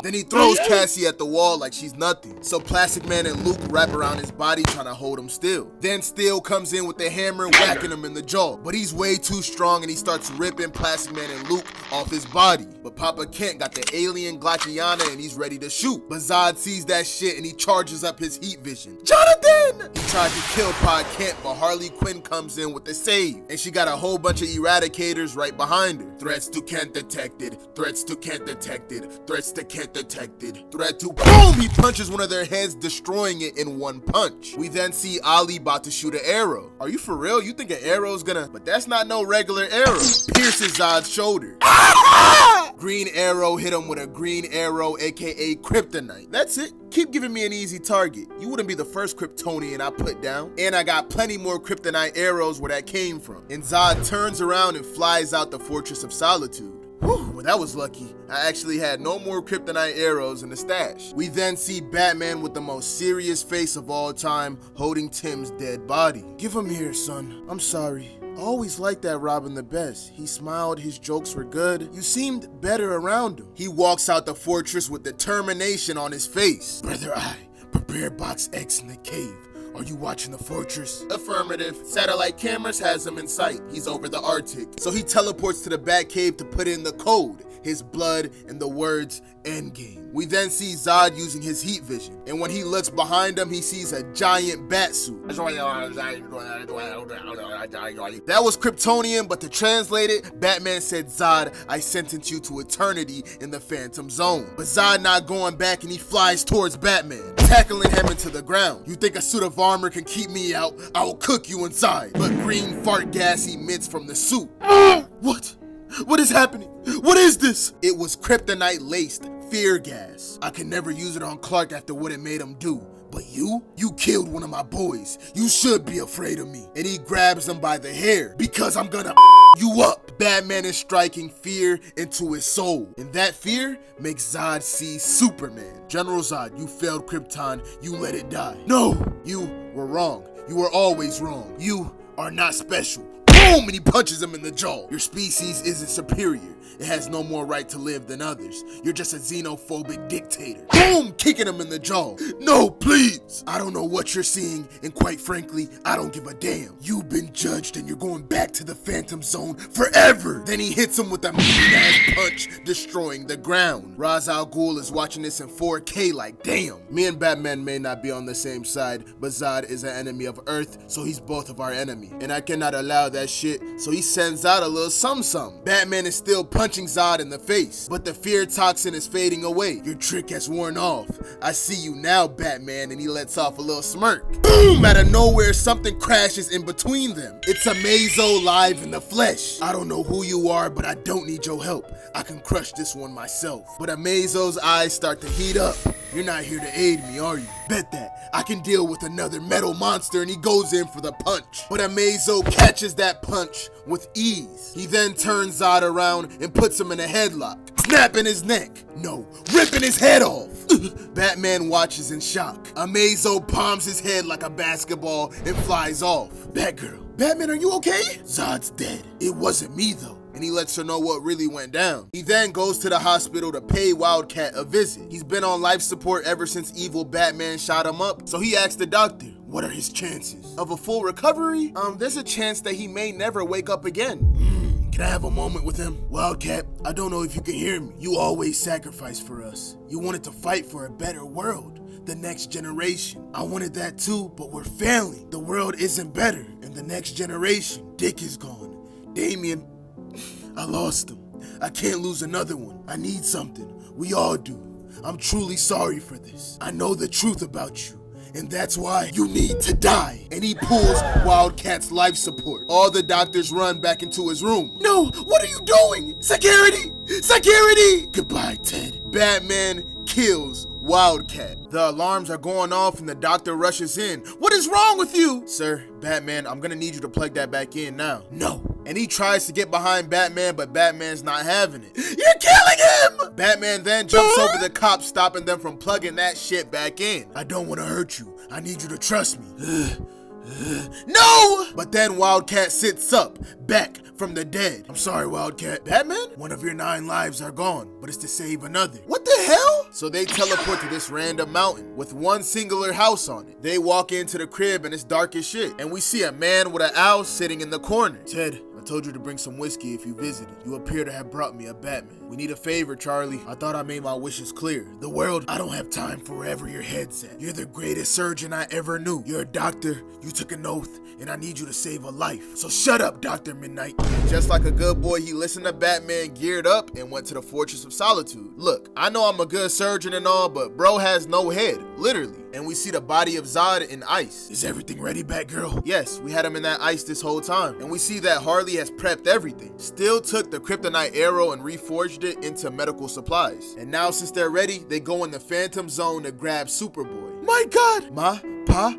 Speaker 1: Then he throws Cassie at the wall like she's nothing. So Plastic Man and Luke wrap around his body trying to hold him still. Then Steel comes in with the hammer whacking him in the jaw. But he's way too strong and he starts ripping Plastic Man and Luke off his body. But Papa Kent got the alien Glackiana and he's ready to shoot. But Zod sees that shit and he charges up his heat vision. Jonathan! He tried to kill Pa Kent, but Harley Quinn comes in with the save. And she got a whole bunch of eradicators right behind her. Threats to Kent detected. Threats to Kent detected. Threats to Kent detected. Threat to boom! He punches one of their heads, destroying it in one punch. We then see Ali about to shoot an arrow. Are you for real? You think an arrow's gonna... But that's not no regular arrow. Pierces Zod's shoulder. Green Arrow hit him with a green arrow, aka kryptonite. That's it. Keep giving me an easy target. You wouldn't be the first Kryptonian I put down. And I got plenty more kryptonite arrows where that came from. And Zod turns around and flies out the Fortress of Solitude. Whew, well that was lucky. I actually had no more kryptonite arrows in the stash. We then see Batman with the most serious face of all time holding Tim's dead body. Give him here, son. I'm sorry. I always liked that Robin the best. He smiled, his jokes were good. You seemed better around him. He walks out the fortress with determination on his face. Brother Eye, prepare Box X in the cave. Are you watching the fortress? Affirmative. Satellite cameras has him in sight. He's over the Arctic. So he teleports to the Batcave to put in the code. His blood and the words Endgame. We then see Zod using his heat vision. And when he looks behind him, he sees a giant bat suit. That was Kryptonian, but to translate it, Batman said, Zod, I sentence you to eternity in the Phantom Zone. But Zod not going back and he flies towards Batman, tackling him into the ground. You think a suit of armor can keep me out? I will cook you inside. But green fart gas emits from the suit. What? What is happening? What is this? It was kryptonite laced fear gas. I can never use it on Clark after what it made him do. But you killed one of my boys. You should be afraid of me. And he grabs him by the hair because I'm gonna you up. Batman is striking fear into his soul. And that fear makes Zod see Superman. General Zod, you failed Krypton. You let it die. No, you were wrong. You were always wrong. You are not special. Boom! And he punches him in the jaw. Your species isn't superior. It has no more right to live than others. You're just a xenophobic dictator. Boom! Kicking him in the jaw. No, please! I don't know what you're seeing, and quite frankly, I don't give a damn. You've been judged and you're going back to the Phantom Zone forever! Then he hits him with a mean-ass punch, destroying the ground. Ra's al Ghul is watching this in 4K like, damn. Me and Batman may not be on the same side, but Zod is an enemy of Earth, so he's both of our enemy. And I cannot allow that shit, so he sends out a little something. Batman is still punching Zod in the face, but the fear toxin is fading away. Your trick has worn off. I see you now, Batman, and he lets off a little smirk. Boom! Out of nowhere, something crashes in between them. It's Amazo live in the flesh. I don't know who you are, but I don't need your help. I can crush this one myself. But Amazo's eyes start to heat up. You're not here to aid me, are you? Bet that. I can deal with another metal monster, and he goes in for the punch. But Amazo catches that punch with ease. He then turns Zod around and puts him in a headlock, snapping his neck. No, ripping his head off. Batman watches in shock. Amazo palms his head like a basketball and flies off. Batgirl, Batman, are you okay? Zod's dead. It wasn't me though. And he lets her know what really went down. He then goes to the hospital to pay Wildcat a visit. He's been on life support ever since evil Batman shot him up, so he asks the doctor, what are his chances of a full recovery? There's a chance that he may never wake up again. Can I have a moment with him? Wildcat, I don't know if you can hear me. You always sacrifice for us. You wanted to fight for a better world, the next generation. I wanted that too, but we're failing. The world isn't better, and the next generation. Dick is gone. Damian, I lost him. I can't lose another one. I need something. We all do. I'm truly sorry for this. I know the truth about you, and that's why you need to die. And he pulls Wildcat's life support. All the doctors run back into his room. No, what are you doing? Security! Security! Goodbye, Ted. Batman kills Wildcat. The alarms are going off and the doctor rushes in. What is wrong with you? Sir, Batman, I'm gonna need you to plug that back in now. No. And he tries to get behind Batman, but Batman's not having it. You're killing him! Batman then jumps over the cops, stopping them from plugging that shit back in. I don't want to hurt you. I need you to trust me. No! But then Wildcat sits up, back from the dead. I'm sorry, Wildcat. Batman? One of your 9 lives are gone, but it's to save another. What the hell? So they teleport to this random mountain with one singular house on it. They walk into the crib and it's dark as shit. And we see a man with an owl sitting in the corner. Ted, I told you to bring some whiskey if you visited. You appear to have brought me a Batman. We need a favor, Charlie. I thought I made my wishes clear. The world, I don't have time for wherever your head's at. You're the greatest surgeon I ever knew. You're a doctor, you took an oath, and I need you to save a life. So shut up, Dr. Midnight. And just like a good boy, he listened to Batman, geared up, and went to the Fortress of Solitude. Look, I know I'm a good surgeon and all, but bro has no head, literally. And we see the body of Zod in ice. Is everything ready, Batgirl? Yes, we had him in that ice this whole time. And we see that Harley has prepped everything. Still took the kryptonite arrow and reforged it into medical supplies. And now since they're ready, they go in the Phantom Zone to grab Superboy. My God! Ma? Pa?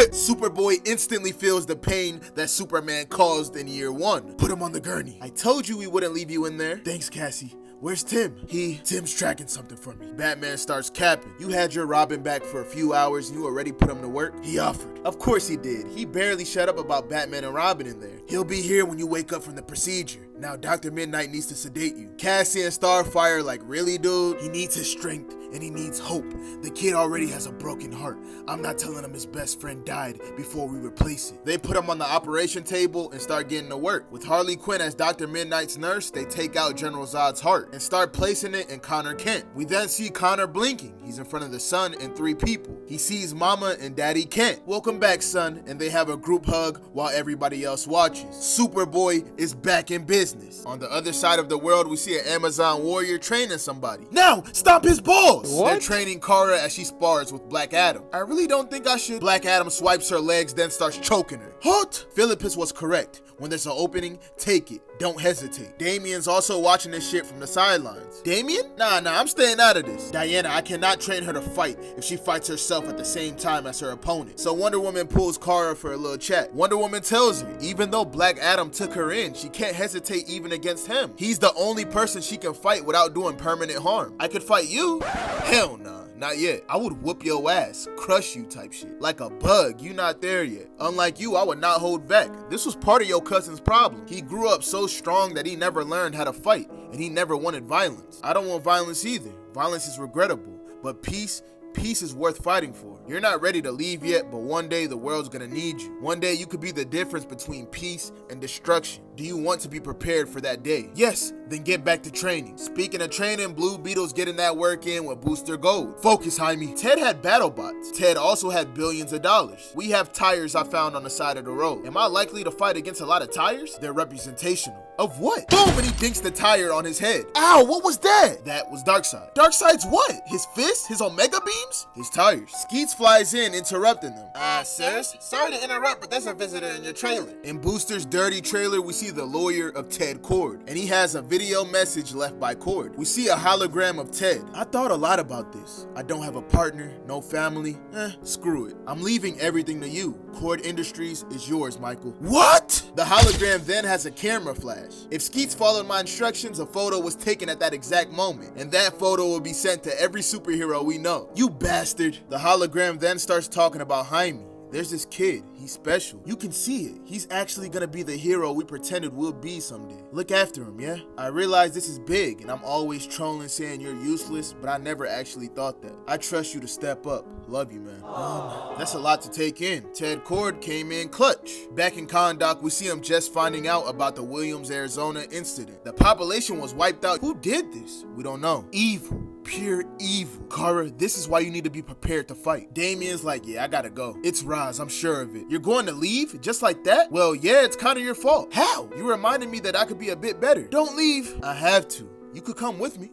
Speaker 1: Superboy instantly feels the pain that Superman caused in year 1. Put him on the gurney. I told you we wouldn't leave you in there. Thanks, Cassie. Where's Tim? Tim's tracking something for me. Batman starts capping. You had your Robin back for a few hours and you already put him to work? He offered. Of course he did. He barely shut up about Batman and Robin in there. He'll be here when you wake up from the procedure. Now Dr. Midnight needs to sedate you. Cassie and Starfire like, really, dude? He needs his strength and he needs hope. The kid already has a broken heart. I'm not telling him his best friend died before we replace it. They put him on the operation table and start getting to work. With Harley Quinn as Dr. Midnight's nurse, they take out General Zod's heart and start placing it in Connor Kent. We then see Connor blinking. He's in front of the sun and 3 people. He sees Mama and Daddy Kent. Welcome back, son. And they have a group hug while everybody else watches. Superboy is back in business. On the other side of the world, we see an Amazon warrior training somebody. Now, stomp his balls! What? They're training Kara as she spars with Black Adam. I really don't think I should. Black Adam swipes her legs, then starts choking her. Halt! Philippus was correct. When there's an opening, take it. Don't hesitate. Damien's also watching this shit from the sidelines. Damien? Nah, I'm staying out of this. Diana, I cannot train her to fight if she fights herself at the same time as her opponent. So Wonder Woman pulls Kara for a little chat. Wonder Woman tells her, even though Black Adam took her in, she can't hesitate even against him. He's the only person she can fight without doing permanent harm. I could fight you? Hell nah. Not yet. I would whoop your ass, crush you type shit. Like a bug, you not there yet. Unlike you, I would not hold back. This was part of your cousin's problem. He grew up so strong that he never learned how to fight, and he never wanted violence. I don't want violence either. Violence is regrettable, but peace is worth fighting for. You're not ready to leave yet, but one day the world's gonna need you. One day you could be the difference between peace and destruction. Do you want to be prepared for that day? Yes, then get back to training. Speaking of training, Blue Beetle's getting that work in with Booster Gold. Focus, Jaime. Ted had battle bots. Ted also had billions of dollars. We have tires I found on the side of the road. Am I likely to fight against a lot of tires? They're representational. Of what? Boom, and he dinks the tire on his head. Ow, what was that? That was Darkseid. Darkseid's what? His fist? His Omega beams? His tires. Skeets flies in, interrupting them. Sirs, sorry to interrupt, but there's a visitor in your trailer. In Booster's dirty trailer, we see the lawyer of Ted Kord, and he has a video message left by Kord. We see a hologram of Ted. I thought a lot about this. I don't have a partner, no family. Screw it. I'm leaving everything to you. Kord Industries is yours, Michael. What? The hologram then has a camera flash. If Skeets followed my instructions, a photo was taken at that exact moment, and that photo will be sent to every superhero we know. You bastard. The hologram then starts talking about Jaime. There's this kid, he's special. You can see it. He's actually gonna be the hero we pretended we'll be someday. Look after him, yeah? I realize this is big, and I'm always trolling saying you're useless, but I never actually thought that. I trust you to step up. Love you, man. That's a lot to take in. Ted Kord came in clutch. Back in Kahndaq, we see him just finding out about the Williams, Arizona incident. The population was wiped out. Who did this? We don't know. Evil. Pure evil. Kara, this is why you need to be prepared to fight. Damien's like, yeah, I gotta go. It's Roz, I'm sure of it. You're going to leave? Just like that? Well, yeah, it's kind of your fault. How? You reminded me that I could be a bit better. Don't leave. I have to. You could come with me.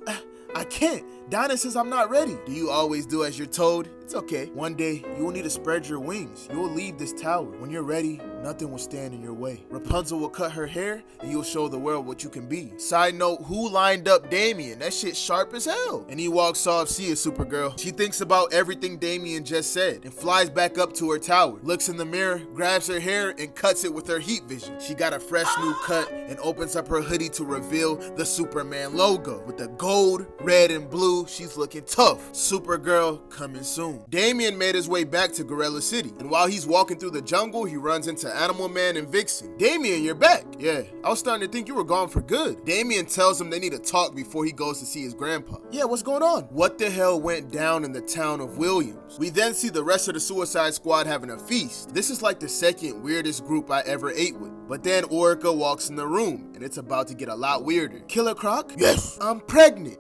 Speaker 1: I can't. Dinah says I'm not ready. Do you always do as you're told? It's okay. One day, you will need to spread your wings. You will leave this tower. When you're ready, nothing will stand in your way. Rapunzel will cut her hair, and you'll show the world what you can be. Side note, who lined up Damien? That shit sharp as hell. And he walks off, see you, Supergirl. She thinks about everything Damien just said, and flies back up to her tower. Looks in the mirror, grabs her hair, and cuts it with her heat vision. She got a fresh new cut, and opens up her hoodie to reveal the Superman logo. With the gold, red, and blue, she's looking tough. Supergirl coming soon. Damien made his way back to Gorilla City, and while he's walking through the jungle, he runs into Animal Man and Vixen. Damien, you're back. Yeah, I was starting to think you were gone for good. Damien tells him they need to talk before he goes to see his grandpa. Yeah, what's going on? What the hell went down in the town of Williams? We then see the rest of the Suicide Squad having a feast. This is like the second weirdest group I ever ate with. But then Orica walks in the room, and it's about to get a lot weirder. Killer Croc? Yes, I'm pregnant.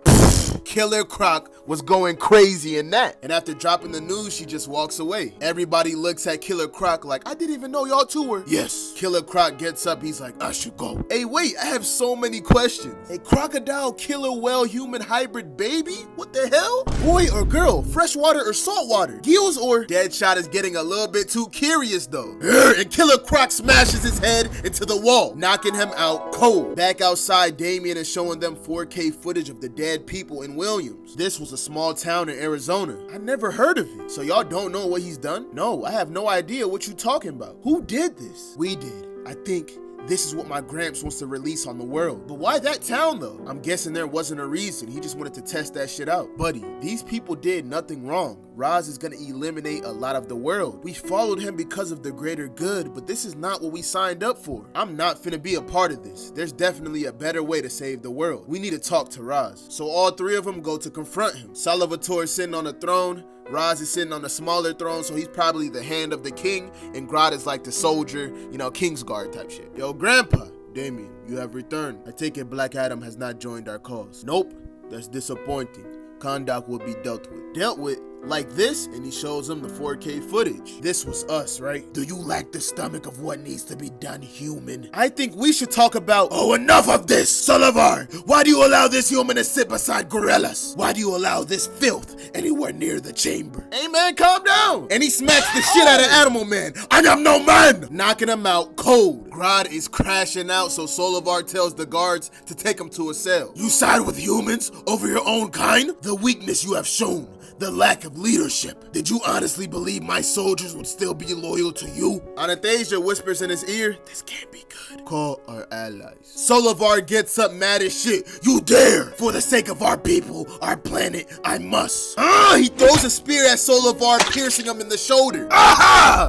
Speaker 1: Killer Croc was going crazy in that. And after dropping the news, she just walks away. Everybody looks at Killer Croc like, I didn't even know y'all two were. Yes. Killer Croc gets up, he's like, I should go. Hey, wait, I have so many questions. A crocodile killer whale human hybrid baby? What the hell? Boy or girl? Freshwater or saltwater? Gills or? Deadshot is getting a little bit too curious though. And Killer Croc smashes his head into the wall, knocking him out cold. Back outside, Damien is showing them 4K footage of the dead people in Williams. This was a small town in Arizona. I never heard of it. So y'all don't know what he's done? No, I have no idea what you talking about. Who did this? We did. I think this is what my Gramps wants to release on the world. But why that town though? I'm guessing there wasn't a reason. He just wanted to test that shit out. Buddy, these people did nothing wrong. Roz is gonna eliminate a lot of the world. We followed him because of the greater good, but this is not what we signed up for. I'm not finna be a part of this. There's definitely a better way to save the world. We need to talk to Roz. So all three of them go to confront him. Salvatore is sitting on the throne. Roz is sitting on the smaller throne, so he's probably the hand of the king, and Grodd is like the soldier, you know, Kingsguard type shit. Yo, Grandpa, Damien, you have returned. I take it Black Adam has not joined our cause. Nope, that's disappointing. Kahndaq will be dealt with. Dealt with? like this, and he shows them the 4K footage. This was us, right?
Speaker 2: Do you lack the stomach of what needs to be done, human?
Speaker 1: I think we should talk about—
Speaker 2: Oh, enough of this! Solovar, why do you allow this human to sit beside gorillas? Why do you allow this filth anywhere near the chamber?
Speaker 1: Hey man, calm down! And he smacks the shit out of Animal Man.
Speaker 2: I am no man!
Speaker 1: Knocking him out cold. Grodd is crashing out, so Solovar tells the guards to take him to a cell.
Speaker 2: You side with humans over your own kind? The weakness you have shown, the lack of leadership. Did you honestly believe my soldiers would still be loyal to you?
Speaker 1: Anastasia whispers in his ear, this can't be good. Call our allies. Solovar gets up mad as shit.
Speaker 2: You dare! For the sake of our people, our planet, I must.
Speaker 1: He throws a spear at Solovar, piercing him in the shoulder.
Speaker 2: Aha!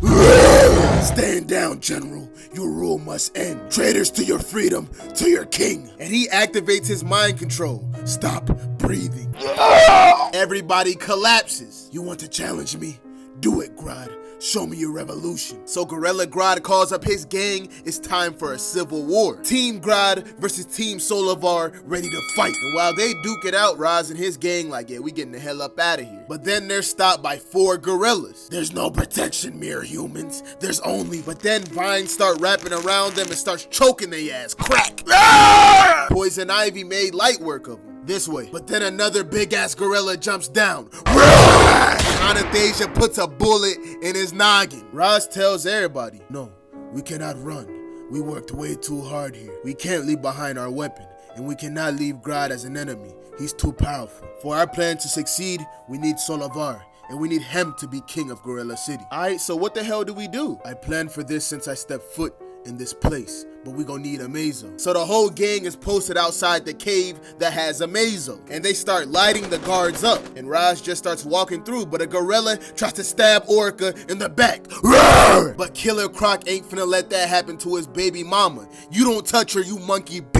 Speaker 2: Stand down, General. Your rule must end. Traitors to your freedom, to your king.
Speaker 1: And he activates his mind control.
Speaker 2: Stop breathing.
Speaker 1: Everybody collapses.
Speaker 2: You want to challenge me? Do it, Grodd. Show me your revolution.
Speaker 1: So Gorilla Grodd calls up his gang. It's time for a civil war. Team Grodd versus Team Solovar ready to fight. And while they duke it out, Roz and his gang like, yeah, we getting the hell up out of here. But then they're stopped by 4 gorillas.
Speaker 2: There's no protection, mere humans. There's only...
Speaker 1: But then vines start wrapping around them and starts choking their ass. Crack! Poison Ivy made light work of them. This way. But then another big-ass gorilla jumps down. Anastasia puts a bullet in his noggin. Roz tells everybody, no, we cannot run. We worked way too hard here. We can't leave behind our weapon, and we cannot leave Grodd as an enemy. He's too powerful. For our plan to succeed, we need Solovar, and we need him to be king of Gorilla City. Alright, so what the hell do we do? I planned for this since I stepped foot in this place, but we gonna need a Mazo. So the whole gang is posted outside the cave that has a Mazo, and they start lighting the guards up, and Raj just starts walking through, but a gorilla tries to stab Orca in the back. Roar! But Killer Croc ain't finna let that happen to his baby mama. You don't touch her, you monkey b****.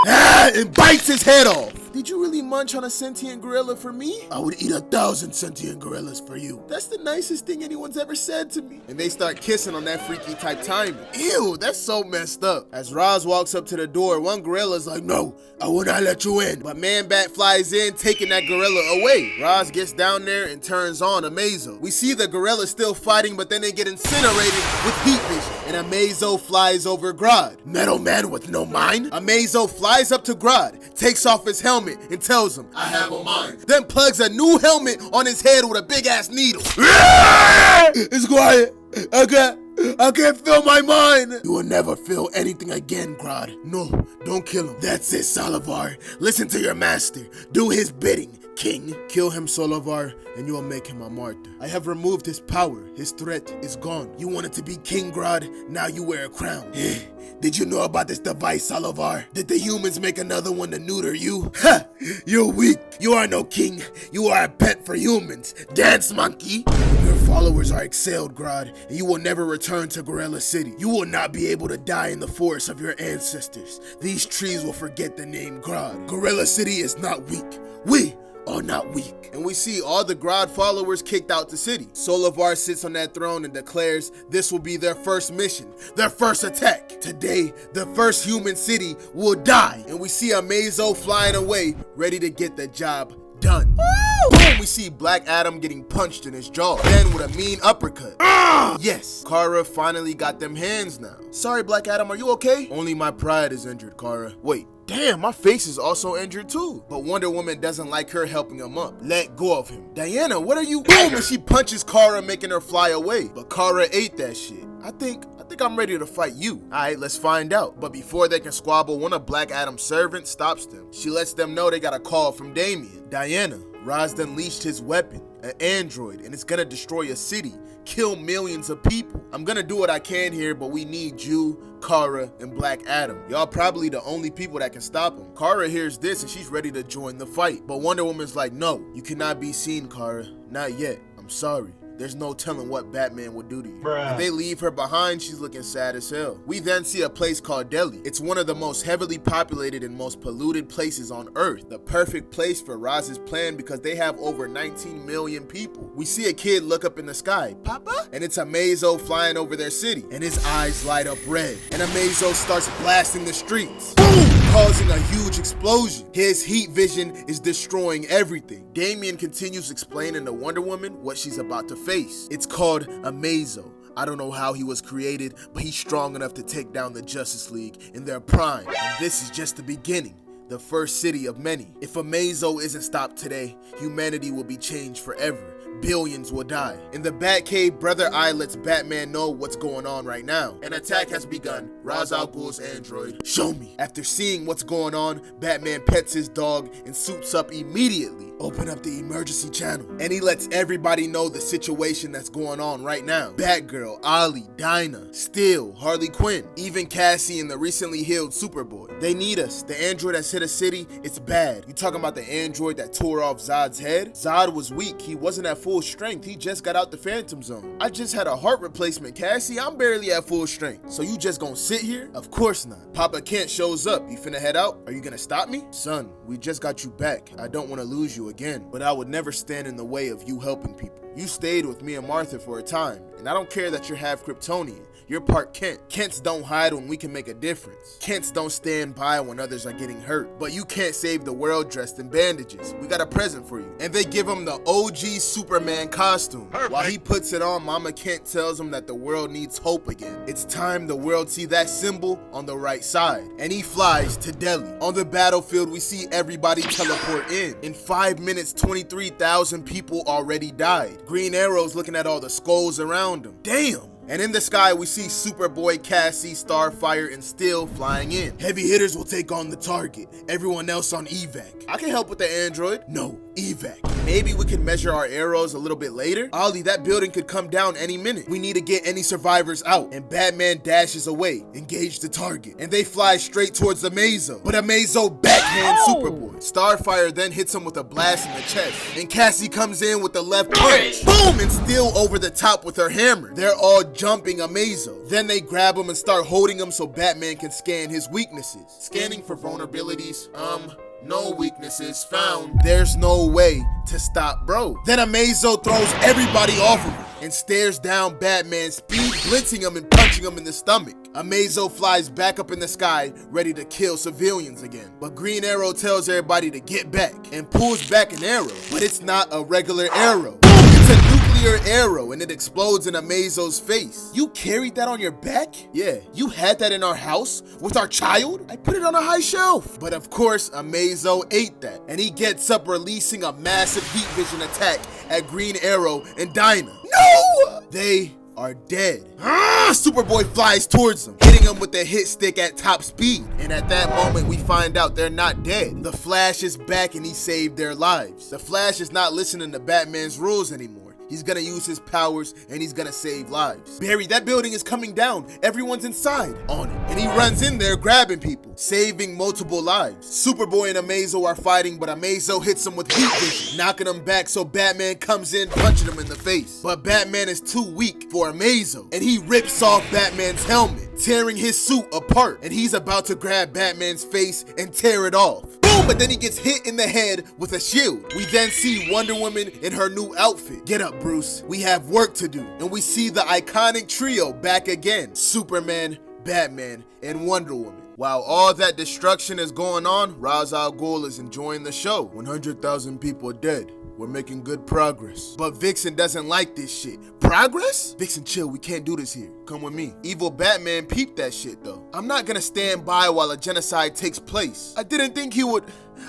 Speaker 1: And bites his head off. Did you really munch on a sentient gorilla for me?
Speaker 2: I would eat 1,000 sentient gorillas for you.
Speaker 1: That's the nicest thing anyone's ever said to me. And they start kissing on that freaky type timing. Ew, that's so messed up. As Roz walks up to the door, one gorilla's like, no,
Speaker 2: I will not let you in.
Speaker 1: But Man Bat flies in, taking that gorilla away. Roz gets down there and turns on a Mazo. We see the gorilla still fighting, but then they get incinerated with heat vision. And a Mazo flies over Grodd.
Speaker 2: Metal man with no mind?
Speaker 1: A Mazo flies up to Grodd, takes off his helmet, and tells him,
Speaker 2: I have a mind.
Speaker 1: Then plugs a new helmet on his head with a big ass needle.
Speaker 2: It's quiet. I can't feel my mind. You will never feel anything again, Grodd. No, don't kill him. That's it, Solovar. Listen to your master. Do his bidding, king.
Speaker 1: Kill him, Solovar, and you will make him a martyr. I have removed his power. His threat is gone.
Speaker 2: You wanted to be king, Grodd. Now you wear a crown. Did you know about this device, Solovar? Did the humans make another one to neuter you? Ha! You're weak. You are no king. You are a pet for humans. Dance, monkey. Your followers are exiled, Grodd, and you will never return to Gorilla City. You will not be able to die in the forest of your ancestors. These trees will forget the name Grodd. Gorilla City is not weak. We are not weak.
Speaker 1: And we see all the Grodd followers kicked out the city. Solovar sits on that throne and declares this will be their first mission, their first attack. Today, the first human city will die. And we see a Mazo flying away, ready to get the job done. Boom! We see Black Adam getting punched in his jaw, then with a mean uppercut. Yes, Kara finally got them hands now. Sorry, Black Adam, are you okay? Only my pride is injured, Kara. Wait. Damn, my face is also injured too. But Wonder Woman doesn't like her helping him up. Let go of him. Diana, what are you? Boom! And she punches Kara, making her fly away. But Kara ate that shit. I think I'm ready to fight you. Alright, let's find out. But before they can squabble, one of Black Adam's servants stops them. She lets them know they got a call from Damian. Diana, Roz unleashed his weapon, an android, and it's gonna destroy a city, kill millions of people. I'm gonna do what I can here, but we need you, Kara, and Black Adam. Y'all probably the only people that can stop him. Kara hears this and she's ready to join the fight. But Wonder Woman's like, no, you cannot be seen, Kara. Not yet. I'm sorry. There's no telling what Batman would do to you. And they leave her behind, she's looking sad as hell. We then see a place called Delhi. It's one of the most heavily populated and most polluted places on Earth. The perfect place for Roz's plan because they have over 19 million people. We see a kid look up in the sky, Papa? And it's a Mazo flying over their city. And his eyes light up red. And a Mazo starts blasting the streets. Boom! causing a huge explosion. His heat vision is destroying everything. Damian continues explaining to Wonder Woman what she's about to face. It's called Amazo. I don't know how he was created, but he's strong enough to take down the Justice League in their prime. And this is just the beginning, the first city of many. If Amazo isn't stopped today, humanity will be changed forever. Billions will die. In the Batcave, Brother Eye lets Batman know what's going on right now.
Speaker 2: An attack has begun. Ra's al Ghul's android.
Speaker 1: Show me. After seeing what's going on, Batman pets his dog and suits up immediately. Open up the emergency channel. And he lets everybody know the situation that's going on right now. Batgirl, Ollie, Dinah, Steel, Harley Quinn, even Cassie and the recently healed Superboy. They need us. The android that's hit a city, it's bad. You talking about the android that tore off Zod's head? Zod was weak. He wasn't at full strength. He just got out the Phantom Zone. I just had a heart replacement, Cassie. I'm barely at full strength. So you just gonna sit here? Of course not. Papa Kent shows up. You finna head out? Are you gonna stop me? Son, we just got you back. I don't want to lose you again, but I would never stand in the way of you helping people. You stayed with me and Martha for a time, and I don't care that you're half Kryptonian. You're part Kent. Kents don't hide when we can make a difference. Kents don't stand by when others are getting hurt. But you can't save the world dressed in bandages. We got a present for you. And they give him the OG Superman costume. Perfect. While he puts it on, Mama Kent tells him that the world needs hope again. It's time the world see that symbol on the right side. And he flies to Delhi. On the battlefield, we see everybody teleport in. In 5 minutes, 23,000 people already died. Green Arrow's looking at all the skulls around him. Damn! And in the sky, we see Superboy, Cassie, Starfire, and Steel flying in. Heavy hitters will take on the target. Everyone else on evac. I can help with the android. No, evac. Maybe we can measure our arrows a little bit later. Ollie, that building could come down any minute. We need to get any survivors out. And Batman dashes away. Engage the target. And they fly straight towards Amazo. But Amazo backhands Superboy. Starfire then hits him with a blast in the chest. And Cassie comes in with the left punch. Boom! And Steel over the top with her hammer. They're all jumping Amazo. Then they grab him and start holding him so Batman can scan his weaknesses.
Speaker 2: Scanning for vulnerabilities. No weaknesses found.
Speaker 1: There's no way to stop bro. Then Amazo throws everybody off of him and stares down Batman, speed blitzing him and punching him in the stomach. Amazo flies back up in the sky, ready to kill civilians again. But Green Arrow tells everybody to get back and pulls back an arrow. But it's not a regular arrow. It's a nuclear arrow and it explodes in Amazo's face. You carried that on your back? Yeah, you had that in our house with our child? I put it on a high shelf. But of course, Amazo ate that. And he gets up releasing a massive heat vision attack at Green Arrow and Dinah. No! They are dead. Superboy flies towards him, hitting him with the hit stick at top speed. And at that moment, we find out they're not dead. The Flash is back and he saved their lives. The Flash is not listening to Batman's rules anymore. He's gonna use his powers and he's gonna save lives. Barry, that building is coming down. Everyone's inside on it. And he runs in there grabbing people, saving multiple lives. Superboy and Amazo are fighting, but Amazo hits him with heat vision, knocking him back so Batman comes in, punching him in the face. But Batman is too weak for Amazo, and he rips off Batman's helmet, tearing his suit apart. And he's about to grab Batman's face and tear it off. Boom! But then he gets hit in the head with a shield. We then see Wonder Woman in her new outfit. Get up, Bruce. We have work to do. And we see the iconic trio back again. Superman, Batman, and Wonder Woman. While all that destruction is going on, Ra's al Ghul is enjoying the show. 100,000 people dead. We're making good progress. But Vixen doesn't like this shit. Progress? Vixen, chill. We can't do this here. Come with me. Evil Batman peeped that shit, though. I'm not gonna stand by while a genocide takes place. I didn't think he would...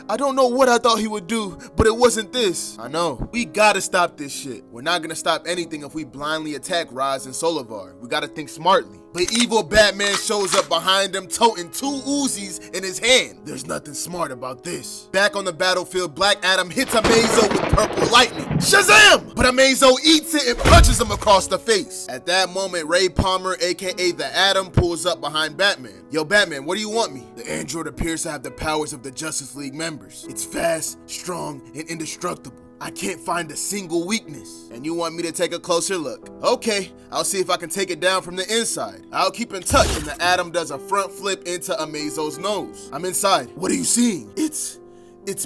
Speaker 1: I don't know what I thought he would do, but it wasn't this. I know. We gotta stop this shit. We're not gonna stop anything if we blindly attack Ra's and Solivar. We gotta think smartly. But evil Batman shows up behind him, toting 2 Uzis in his hand. There's nothing smart about this. Back on the battlefield, Black Adam hits Amazo with purple lightning. Shazam! But Amazo eats it and punches him across the face. At that moment, Ray Palmer, aka the Atom, pulls up behind Batman. Yo, Batman, what do you want me? The android appears to have the powers of the Justice League members. It's fast, strong, and indestructible. I can't find a single weakness. And you want me to take a closer look? Okay, I'll see if I can take it down from the inside. I'll keep in touch. And the Atom does a front flip into Amazo's nose. I'm inside. What are you seeing? It's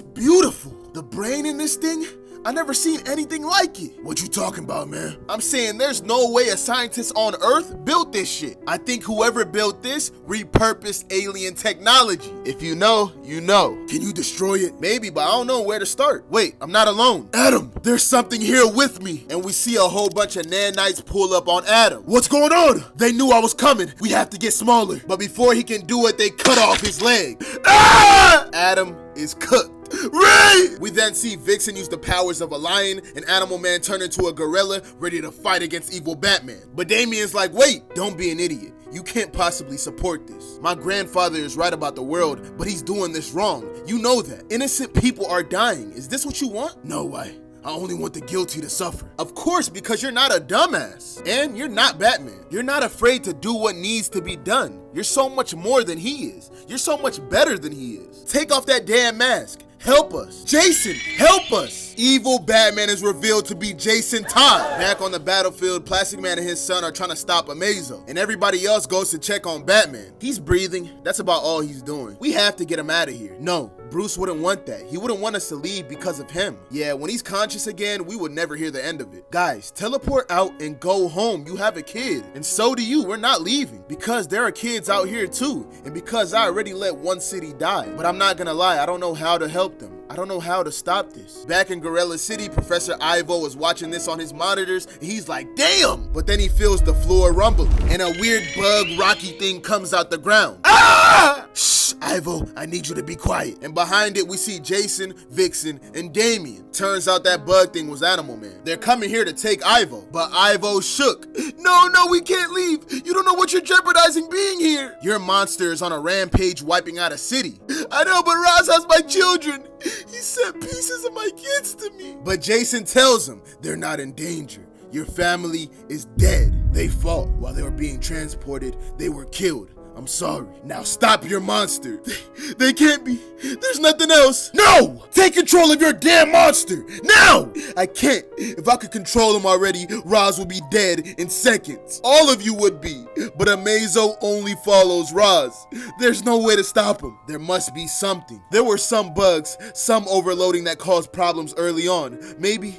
Speaker 1: beautiful. The brain in this thing? I never seen anything like it.
Speaker 2: What you talking about, man?
Speaker 1: I'm saying there's no way a scientist on Earth built this shit. I think whoever built this repurposed alien technology. If you know, you know.
Speaker 2: Can you destroy it?
Speaker 1: Maybe, but I don't know where to start. Wait, I'm not alone.
Speaker 2: Adam, there's something here with me.
Speaker 1: And we see a whole bunch of nanites pull up on Adam.
Speaker 2: What's going on? They knew I was coming. We have to get smaller.
Speaker 1: But before he can do it, they cut off his leg. Ah! Adam is cooked.
Speaker 2: Ray!
Speaker 1: We then see Vixen use the powers of a lion and Animal Man turn into a gorilla ready to fight against evil Batman. But Damian's like, wait, don't be an idiot. You can't possibly support this. My grandfather is right about the world, but he's doing this wrong. You know that. Innocent people are dying. Is this what you want?
Speaker 2: No way. I only want the guilty to suffer.
Speaker 1: Of course, because you're not a dumbass. And you're not Batman. You're not afraid to do what needs to be done. You're so much more than he is. You're so much better than he is. Take off that damn mask. Help us. Jason, help us. Evil Batman is revealed to be Jason Todd. Back on the battlefield, Plastic Man and his son are trying to stop Amazo, and everybody else goes to check on Batman. He's breathing. That's about all he's doing. We have to get him out of here. No, Bruce wouldn't want that. He wouldn't want us to leave because of him. Yeah, when he's conscious again, we would never hear the end of it. Guys, teleport out and go home. You have a kid, and so do you. We're not leaving because there are kids out here too, and because I already let one city die. But I'm not gonna lie, I don't know how to help them. I don't know how to stop this. Back in Gorilla City, Professor Ivo is watching this on his monitors, and he's like, damn! But then he feels the floor rumble, and a weird bug rocky thing comes out the ground. Ah! Shh, Ivo, I need you to be quiet. And behind it, we see Jason, Vixen, and Damian. Turns out that bug thing was Animal Man. They're coming here to take Ivo, but Ivo shook. No, we can't leave. You don't know what you're jeopardizing being here. Your monster is on a rampage wiping out a city. I know, but Roz has my children. He sent pieces of my kids to me. But Jason tells him they're not in danger. Your family is dead. They fought while they were being transported. They were killed. I'm sorry. Now stop your monster. They can't be. There's nothing else. No! Take control of your damn monster. Now! I can't. If I could control him already, Roz would be dead in seconds. All of you would be. But Amazo only follows Roz. There's no way to stop him. There must be something. There were some bugs, some overloading that caused problems early on. Maybe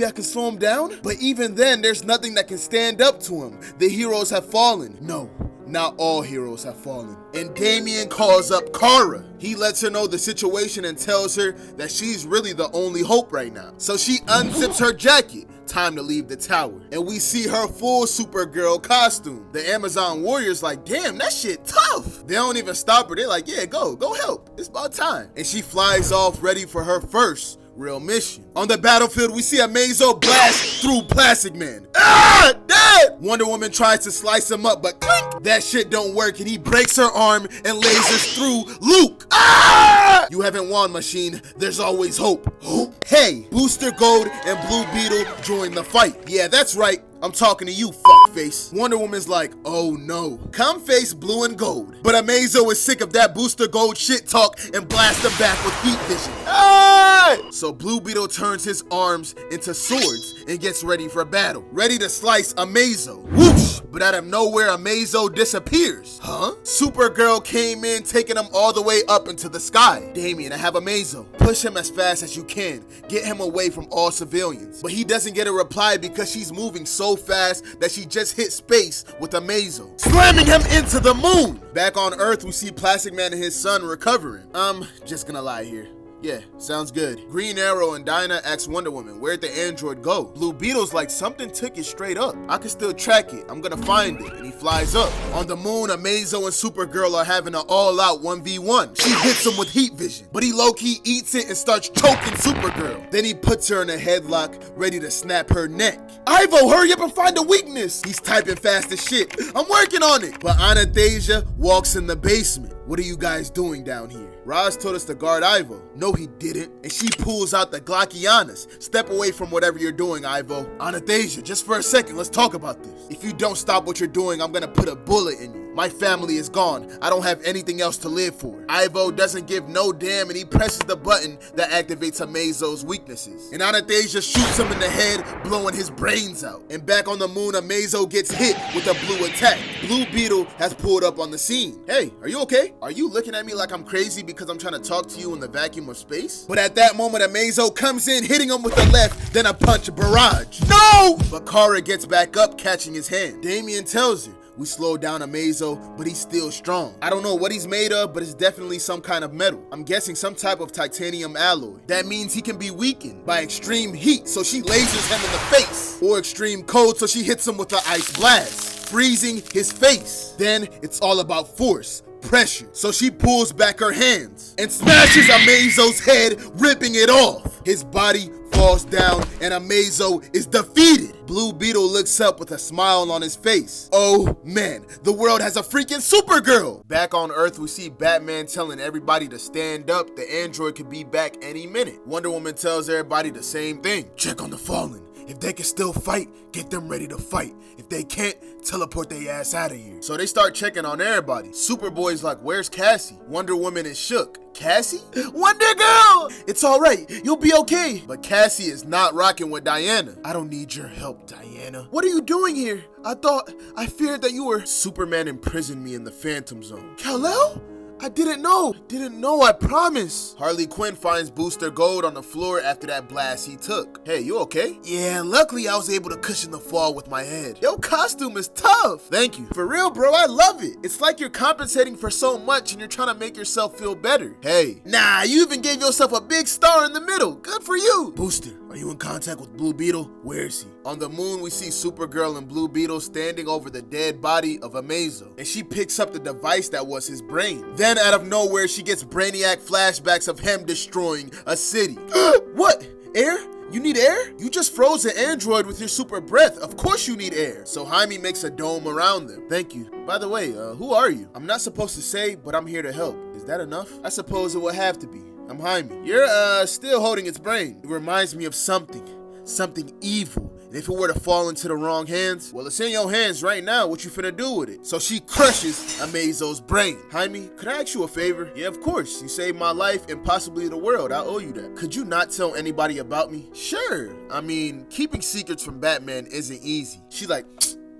Speaker 1: I can slow him down? But even then, there's nothing that can stand up to him. The heroes have fallen. No. Not all heroes have fallen. And Damian calls up Kara. He lets her know the situation and tells her that she's really the only hope right now. So she unzips her jacket. Time to leave the tower. And we see her full Supergirl costume. The Amazon warrior's like, damn, that shit tough. They don't even stop her. They're like, yeah, go help. It's about time. And she flies off ready for her first real mission. On the battlefield, we see Amazo blast through Plastic Man. Ah, dead! Wonder Woman tries to slice him up, but clink! That shit don't work, and he breaks her arm and lasers through Luke. Ah! You haven't won, Machine. There's always hope. Hope? Hey, Booster Gold and Blue Beetle join the fight. Yeah, that's right. I'm talking to you, fuckface. Wonder Woman's like, oh no. Come face Blue and Gold. But Amazo is sick of that Booster Gold shit talk and blasts him back with heat vision. Ah! So Blue Beetle turns his arms into swords and gets ready for battle. Ready to slice Amazo. Whoosh! But out of nowhere, Amazo disappears. Huh? Supergirl came in, taking him all the way up into the sky. Damian, I have Amazo. Push him as fast as you can. Get him away from all civilians. But he doesn't get a reply because she's moving so fast that she just hit space with Amazo, slamming him into the moon. Back on Earth, we see Plastic Man and his son recovering. I'm just gonna lie here. Yeah, sounds good. Green Arrow and Dinah ask Wonder Woman, where'd the android go? Blue Beetle's like, something took it straight up. I can still track it. I'm gonna find it. And he flies up. On the moon, Amazo and Supergirl are having an all-out 1v1. She hits him with heat vision, but he low-key eats it and starts choking Supergirl. Then he puts her in a headlock, ready to snap her neck. Ivo, hurry up and find a weakness. He's typing fast as shit. I'm working on it. But Anastasia walks in the basement. What are you guys doing down here? Roz told us to guard Ivo. No, he didn't. And she pulls out the Glockianas. Step away from whatever you're doing, Ivo. Anastasia, just for a second, let's talk about this. If you don't stop what you're doing, I'm gonna put a bullet in you. My family is gone. I don't have anything else to live for. Ivo doesn't give no damn, and he presses the button that activates Amazo's weaknesses. And Anastasia shoots him in the head, blowing his brains out. And back on the moon, Amazo gets hit with a blue attack. Blue Beetle has pulled up on the scene. Hey, are you okay? Are you looking at me like I'm crazy because I'm trying to talk to you in the vacuum of space? But at that moment, Amazo comes in, hitting him with the left, then a punch barrage. No! But Kara gets back up, catching his hand. Damien tells her, we slowed down Amazo, but he's still strong. I don't know what he's made of, but it's definitely some kind of metal. I'm guessing some type of titanium alloy. That means he can be weakened by extreme heat, so she lasers him in the face. Or extreme cold, so she hits him with an ice blast, freezing his face. Then it's all about force. Pressure, so she pulls back her hands and smashes Amazo's head, ripping it off. His body falls down and Amazo is defeated. Blue Beetle looks up with a smile on his face. Oh man, the world has a freaking Supergirl! Back on Earth, we see Batman telling everybody to stand up. The android could be back any minute. Wonder Woman tells everybody the same thing. Check on the fallen. If they can still fight, get them ready to fight. If they can't, teleport their ass out of here. So they start checking on everybody. Superboy's like, where's Cassie? Wonder Woman is shook. Cassie? Wonder Girl! It's alright, you'll be okay. But Cassie is not rocking with Diana. I don't need your help, Diana. What are you doing here? I feared that you were. Superman imprisoned me in the Phantom Zone. Kal-El? I didn't know, I promise. Harley Quinn finds Booster Gold on the floor after that blast he took. Hey, you okay? Yeah, luckily I was able to cushion the fall with my head. Your costume is tough. Thank you. For real, bro, I love it. It's like you're compensating for so much and you're trying to make yourself feel better. Hey, nah, you even gave yourself a big star in the middle. Good for you. Booster, are you in contact with Blue Beetle? Where is he? On the moon, we see Supergirl and Blue Beetle standing over the dead body of Amazo, and she picks up the device that was his brain. Then out of nowhere, she gets Brainiac flashbacks of him destroying a city. What? Air? You need air? You just froze an android with your super breath. Of course you need air. So Jaime makes a dome around them. Thank you. By the way, who are you? I'm not supposed to say, but I'm here to help. Is that enough? I suppose it will have to be. I'm Jaime. You're still holding its brain. It reminds me of something evil. And if it were to fall into the wrong hands, well, it's in your hands right now. What you finna do with it? So she crushes Amazo's brain. Jaime, could I ask you a favor? Yeah, of course. You saved my life and possibly the world. I owe you that. Could you not tell anybody about me? Sure. I mean, keeping secrets from Batman isn't easy. She's like,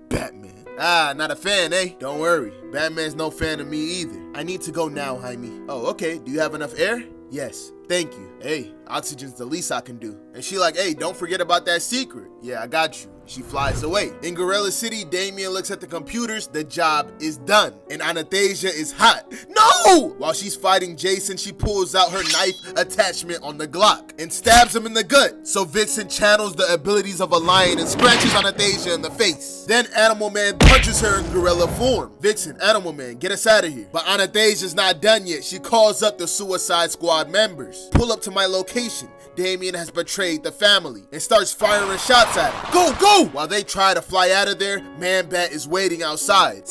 Speaker 1: Batman. Ah, not a fan, eh? Don't worry. Batman's no fan of me either. I need to go now, Jaime. Oh, okay. Do you have enough air? Yes. Thank you. Hey, oxygen's the least I can do. And she like, hey, don't forget about that secret. Yeah, I got you. She flies away. In Gorilla City, Damien looks at the computers. The job is done. And Anastasia is hot. No! While she's fighting Jason, she pulls out her knife attachment on the Glock and stabs him in the gut. So Vixen channels the abilities of a lion and scratches Anastasia in the face. Then Animal Man punches her in gorilla form. Vixen, Animal Man, get us out of here. But Anastasia's not done yet. She calls up the Suicide Squad members. Pull up to my location. Damien has betrayed the family and starts firing shots at him. Go, go! While they try to fly out of there, Man-Bat is waiting outside.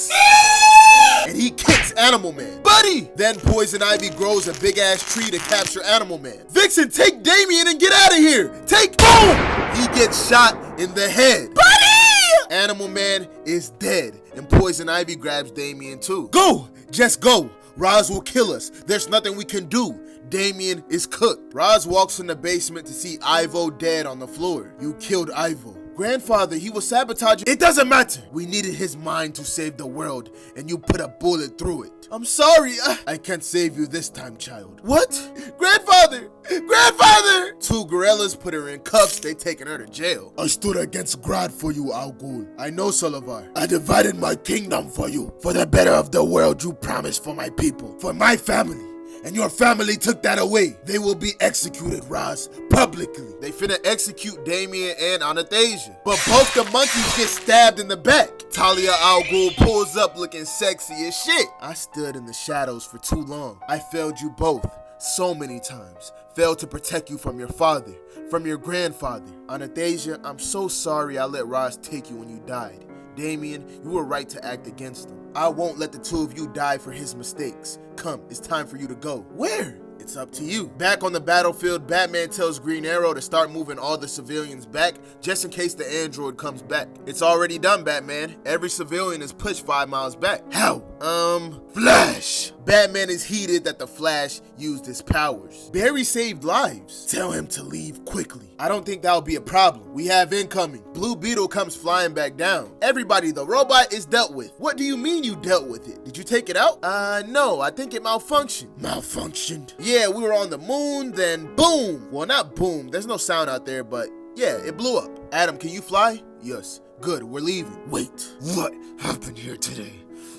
Speaker 1: And he kicks Animal Man. Buddy! Then Poison Ivy grows a big-ass tree to capture Animal Man. Vixen, take Damien and get out of here! Take, boom! He gets shot in the head. Buddy! Animal Man is dead, and Poison Ivy grabs Damien too. Go! Just go! Roz will kill us. There's nothing we can do. Damien is cooked. Roz walks in the basement to see Ivo dead on the floor. You killed Ivo. Grandfather, he was sabotaging. It doesn't matter. We needed his mind to save the world, and you put a bullet through it. I'm sorry. I can't save you this time, child. What? Grandfather! Grandfather! Two gorillas put her in cuffs. They taking her to jail. I stood against Grodd for you, Al Ghul. I know, Solovar. I divided my kingdom for you. For the better of the world you promised for my people. For my family. And your family took that away. They will be executed, Roz, publicly. They finna execute Damien and Anastasia. But both the monkeys get stabbed in the back. Talia Al Ghul pulls up looking sexy as shit. I stood in the shadows for too long. I failed you both so many times. Failed to protect you from your father, from your grandfather. Anastasia, I'm so sorry I let Roz take you when you died. Damien, you were right to act against him. I won't let the two of you die for his mistakes. Come, it's time for you to go. Where? It's up to you. Back on the battlefield, Batman tells Green Arrow to start moving all the civilians back, just in case the android comes back. It's already done, Batman. Every civilian is pushed 5 miles back. How? Flash! Batman is heated that the Flash used his powers. Barry saved lives. Tell him to leave quickly. I don't think that'll be a problem. We have incoming. Blue Beetle comes flying back down. Everybody, the robot is dealt with. What do you mean you dealt with it? Did you take it out? No, I think it malfunctioned. Malfunctioned? Yeah, we were on the moon, then boom! Well, not boom, there's no sound out there, but yeah, it blew up. Adam, can you fly? Yes. Good, we're leaving. Wait, what happened here today?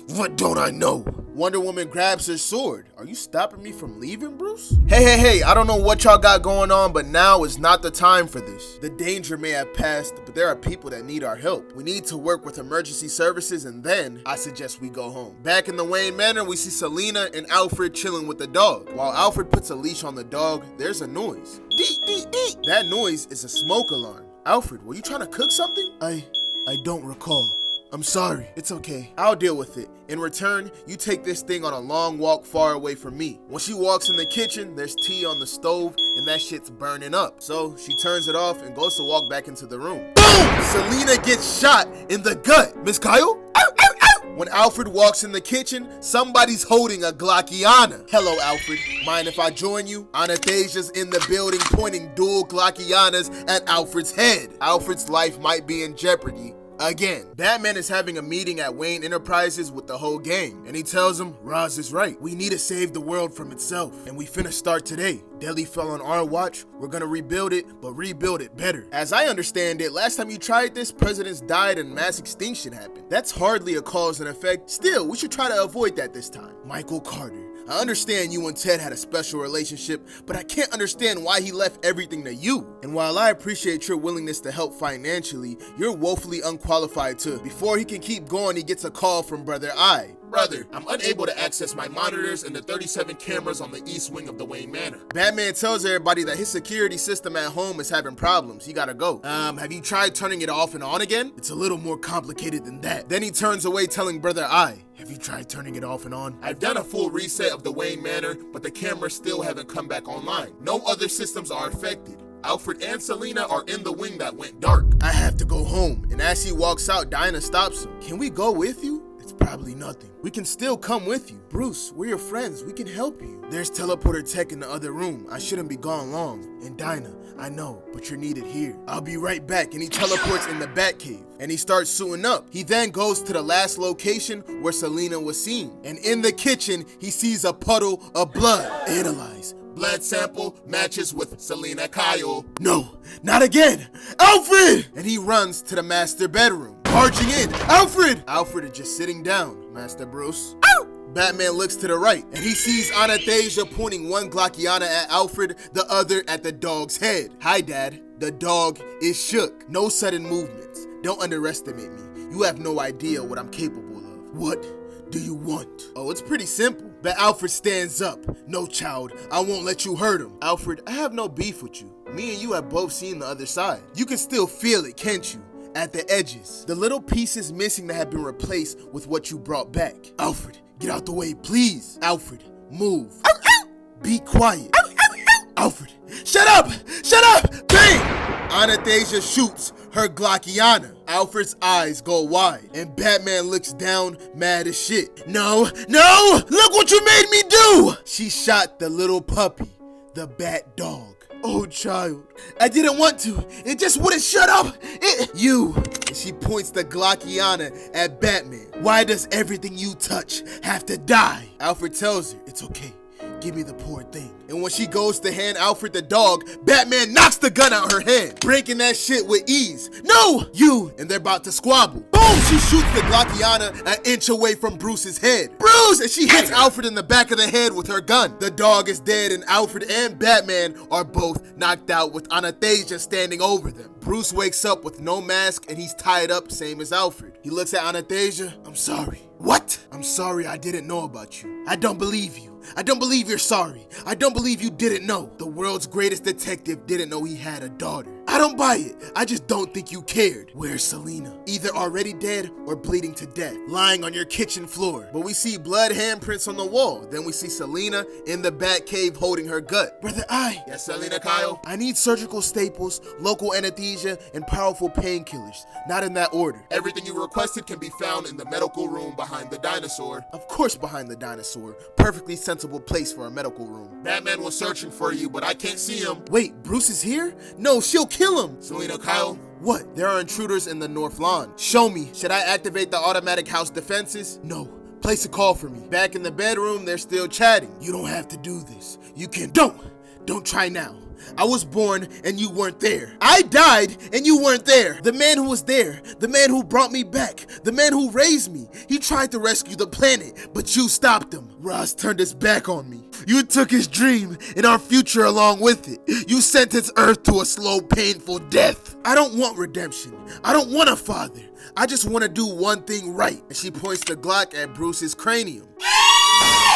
Speaker 1: What don't I know? Wonder Woman grabs her sword. Are you stopping me from leaving, Bruce? Hey, I don't know what y'all got going on, but now is not the time for this. The danger may have passed, but there are people that need our help. We need to work with emergency services, and then I suggest we go home. Back in the Wayne Manor, we see Selina and Alfred chilling with the dog. While Alfred puts a leash on the dog, there's a noise. Dee, dee, dee. That noise is a smoke alarm. Alfred, were you trying to cook something? I don't recall. I'm sorry. It's okay. I'll deal with it. In return, you take this thing on a long walk far away from me. When she walks in the kitchen, there's tea on the stove and that shit's burning up. So she turns it off and goes to walk back into the room. Boom! Selina gets shot in the gut. Miss Kyle? Ow, ow, ow! When Alfred walks in the kitchen, somebody's holding a Glockiana. Hello, Alfred. Mind if I join you? Anastasia's in the building pointing dual Glockianas at Alfred's head. Alfred's life might be in jeopardy. Again, Batman is having a meeting at Wayne Enterprises with the whole gang, and he tells them, Ra's is right. We need to save the world from itself, and we finna start today. Delhi fell on our watch. We're gonna rebuild it, but rebuild it better. As I understand it, last time you tried this, presidents died and mass extinction happened. That's hardly a cause and effect. Still, we should try to avoid that this time. Michael Carter. I understand you and Ted had a special relationship, but I can't understand why he left everything to you. And while I appreciate your willingness to help financially, you're woefully unqualified too. Before he can keep going, he gets a call from Brother I.
Speaker 2: Brother, I'm unable to access my monitors and the 37 cameras on the east wing of the Wayne Manor.
Speaker 1: Batman tells everybody that his security system at home is having problems. He gotta go. Have you tried turning it off and on again? It's a little more complicated than that. Then he turns away telling Brother I, have you tried turning it off and on?
Speaker 2: I've done a full reset of the Wayne Manor, but the cameras still haven't come back online. No other systems are affected. Alfred and Selina are in the wing that went dark.
Speaker 1: I have to go home, and as he walks out, Dinah stops him. Can we go with you? It's probably nothing. We can still come with you. Bruce, we're your friends. We can help you. There's teleporter tech in the other room. I shouldn't be gone long. And Dinah, I know, but you're needed here. I'll be right back. And he teleports in the Batcave. And he starts suiting up. He then goes to the last location where Selina was seen. And in the kitchen, he sees a puddle of blood. Analyze.
Speaker 2: Blood sample matches with Selina Kyle.
Speaker 1: No, not again. Alfred! And he runs to the master bedroom. Barging in. Alfred! Alfred is just sitting down, Master Bruce. Ow! Batman looks to the right, and he sees Anastasia pointing one Glockiana at Alfred, the other at the dog's head. Hi, Dad. The dog is shook. No sudden movements. Don't underestimate me. You have no idea what I'm capable of. What do you want? Oh, it's pretty simple. But Alfred stands up. No, child, I won't let you hurt him. Alfred, I have no beef with you. Me and you have both seen the other side. You can still feel it, can't you? At the edges. The little pieces missing that have been replaced with what you brought back. Alfred, get out the way, please. Alfred, move. Ow, ow. Be quiet. Ow, ow, ow. Alfred, shut up! Shut up! Bang! Anastasia shoots her Glockiana. Alfred's eyes go wide, and Batman looks down mad as shit. No! Look what you made me do! She shot the little puppy, the bat dog. Oh, child, I didn't want to. It just wouldn't shut up. You. And she points the Glockiana at Batman. Why does everything you touch have to die? Alfred tells her, it's okay. Give me the poor thing. And when she goes to hand Alfred the dog, Batman knocks the gun out her hand, breaking that shit with ease. No, you! And they're about to squabble. Boom! She shoots the Glockiana an inch away from Bruce's head. Bruce! And she hits Alfred in the back of the head with her gun. The dog is dead, and Alfred and Batman are both knocked out with Anastasia standing over them. Bruce wakes up with no mask, and he's tied up, same as Alfred. He looks at Anastasia. I'm sorry. What? I'm sorry I didn't know about you. I don't believe you. I don't believe you're sorry. I don't believe you didn't know. The world's greatest detective didn't know he had a daughter. I don't buy it. I just don't think you cared. Where's Selena? Either already dead or bleeding to death, lying on your kitchen floor. But we see blood handprints on the wall. Then we see Selena in the bat cave holding her gut. Brother
Speaker 2: Yes, Selena Kyle?
Speaker 1: I need surgical staples, local anesthesia, and powerful painkillers. Not in that order.
Speaker 2: Everything you requested can be found in the medical room behind the dinosaur.
Speaker 1: Of course behind the dinosaur. Perfectly sensible place for a medical room.
Speaker 2: Batman was searching for you, but I can't see him.
Speaker 1: Wait, Bruce is here? No, she'll kill him.
Speaker 2: Selena Kyle?
Speaker 1: What? There are intruders in the North Lawn. Show me. Should I activate the automatic house defenses? No. Place a call for me. Back in the bedroom, they're still chatting. You don't have to do this. You can. Don't try now. I was born and you weren't there. I died and you weren't there. The man who was there, the man who brought me back, the man who raised me, he tried to rescue the planet, but you stopped him. Ross turned his back on me. You took his dream and our future along with it. You sentenced Earth to a slow, painful death. I don't want redemption. I don't want a father. I just want to do one thing right. And she points the Glock at Bruce's cranium.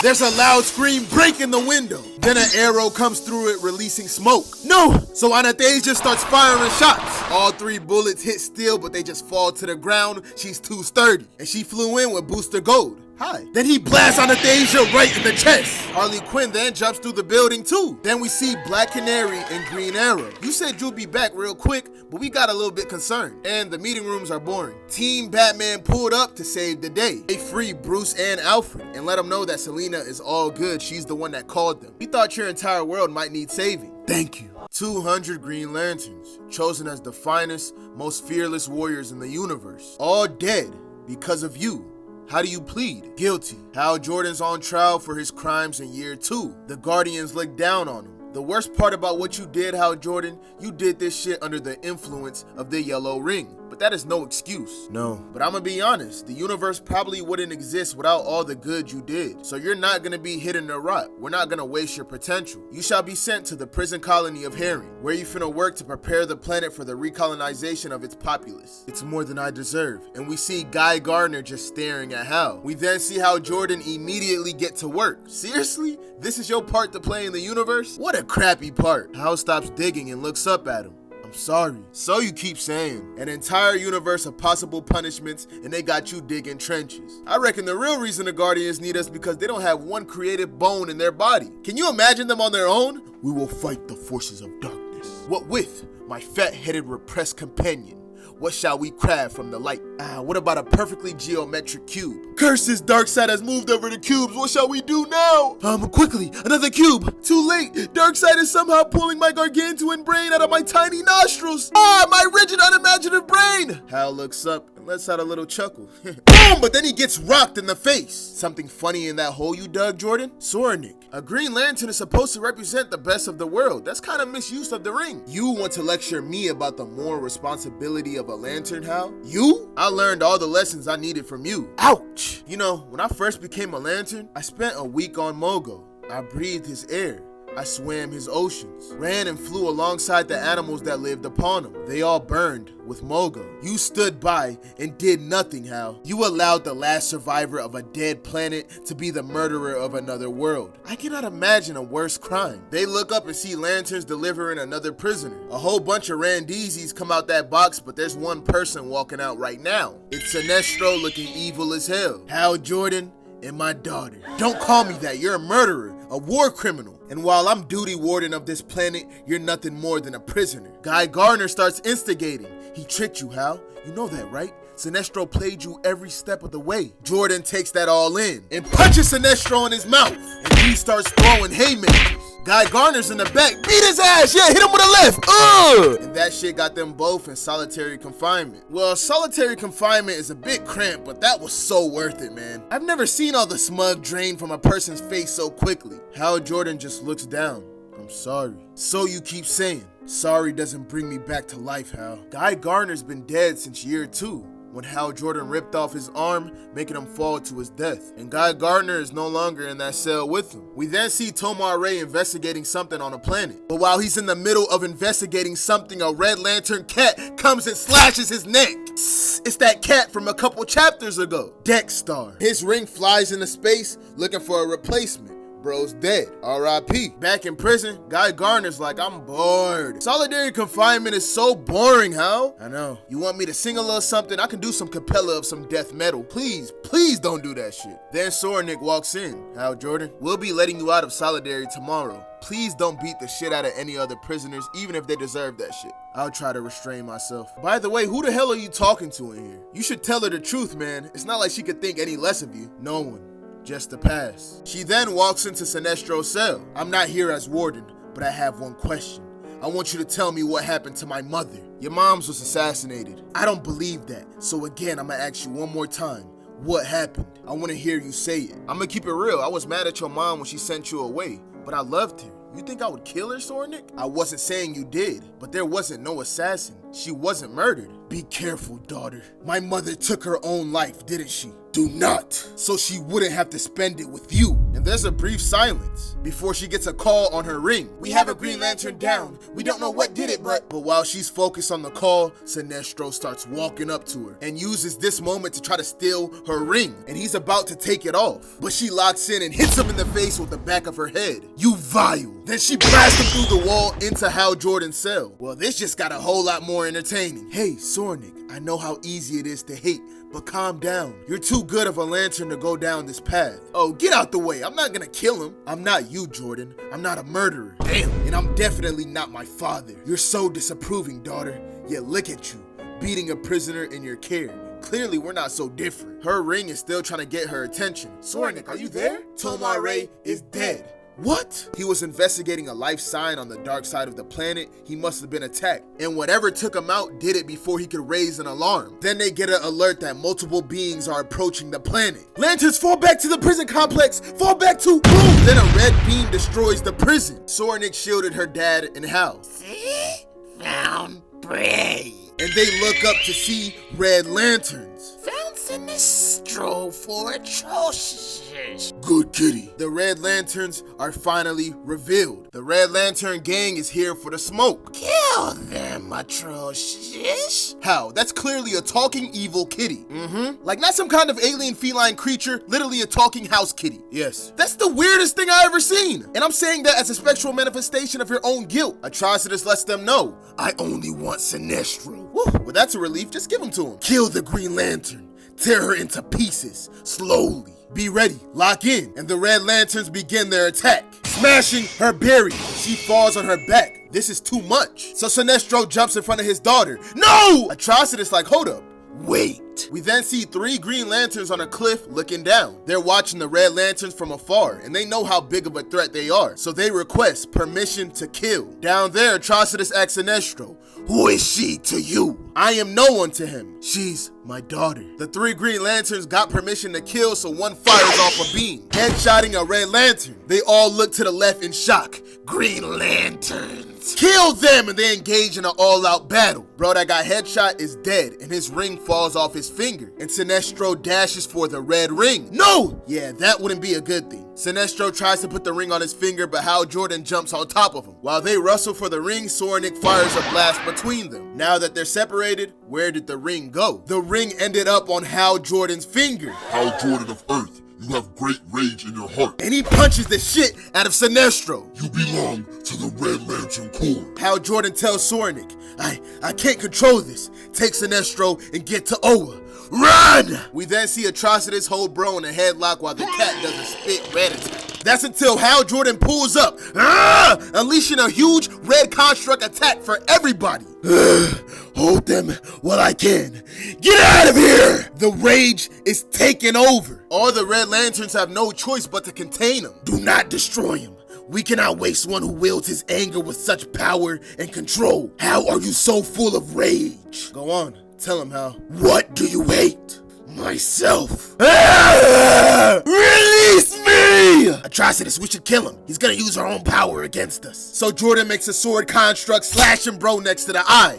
Speaker 1: There's a loud scream breaking the window. Then an arrow comes through it, releasing smoke. No! So Anastasia starts firing shots. All 3 bullets hit steel, but they just fall to the ground. She's too sturdy. And she flew in with Booster Gold. Hi. Then he blasts Anastasia right in the chest. Harley Quinn then jumps through the building too. Then we see Black Canary and Green Arrow. You said you'll be back real quick, but we got a little bit concerned. And the meeting rooms are boring. Team Batman pulled up to save the day. They free Bruce and Alfred and let them know that Selena is all good. She's the one that called them. We thought your entire world might need saving. Thank you. 200 Green Lanterns, chosen as the finest, most fearless warriors in the universe. All dead because of you. How do you plead? Guilty. Hal Jordan's on trial for his crimes in year 2. The Guardians look down on him. The worst part about what you did, Hal Jordan, you did this shit under the influence of the yellow ring. But that is no excuse. No. But I'm gonna be honest, the universe probably wouldn't exist without all the good you did. So you're not gonna be hit in the rut. We're not gonna waste your potential. You shall be sent to the prison colony of Herring, where you finna work to prepare the planet for the recolonization of its populace. It's more than I deserve. And we see Guy Gardner just staring at Hal. We then see how Jordan immediately get to work. Seriously? This is your part to play in the universe? What a crappy part. Hal stops digging and looks up at him. I'm sorry. So you keep saying. An entire universe of possible punishments, and they got you digging trenches. I reckon the real reason the Guardians need us because they don't have one creative bone in their body. Can you imagine them on their own? We will fight the forces of darkness. What with? My fat-headed repressed companion. What shall we craft from the light? What about a perfectly geometric cube? Curses, Darkseid has moved over the cubes. What shall we do now? Quickly, another cube. Too late. Darkseid is somehow pulling my gargantuan brain out of my tiny nostrils. My rigid, unimaginative brain. Hal looks up and lets out a little chuckle. Boom! But then he gets rocked in the face. Something funny in that hole you dug, Jordan? Soranik. A Green Lantern is supposed to represent the best of the world. That's kind of misuse of the ring. You want to lecture me about the moral responsibility of a lantern, Hal? You? I learned all the lessons I needed from you. Ouch! You know, when I first became a lantern, I spent a week on Mogo. I breathed his air. I swam his oceans, ran and flew alongside the animals that lived upon him. They all burned with Mogo. You stood by and did nothing, Hal. You allowed the last survivor of a dead planet to be the murderer of another world. I cannot imagine a worse crime. They look up and see lanterns delivering another prisoner. A whole bunch of Randizis come out that box, but there's one person walking out right now. It's Sinestro looking evil as hell. Hal Jordan and my daughter. Don't call me that. You're a murderer, a war criminal. And while I'm duty warden of this planet, you're nothing more than a prisoner. Guy Gardner starts instigating. He tricked you, Hal. You know that, right? Sinestro played you every step of the way. Jordan takes that all in and punches Sinestro in his mouth. And he starts throwing haymakers. Guy Gardner's in the back. Beat his ass. Yeah, hit him with a left. And that shit got them both in solitary confinement. Well, solitary confinement is a bit cramped, but that was so worth it, man. I've never seen all the smug drain from a person's face so quickly. Hal Jordan just looks down. I'm sorry. So you keep saying. Sorry doesn't bring me back to life, Hal. Guy Gardner's been dead since year 2. When Hal Jordan ripped off his arm, making him fall to his death. And Guy Gardner is no longer in that cell with him. We then see Tomar Ray investigating something on a planet. But while he's in the middle of investigating something, a Red Lantern cat comes and slashes his neck. It's that cat from a couple chapters ago, Dexstar. His ring flies into space looking for a replacement. Bro's dead. R.I.P. Back in prison, Guy Garner's like, I'm bored. Solitary confinement is so boring, Hal. I know. You want me to sing a little something? I can do some cappella of some death metal. Please don't do that shit. Then Sornik walks in. Hal Jordan, we'll be letting you out of solitary tomorrow. Please don't beat the shit out of any other prisoners, even if they deserve that shit. I'll try to restrain myself. By the way, who the hell are you talking to in here? You should tell her the truth, man. It's not like she could think any less of you. No one. Just the past. She then walks into Sinestro's cell. I'm not here as warden, but I have one question. I want you to tell me what happened to my mother. Your mom's was assassinated. I don't believe that. So again, I'm gonna ask you one more time. What happened? I want to hear you say it. I'm gonna keep it real. I was mad at your mom when she sent you away, but I loved her. You think I would kill her, Sornik? I wasn't saying you did, but there wasn't no assassin. She wasn't murdered. Be careful, daughter. My mother took her own life, didn't she? Do not, so she wouldn't have to spend it with you. And there's a brief silence before she gets a call on her ring. We have a Green Lantern down. We don't know what did it, but while she's focused on the call, Sinestro starts walking up to her and uses this moment to try to steal her ring. And he's about to take it off, but she locks in and hits him in the face with the back of her head. You vile. Then she blasts him through the wall into Hal Jordan's cell. Well, this just got a whole lot more entertaining. Hey, Sornik, I know how easy it is to hate, but calm down. You're too good of a lantern to go down this path. Oh, get out the way. I'm not gonna kill him. I'm not you, Jordan. I'm not a murderer. Damn. And I'm definitely not my father. You're so disapproving, daughter. Yet look at you, beating a prisoner in your care. Clearly, we're not so different. Her ring is still trying to get her attention. Sornik, are you there? Tomare is dead. What? He was investigating a life sign on the dark side of the planet. He must have been attacked. And whatever took him out did it before he could raise an alarm. Then they get an alert that multiple beings are approaching the planet. Lanterns, fall back to the prison complex. Fall back to boom. Then a red beam destroys the prison. Sornik shielded her dad and Hal.
Speaker 2: See? Found prey.
Speaker 1: And they look up to see red lanterns.
Speaker 2: Found Sinestro for atrocious.
Speaker 1: Good kitty. The Red Lanterns are finally revealed. The Red Lantern gang is here for the smoke.
Speaker 2: Kill them, atrocious.
Speaker 1: How? That's clearly a talking evil kitty. Like not some kind of alien feline creature, literally a talking house kitty. Yes. That's the weirdest thing I ever seen. And I'm saying that as a spectral manifestation of your own guilt. Atrocitus lets them know, I only want Sinestro. Woo. Well, that's a relief. Just give him to him. Kill the Green Lantern. Tear her into pieces, slowly. Be ready, lock in, and the Red Lanterns begin their attack. Smashing her berry, she falls on her back. This is too much. So Sinestro jumps in front of his daughter. No! Atrocitus like, hold up. Wait. We then see 3 Green Lanterns on a cliff looking down. They're watching the Red Lanterns from afar, and they know how big of a threat they are. So they request permission to kill. Down there, Atrocitus asks Sinestro, who is she to you? I am no one to him. She's my daughter. The 3 Green Lanterns got permission to kill, so one fires off a beam, headshotting a Red Lantern. They all look to the left in shock. Green Lanterns. Kill them, and they engage in an all-out battle. Bro that got headshot is dead, and his ring falls off his finger, and Sinestro dashes for the red ring. No! Yeah, that wouldn't be a good thing. Sinestro tries to put the ring on his finger, but Hal Jordan jumps on top of him. While they wrestle for the ring, Sornik fires a blast between them. Now that they're separated, where did the ring go? The ring ended up on Hal Jordan's finger.
Speaker 2: Hal Jordan of Earth, you have great rage in your heart.
Speaker 1: And he punches the shit out of Sinestro.
Speaker 2: You belong to the Red Lantern Corps.
Speaker 1: Hal Jordan tells Sornik, I can't control this. Take Sinestro and get to Oa. Run! We then see Atrocitus hold Bro in a headlock while the cat does a spit red attack. That's until Hal Jordan pulls up, unleashing a huge red construct attack for everybody. Hold them while I can. Get out of here! The rage is taking over. All the Red Lanterns have no choice but to contain him. Do not destroy him. We cannot waste one who wields his anger with such power and control. How are you so full of rage? Go on, tell him how. What do you hate? Myself. Release me! Atrocitus, we should kill him. He's gonna use our own power against us. So Jordan makes a sword construct, slashing Bro next to the eye.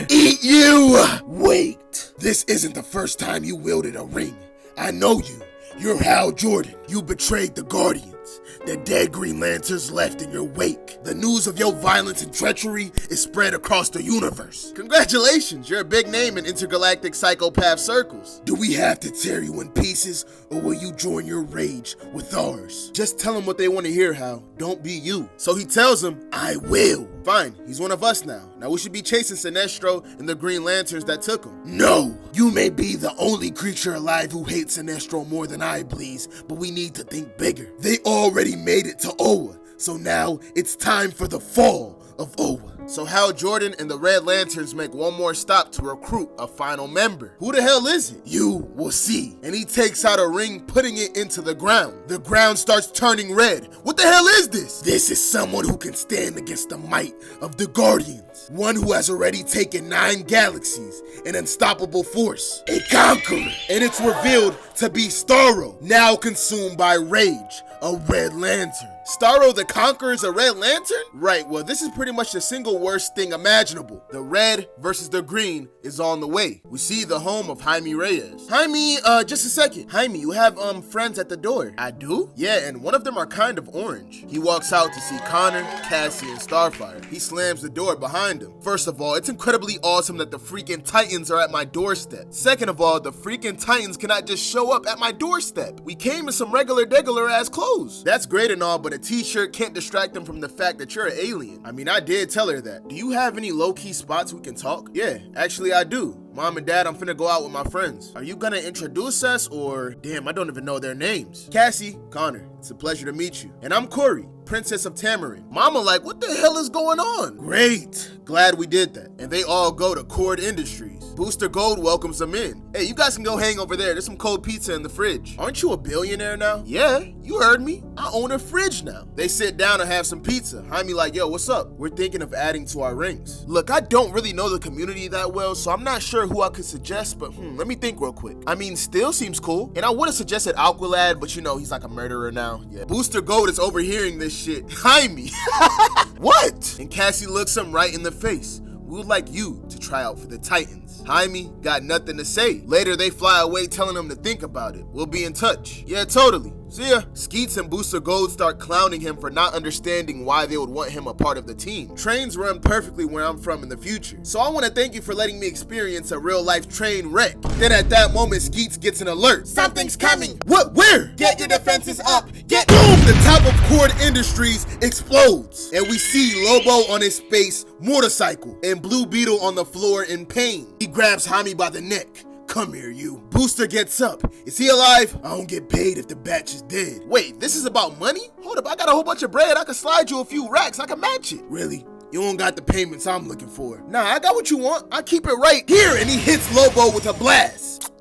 Speaker 1: Eat you! Wait, this isn't the first time you wielded a ring. I know you. You're Hal Jordan. You betrayed the Guardians.
Speaker 2: The dead Green Lanterns left in your wake. The news of your violence and treachery is spread across the universe.
Speaker 1: Congratulations, you're a big name in intergalactic psychopath circles.
Speaker 2: Do we have to tear you in pieces, or will you join your rage with ours?
Speaker 1: Just tell them what they want to hear, Hal. Don't be you. So he tells him,
Speaker 2: I will.
Speaker 1: Fine, he's one of us now. Now we should be chasing Sinestro and the Green Lanterns that took him.
Speaker 2: No, you may be the only creature alive who hates Sinestro more than I, please, but we need to think bigger. They already made it to Oa, so now it's time for the fall of Oa.
Speaker 1: So Hal Jordan and the Red Lanterns make one more stop to recruit a final member. Who the hell is it?
Speaker 2: You will see.
Speaker 1: And he takes out a ring, putting it into the ground. The ground starts turning red. What the hell is this?
Speaker 2: This is someone who can stand against the might of the Guardians. One who has already taken 9 galaxies, an unstoppable force, a conqueror.
Speaker 1: And it's revealed to be Starro, now consumed by rage, a Red Lantern. Starro the Conqueror is a Red Lantern? Right, well this is pretty much the single worst thing imaginable. The red versus the green is on the way. We see the home of Jaime Reyes. Jaime, just a second. Jaime, you have friends at the door.
Speaker 2: I do?
Speaker 1: Yeah, and one of them are kind of orange. He walks out to see Connor, Cassie, and Starfire. He slams the door behind him. First of all, it's incredibly awesome that the freaking Titans are at my doorstep. Second of all, the freaking Titans cannot just show up at my doorstep. We came in some regular ass clothes. That's great and all, but a t-shirt can't distract them from the fact that you're an alien. I mean, I did tell her that. Do you have any low-key spots we can talk? Yeah, actually I do. Mom and Dad, I'm finna go out with my friends. Are you gonna introduce us or... Damn, I don't even know their names. Cassie, Connor, it's a pleasure to meet you. And I'm Corey, Princess of Tamarin. Mama like, what the hell is going on?
Speaker 2: Great.
Speaker 1: Glad we did that. And they all go to Kode Industries. Booster Gold welcomes them in. Hey, you guys can go hang over there. There's some cold pizza in the fridge. Aren't you a billionaire now? Yeah, you heard me. I own a fridge now. They sit down and have some pizza. Jaime like, yo, what's up? We're thinking of adding to our rings. Look, I don't really know the community that well, so I'm not sure who I could suggest, but let me think real quick. I mean, Steel seems cool. And I would have suggested Aqualad, but you know, he's like a murderer now. Yeah. Booster Gold is overhearing this shit. Jaime. What? And Cassie looks him right in the face. We would like you to try out for the Titans. Jaime got nothing to say. Later, they fly away telling him to think about it. We'll be in touch. Yeah, totally. See ya. Skeets and Booster Gold start clowning him for not understanding why they would want him a part of the team. Trains run perfectly where I'm from in the future. So I want to thank you for letting me experience a real life train wreck. Then at that moment, Skeets gets an alert.
Speaker 3: Something's coming.
Speaker 1: What? Where?
Speaker 3: Get your defenses up. Get...
Speaker 1: Boom! The top of Kode Industries explodes. And we see Lobo on his space motorcycle and Blue Beetle on the floor in pain. He grabs Jaime by the neck. Come here, you. Booster gets up. Is he alive?
Speaker 2: I don't get paid if the batch is dead.
Speaker 1: Wait, this is about money? Hold up, I got a whole bunch of bread. I can slide you a few racks. I can match it.
Speaker 2: Really? You don't got the payments I'm looking for.
Speaker 1: Nah, I got what you want. I keep it right here. And he hits Lobo with a blast.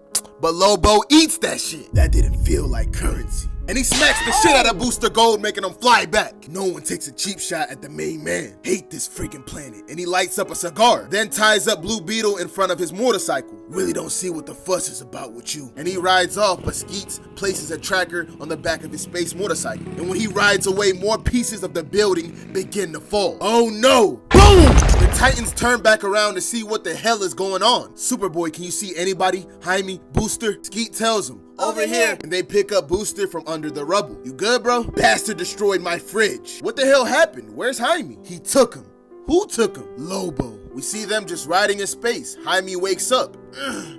Speaker 1: But Lobo eats that shit.
Speaker 2: That didn't feel like currency.
Speaker 1: And he smacks the shit out of Booster Gold, making him fly back.
Speaker 2: No one takes a cheap shot at the main man. Hate this freaking planet.
Speaker 1: And he lights up a cigar, then ties up Blue Beetle in front of his motorcycle.
Speaker 2: Really don't see what the fuss is about with you.
Speaker 1: And he rides off, but Skeets places a tracker on the back of his space motorcycle. And when he rides away, more pieces of the building begin to fall. Oh no! Boom! The Titans turn back around to see what the hell is going on. Superboy, can you see anybody? Jaime, Booster? Skeet tells him.
Speaker 3: Over here.
Speaker 1: And they pick up Booster from under the rubble. You good, bro? Bastard destroyed my fridge. What the hell happened? Where's Jaime? He took him. Who took him?
Speaker 2: Lobo.
Speaker 1: We see them just riding in space. Jaime wakes up.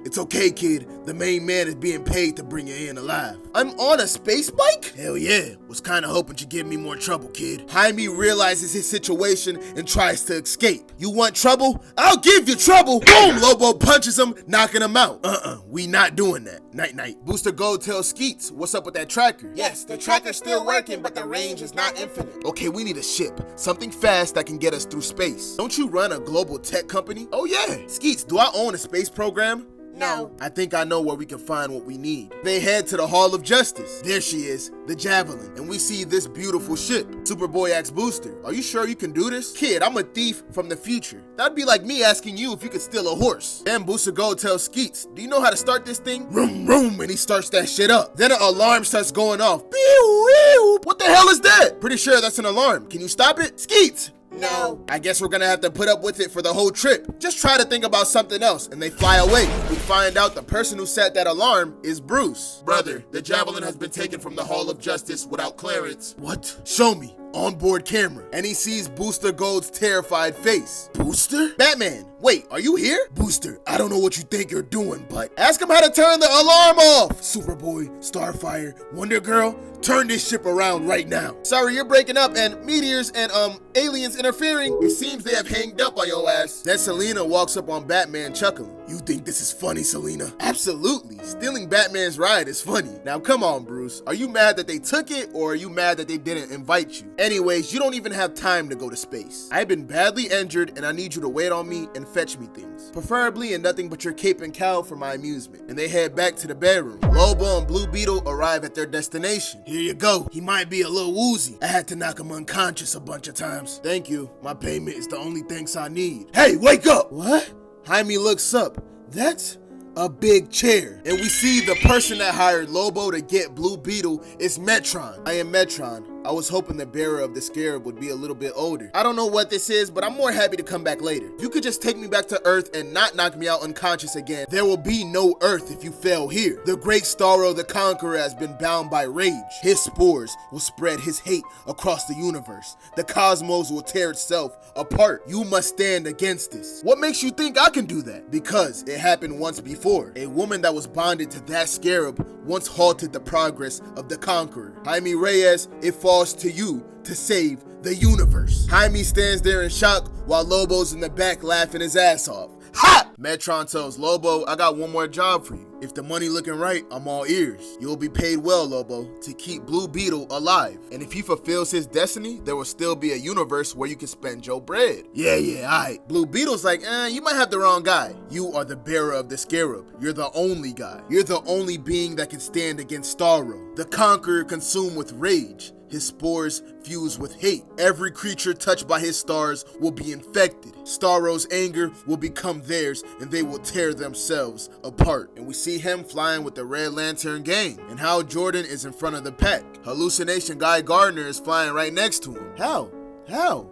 Speaker 2: It's okay, kid. The main man is being paid to bring you in alive.
Speaker 1: I'm on a space bike?
Speaker 2: Hell yeah. Was kinda hoping you'd give me more trouble, kid.
Speaker 1: Jaime realizes his situation and tries to escape. You want trouble? I'll give you trouble. Boom! Lobo punches him, knocking him out. We not doing that. Night night. Booster Gold tells Skeets, what's up with that tracker?
Speaker 3: Yes, the tracker's still working, but the range is not infinite.
Speaker 1: Okay, we need a ship. Something fast that can get us through space. Don't you run a global tech company? Oh yeah. Skeets, do I own a space program?
Speaker 3: No.
Speaker 1: I think I know where we can find what we need. They head to the Hall of Justice. There she is, the Javelin. And we see this beautiful ship. Superboy asks Booster, are you sure you can do this? Kid, I'm a thief from the future. That'd be like me asking you if you could steal a horse. Then Booster Gold tells Skeets, do you know how to start this thing? Vroom, vroom, and he starts that shit up. Then an alarm starts going off. Pew, pew. What the hell is that? Pretty sure that's an alarm. Can you stop it? Skeets!
Speaker 3: No.
Speaker 1: I guess we're gonna have to put up with it for the whole trip. Just try to think about something else, and they fly away. We find out the person who set that alarm is Bruce.
Speaker 2: Brother, the javelin has been taken from the Hall of Justice without clearance.
Speaker 1: What? Show me. Onboard camera. And he sees Booster Gold's terrified face. Booster? Batman, wait, are you here? Booster, I don't know what you think you're doing, but ask him how to turn the alarm off. Superboy, Starfire, Wonder Girl, turn this ship around right now. Sorry, you're breaking up and meteors and aliens interfering.
Speaker 2: It seems they have hanged up on your ass.
Speaker 1: Then Selena walks up on Batman chuckling. You think this is funny, Selena? Absolutely. Stealing Batman's ride is funny. Now come on, Bruce. Are you mad that they took it, or are you mad that they didn't invite you? Anyways, you don't even have time to go to space. I've been badly injured and I need you to wait on me and fetch me things. Preferably in nothing but your cape and cowl for my amusement. And they head back to the bedroom. Lobo and Blue Beetle arrive at their destination. Here you go. He might be a little woozy. I had to knock him unconscious a bunch of times. Thank you. My payment is the only thanks I need. Hey, wake up! What? Jaime looks up. That's a big chair. And we see the person that hired Lobo to get Blue Beetle is Metron. I am Metron. I was hoping the bearer of the scarab would be a little bit older. I don't know what this is, but I'm more happy to come back later. If you could just take me back to Earth and not knock me out unconscious again, there will be no Earth if you fail here. The great Starro the Conqueror has been bound by rage. His spores will spread his hate across the universe. The cosmos will tear itself apart. You must stand against this. What makes you think I can do that? Because it happened once before. A woman that was bonded to that scarab once halted the progress of the Conqueror. Jaime Reyes, it falls to you to save the universe. Jaime stands there in shock while Lobo's in the back laughing his ass off. Ha! Metron tells Lobo, I got one more job for you. If the money looking right, I'm all ears. You'll be paid well, Lobo, to keep Blue Beetle alive. And if he fulfills his destiny, there will still be a universe where you can spend your bread. Yeah, alright. Blue Beetle's like, you might have the wrong guy. You are the bearer of the scarab. You're the only guy. You're the only being that can stand against Starro. The Conqueror consumed with rage. His spores fuse with hate. Every creature touched by his stars will be infected. Starro's anger will become theirs and they will tear themselves apart. And we see him flying with the Red Lantern gang. And Hal Jordan is in front of the pack. Hallucination Guy Gardner is flying right next to him. How?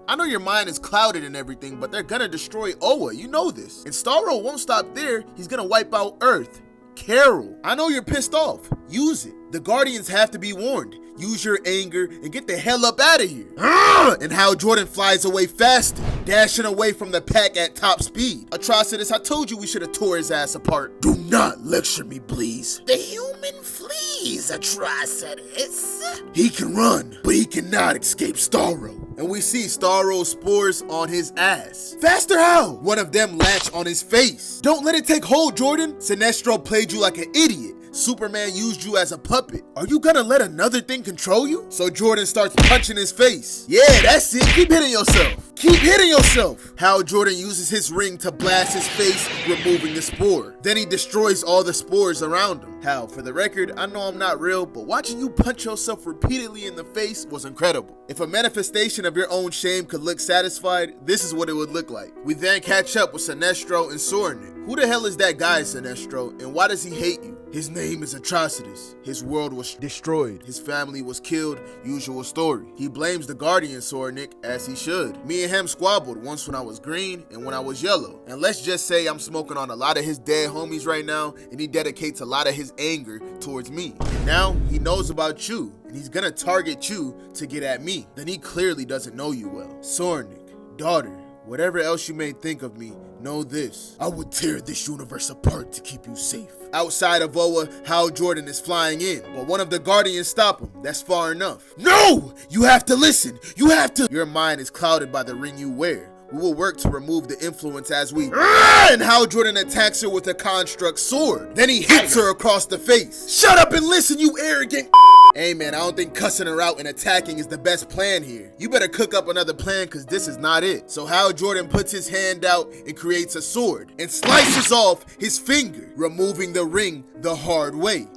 Speaker 1: I know your mind is clouded and everything, but they're gonna destroy Oa. You know this. And Starro won't stop there. He's gonna wipe out Earth. Carol, I know you're pissed off. Use it. The Guardians have to be warned. Use your anger and get the hell up out of here. And Hal Jordan flies away faster, dashing away from the pack at top speed. Atrocitus, I told you we should have tore his ass apart. Do not lecture me, please.
Speaker 3: The human flees, Atrocitus.
Speaker 1: He can run, but he cannot escape Starro. And we see Starro's spores on his ass. Faster, Hal! One of them latch on his face. Don't let it take hold, Jordan. Sinestro played you like an idiot. Superman used you as a puppet. Are you gonna let another thing control you? So Jordan starts punching his face. Yeah, that's it. Keep hitting yourself. Keep hitting yourself. Hal Jordan uses his ring to blast his face, removing the spore. Then he destroys all the spores around him. Hal, for the record, I know I'm not real, but watching you punch yourself repeatedly in the face was incredible. If a manifestation of your own shame could look satisfied, this is what it would look like. We then catch up with Sinestro and Soranik. Who the hell is that guy, Sinestro, and why does he hate you? His name is Atrocitus. His world was destroyed. His family was killed. Usual story. He blames the Guardian, Soranik, as he should. Me and him squabbled once when I was green and when I was yellow. And let's just say I'm smoking on a lot of his dead homies right now, and he dedicates a lot of his anger towards me. And now he knows about you, and he's gonna target you to get at me. Then he clearly doesn't know you well. Soranik, daughter, whatever else you may think of me, know this. I would tear this universe apart to keep you safe. Outside of Oa, Hal Jordan is flying in, but one of the Guardians stop him. That's far enough. No! You have to listen. You have to. Your mind is clouded by the ring you wear. We will work to remove the influence as we... And Hal Jordan attacks her with a construct sword. Then he hits her across the face. Shut up and listen, you arrogant... Hey man, I don't think cussing her out and attacking is the best plan here. You better cook up another plan because this is not it. So Hal Jordan puts his hand out and creates a sword and slices off his finger, removing the ring the hard way.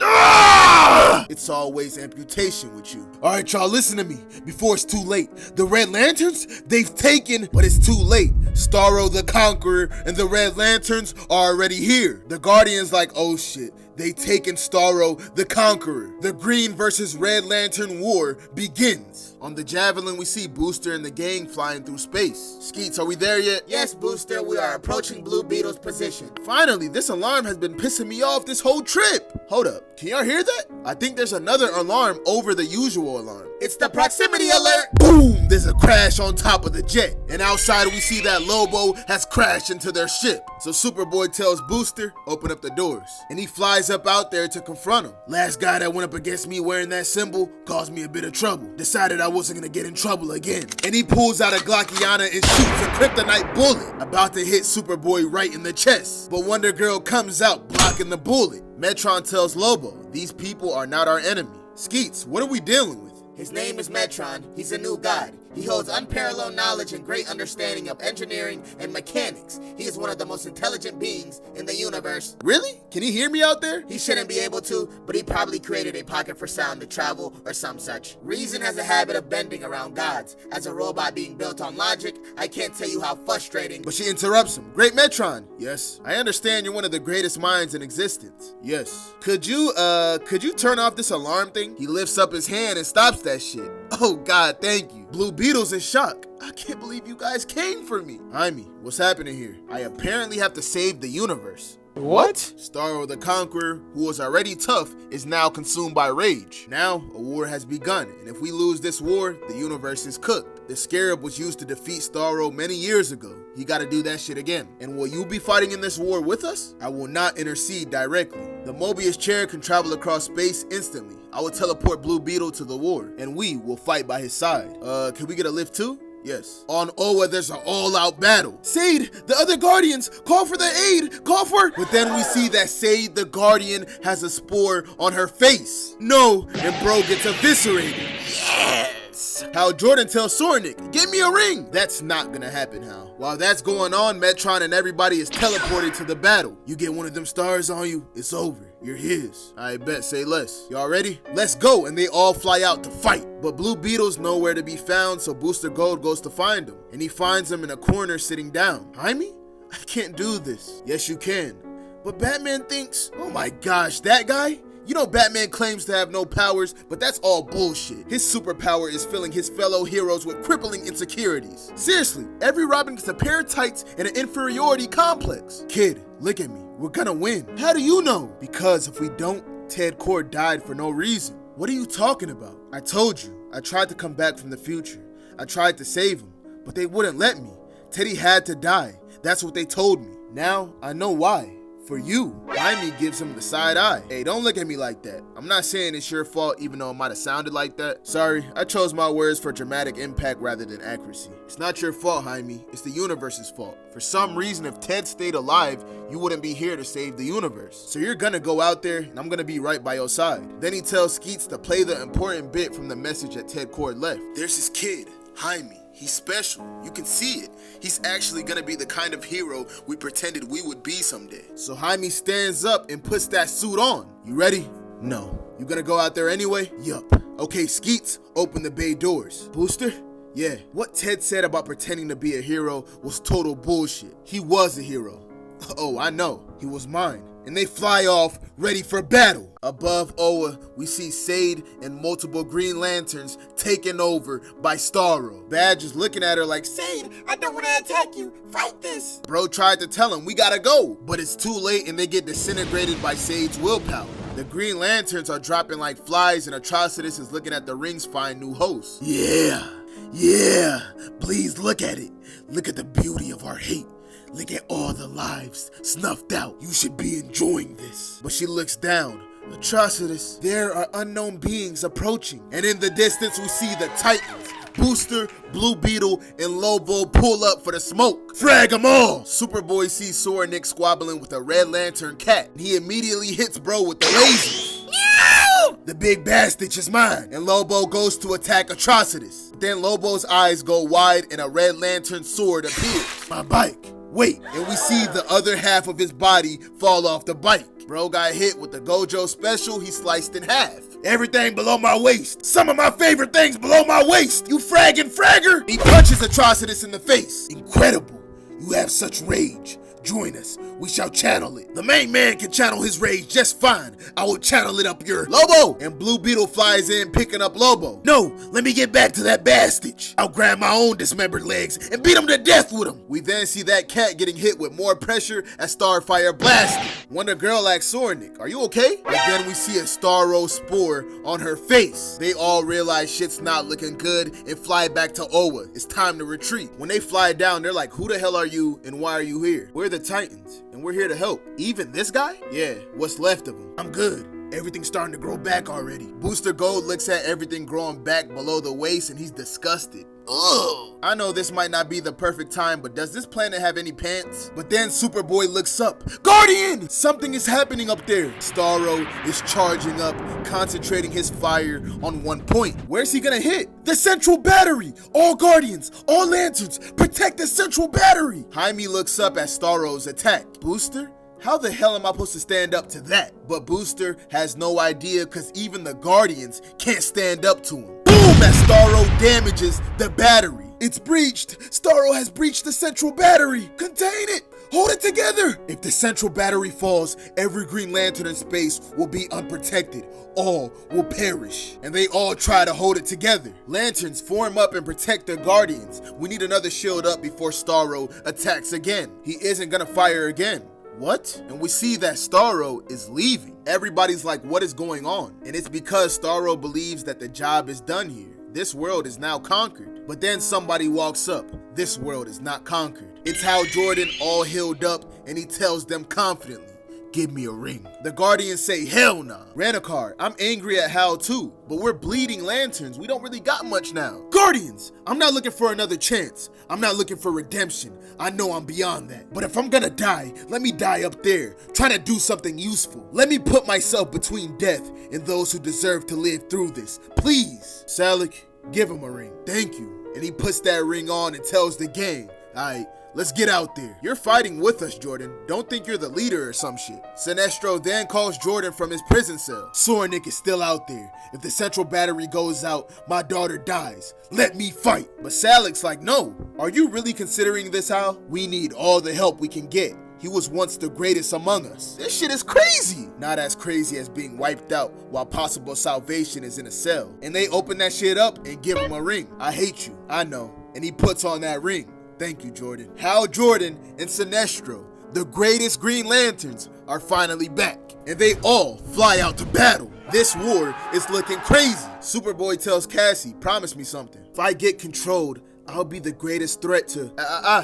Speaker 1: It's always amputation with you. Alright y'all, listen to me before it's too late. The Red Lanterns, they've taken, but it's too late. Starro the Conqueror and the Red Lanterns are already here. The Guardian's like, oh shit. They taken Starro the Conqueror. The Green versus Red Lantern War begins. On the Javelin, we see Booster and the gang flying through space. Skeets, are we there yet?
Speaker 3: Yes, Booster, we are approaching Blue Beetle's position.
Speaker 1: Finally, this alarm has been pissing me off this whole trip. Hold up, can y'all hear that? I think there's another alarm over the usual alarm.
Speaker 3: It's the proximity alert.
Speaker 1: Boom! There's a crash on top of the jet. And outside we see that Lobo has crashed into their ship. So Superboy tells Booster, open up the doors. And he flies up out there to confront him. Last guy that went up against me wearing that symbol caused me a bit of trouble. Decided I wasn't gonna get in trouble again. And he pulls out a Glockiana and shoots a kryptonite bullet. About to hit Superboy right in the chest. But Wonder Girl comes out blocking the bullet. Metron tells Lobo, these people are not our enemy. Skeets, what are we dealing with?
Speaker 3: His name is Metron. He's a new god. He holds unparalleled knowledge and great understanding of engineering and mechanics. He is one of the most intelligent beings in the universe.
Speaker 1: Really? Can he hear me out there?
Speaker 3: He shouldn't be able to, but he probably created a pocket for sound to travel or some such. Reason has a habit of bending around gods. As a robot being built on logic, I can't tell you how frustrating.
Speaker 1: But she interrupts him. Great Metron. Yes, I understand you're one of the greatest minds in existence. Yes. Could you turn off this alarm thing? He lifts up his hand and stops that shit. Oh God, thank you. Blue Beetle's in shock. I can't believe you guys came for me. Jaime, what's happening here? I apparently have to save the universe.
Speaker 4: What?
Speaker 1: Starro the Conqueror, who was already tough, is now consumed by rage. Now, a war has begun, and if we lose this war, the universe is cooked. The Scarab was used to defeat Starro many years ago. He gotta do that shit again. And will you be fighting in this war with us? I will not intercede directly. The Mobius chair can travel across space instantly. I will teleport Blue Beetle to the war, and we will fight by his side. Can we get a lift too? Yes. On Oa, there's an all-out battle. Sade, the other Guardians, call for the aid, call for... But then we see that Sade, the Guardian, has a spore on her face. No, and bro gets eviscerated. Yes! Hal Jordan tells Sornik, give me a ring. That's not gonna happen, Hal. While that's going on, Metron and everybody is teleported to the battle. You get one of them stars on you, it's over. You're his. I bet, say less. Y'all ready? Let's go, and they all fly out to fight. But Blue Beetle's nowhere to be found, so Booster Gold goes to find him. And he finds him in a corner sitting down. Jaime? I can't do this. Yes, you can. But Batman thinks, oh my gosh, that guy? You know Batman claims to have no powers, but that's all bullshit. His superpower is filling his fellow heroes with crippling insecurities. Seriously, every Robin gets a pair of tights and an inferiority complex. Kid, look at me. We're gonna win. How do you know? Because if we don't, Ted Cord died for no reason. What are you talking about? I told you, I tried to come back from the future. I tried to save him, but they wouldn't let me. Teddy had to die. That's what they told me. Now, I know why. For you. Jaime gives him the side eye. Hey, don't look at me like that. I'm not saying it's your fault, even though it might have sounded like that. Sorry, I chose my words for dramatic impact rather than accuracy. It's not your fault, Jaime. It's the universe's fault. For some reason, if Ted stayed alive, you wouldn't be here to save the universe. So you're gonna go out there, and I'm gonna be right by your side. Then he tells Skeets to play the important bit from the message that Ted Cord left. There's his kid, Jaime. He's special. You can see it. He's actually gonna be the kind of hero we pretended we would be someday. So Jaime stands up and puts that suit on. You ready? No. You gonna go out there anyway? Yup. Okay, Skeets, open the bay doors. Booster? Yeah. What Ted said about pretending to be a hero was total bullshit. He was a hero. Oh, I know. He was mine. And they fly off, ready for battle. Above Oa, we see Sade and multiple Green Lanterns taken over by Starro. Badge is looking at her like,
Speaker 3: Sade, I don't want to attack you. Fight this.
Speaker 1: Bro tried to tell him, we gotta go. But it's too late and they get disintegrated by Sade's willpower. The Green Lanterns are dropping like flies and Atrocitus is looking at the ring's find new host. Yeah, please look at it. Look at the beauty of our hate. Look at all the lives snuffed out. You should be enjoying this. But she looks down. Atrocitus, there are unknown beings approaching. And in the distance, we see the Titans. Booster, Blue Beetle, and Lobo pull up for the smoke. Frag them all! Superboy sees Sornik squabbling with a Red Lantern cat. And he immediately hits bro with the lasers. The big bastard is mine. And Lobo goes to attack Atrocitus. Then Lobo's eyes go wide and a Red Lantern sword appears. My bike. Wait, and we see the other half of his body fall off the bike. Bro got hit with the Gojo special, he sliced in half. Everything below my waist. Some of my favorite things below my waist. You fragging fragger? He punches Atrocitus in the face. Incredible. You have such rage.
Speaker 2: Join us. We shall channel it. The main man can channel his rage just fine. I will channel it up your
Speaker 1: Lobo! And Blue Beetle flies in picking up Lobo.
Speaker 2: No, let me get back to that bastard. I'll grab my own dismembered legs and beat him to death with them.
Speaker 1: We then see that cat getting hit with more pressure as Starfire blasted. Wonder Girl asks Sornik, are you okay? And then we see a Starro spore on her face. They all realize shit's not looking good and fly back to Oa. It's time to retreat. When they fly down, they're like, who the hell are you and why are you here? We're the Titans and we're here to help. Even this guy? Yeah, what's left of him.
Speaker 2: I'm good. Everything's starting to grow back already.
Speaker 1: Booster Gold looks at everything growing back below the waist and he's disgusted. Ugh. I know this might not be the perfect time, but does this planet have any pants? But then Superboy looks up. Guardian! Something is happening up there. Starro is charging up, concentrating his fire on one point. Where's he gonna hit? The central battery! All Guardians, all Lanterns, protect the central battery! Jaime looks up at Starro's attack. Booster? How the hell am I supposed to stand up to that? But Booster has no idea because even the Guardians can't stand up to him. Boom! As Starro damages the battery. It's breached. Starro has breached the central battery. Contain it. Hold it together. If the central battery falls, every Green Lantern in space will be unprotected. All will perish. And they all try to hold it together. Lanterns form up and protect their Guardians. We need another shield up before Starro attacks again. He isn't gonna fire again. What? And we see that Starro is leaving. Everybody's like, what is going on? And it's because Starro believes that the job is done here. This world is now conquered. But then somebody walks up. This world is not conquered. It's Hal Jordan all healed up and he tells them confidently, give me a ring. The Guardians say, hell nah. Ranikar, I'm angry at Hal too, but we're bleeding Lanterns. We don't really got much now. Guardians, I'm not looking for another chance. I'm not looking for redemption. I know I'm beyond that. But if I'm gonna die, let me die up there, trying to do something useful. Let me put myself between death and those who deserve to live through this. Please. Salik, give him a ring. Thank you. And he puts that ring on and tells the gang, alright, let's get out there. You're fighting with us, Jordan. Don't think you're the leader or some shit. Sinestro then calls Jordan from his prison cell. Sornik is still out there. If the central battery goes out, my daughter dies. Let me fight. But Salik's like, no. Are you really considering this, Hal? We need all the help we can get. He was once the greatest among us. This shit is crazy. Not as crazy as being wiped out while possible salvation is in a cell. And they open that shit up and give him a ring. I hate you. I know. And he puts on that ring. Thank you, Jordan. Hal Jordan and Sinestro, the greatest Green Lanterns, are finally back. And they all fly out to battle. This war is looking crazy. Superboy tells Cassie, promise me something. If I get controlled, I'll be the greatest threat to...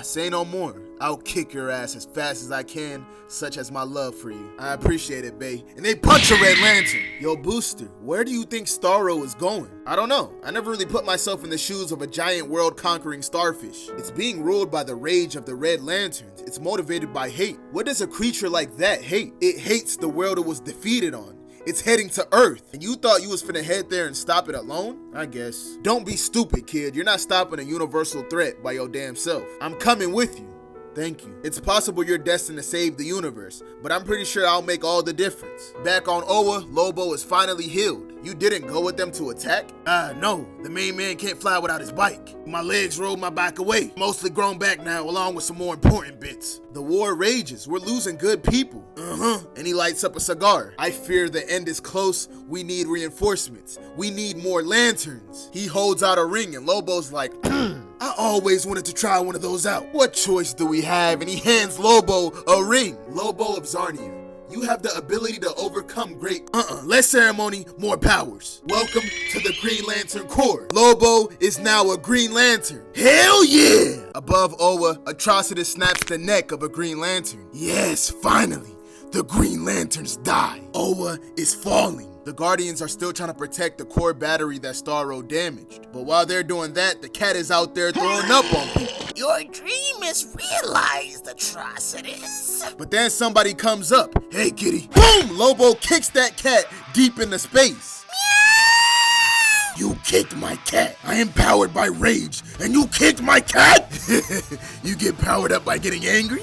Speaker 1: say no more. I'll kick your ass as fast as I can, such as my love for you. I appreciate it, bae. And they punch a Red Lantern. Yo, Booster, where do you think Starro is going? I don't know. I never really put myself in the shoes of a giant world-conquering starfish. It's being ruled by the rage of the Red Lanterns. It's motivated by hate. What does a creature like that hate? It hates the world it was defeated on. It's heading to Earth, and you thought you was finna head there and stop it alone? I guess. Don't be stupid, kid. You're not stopping a universal threat by your damn self. I'm coming with you. Thank you. It's possible you're destined to save the universe, but I'm pretty sure I'll make all the difference. Back on Oa, Lobo is finally healed. You didn't go with them to attack? No. The main man can't fly without his bike. My legs rolled my bike away. Mostly grown back now, along with some more important bits. The war rages. We're losing good people. And he lights up a cigar. I fear the end is close. We need reinforcements. We need more lanterns. He holds out a ring and Lobo's like, I always wanted to try one of those out. What choice do we have? And he hands Lobo a ring. Lobo of Zarnia, you have the ability to overcome great... less ceremony, more powers. Welcome to the Green Lantern Corps. Lobo is now a Green Lantern. Hell yeah! Above Oa, Atrocitus snaps the neck of a Green Lantern. Yes, finally, the Green Lanterns die. Oa is falling. The Guardians are still trying to protect the core battery that Starro damaged. But while they're doing that, the cat is out there throwing up on people.
Speaker 3: Your dream is realized, Atrocitus.
Speaker 1: But then somebody comes up. Hey, kitty. Boom! Lobo kicks that cat deep into space. You kicked my cat. I am powered by rage, and you kicked my cat? You get powered up by getting angry?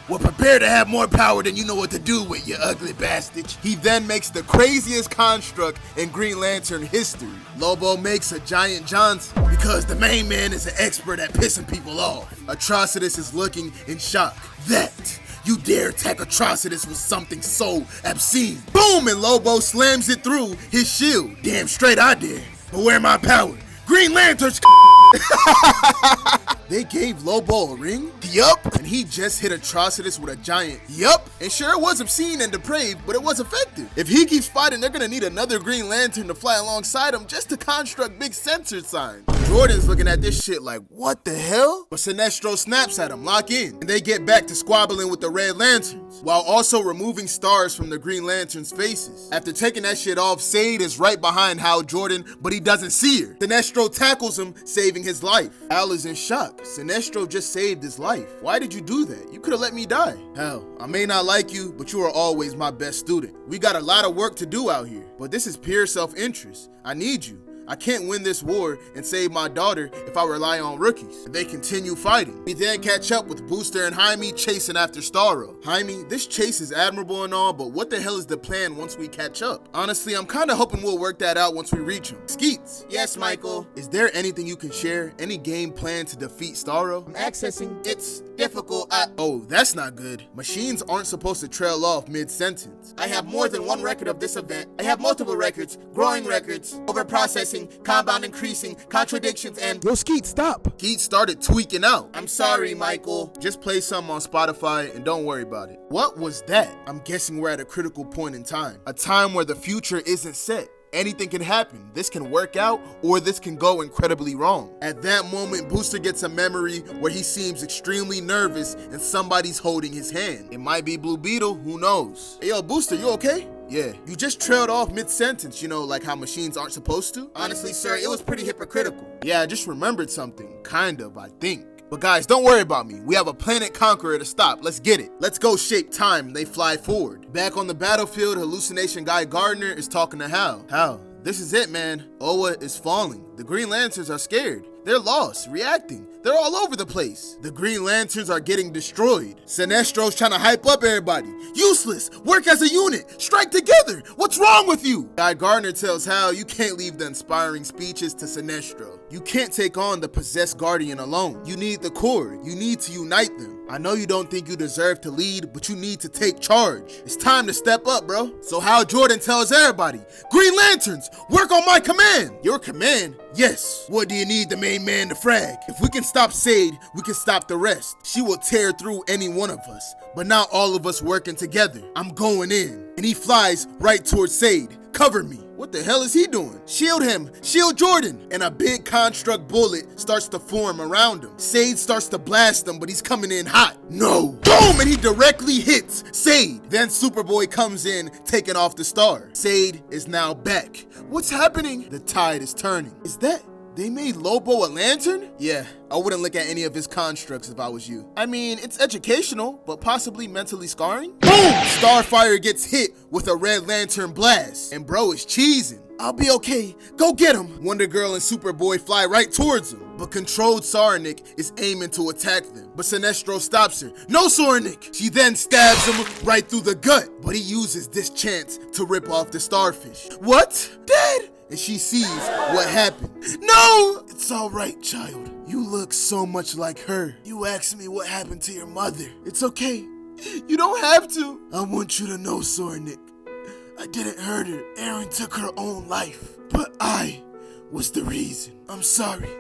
Speaker 1: Well, prepare to have more power than you know what to do with, you ugly bastard. He then makes the craziest construct in Green Lantern history. Lobo makes a giant Johnson because the main man is an expert at pissing people off. Atrocitus is looking in shock. That You dare attack Atrocitus with something so obscene. Boom, and Lobo slams it through his shield. Damn straight I dare. But where my power? Green Lanterns. They gave Lobo a ring? Yup. And he just hit Atrocitus with a giant yup. And sure, it was obscene and depraved, but it was effective. If he keeps fighting, they're gonna need another Green Lantern to fly alongside him just to construct big sensor signs. Jordan's looking at this shit like, what the hell? But Sinestro snaps at him, lock in. And they get back to squabbling with the Red Lanterns, while also removing stars from the Green Lanterns' faces. After taking that shit off, Sade is right behind Hal Jordan, but he doesn't see her. Sinestro tackles him, saving his life. Hal is in shock. Sinestro just saved his life. Why did you do that? You could have let me die. Hell, I may not like you, but you are always my best student. We got a lot of work to do out here, but this is pure self-interest. I need you. I can't win this war and save my daughter if I rely on rookies. And they continue fighting. We then catch up with Booster and Jaime chasing after Starro. Jaime, this chase is admirable and all, but what the hell is the plan once we catch up? Honestly, I'm kind of hoping we'll work that out once we reach him. Skeets.
Speaker 3: Yes, Michael.
Speaker 1: Is there anything you can share? Any game plan to defeat Starro?
Speaker 3: I'm accessing. It's difficult.
Speaker 1: Oh, that's not good. Machines aren't supposed to trail off mid-sentence.
Speaker 3: I have more than one record of this event. I have multiple records, growing records, overprocessing, compound increasing, contradictions, and...
Speaker 1: Yo, Skeet, stop. Skeet started tweaking out.
Speaker 3: I'm sorry, Michael.
Speaker 1: Just play something on Spotify and don't worry about it. What was that? I'm guessing we're at a critical point in time. A time where the future isn't set. Anything can happen. This can work out, or this can go incredibly wrong. At that moment, Booster gets a memory where he seems extremely nervous and somebody's holding his hand. It might be Blue Beetle, who knows? Hey, yo, Booster, you okay? Yeah, you just trailed off mid-sentence, you know, like how machines aren't supposed to.
Speaker 3: Honestly, sir, it was pretty hypocritical.
Speaker 1: Yeah, I just remembered something. Kind of, I think. But guys, don't worry about me. We have a planet conqueror to stop. Let's get it. Let's go shape time. They fly forward. Back on the battlefield, hallucination guy Gardner is talking to Hal. Hal, this is it, man. Oa is falling. The Green Lanterns are scared. They're lost, reacting. They're all over the place. The Green Lanterns are getting destroyed. Sinestro's trying to hype up everybody. Useless. Work as a unit. Strike together. What's wrong with you? Guy Gardner tells Hal you can't leave the inspiring speeches to Sinestro. You can't take on the possessed Guardian alone. You need the Corps. You need to unite them. I know you don't think you deserve to lead, but you need to take charge. It's time to step up, bro. So Hal Jordan tells everybody, Green Lanterns, work on my command. Your command? Yes. What do you need the main man to frag? If we can stop Sade, we can stop the rest. She will tear through any one of us, but not all of us working together. I'm going in. And he flies right towards Sade. Cover me. What the hell is he doing? Shield him. Shield Jordan. And a big construct bullet starts to form around him. Sade starts to blast him, but he's coming in hot. No. Boom! And he directly hits Sade. Then Superboy comes in, taking off the star. Sade is now back. What's happening? The tide is turning. Is that... They made Lobo a lantern? Yeah, I wouldn't look at any of his constructs if I was you. I mean, it's educational, but possibly mentally scarring. Boom! Starfire gets hit with a Red Lantern blast, and bro is cheesing. I'll be okay. Go get him. Wonder Girl and Superboy fly right towards him, but controlled Sarnik is aiming to attack them. But Sinestro stops her. No, Sarnik! She then stabs him right through the gut, but he uses this chance to rip off the starfish. What? Dead? And she sees what happened. No! It's all right, child. You look so much like her. You asked me what happened to your mother. It's okay. You don't have to. I want you to know, Sornik. I didn't hurt her. Aaron took her own life. But I was the reason. I'm sorry.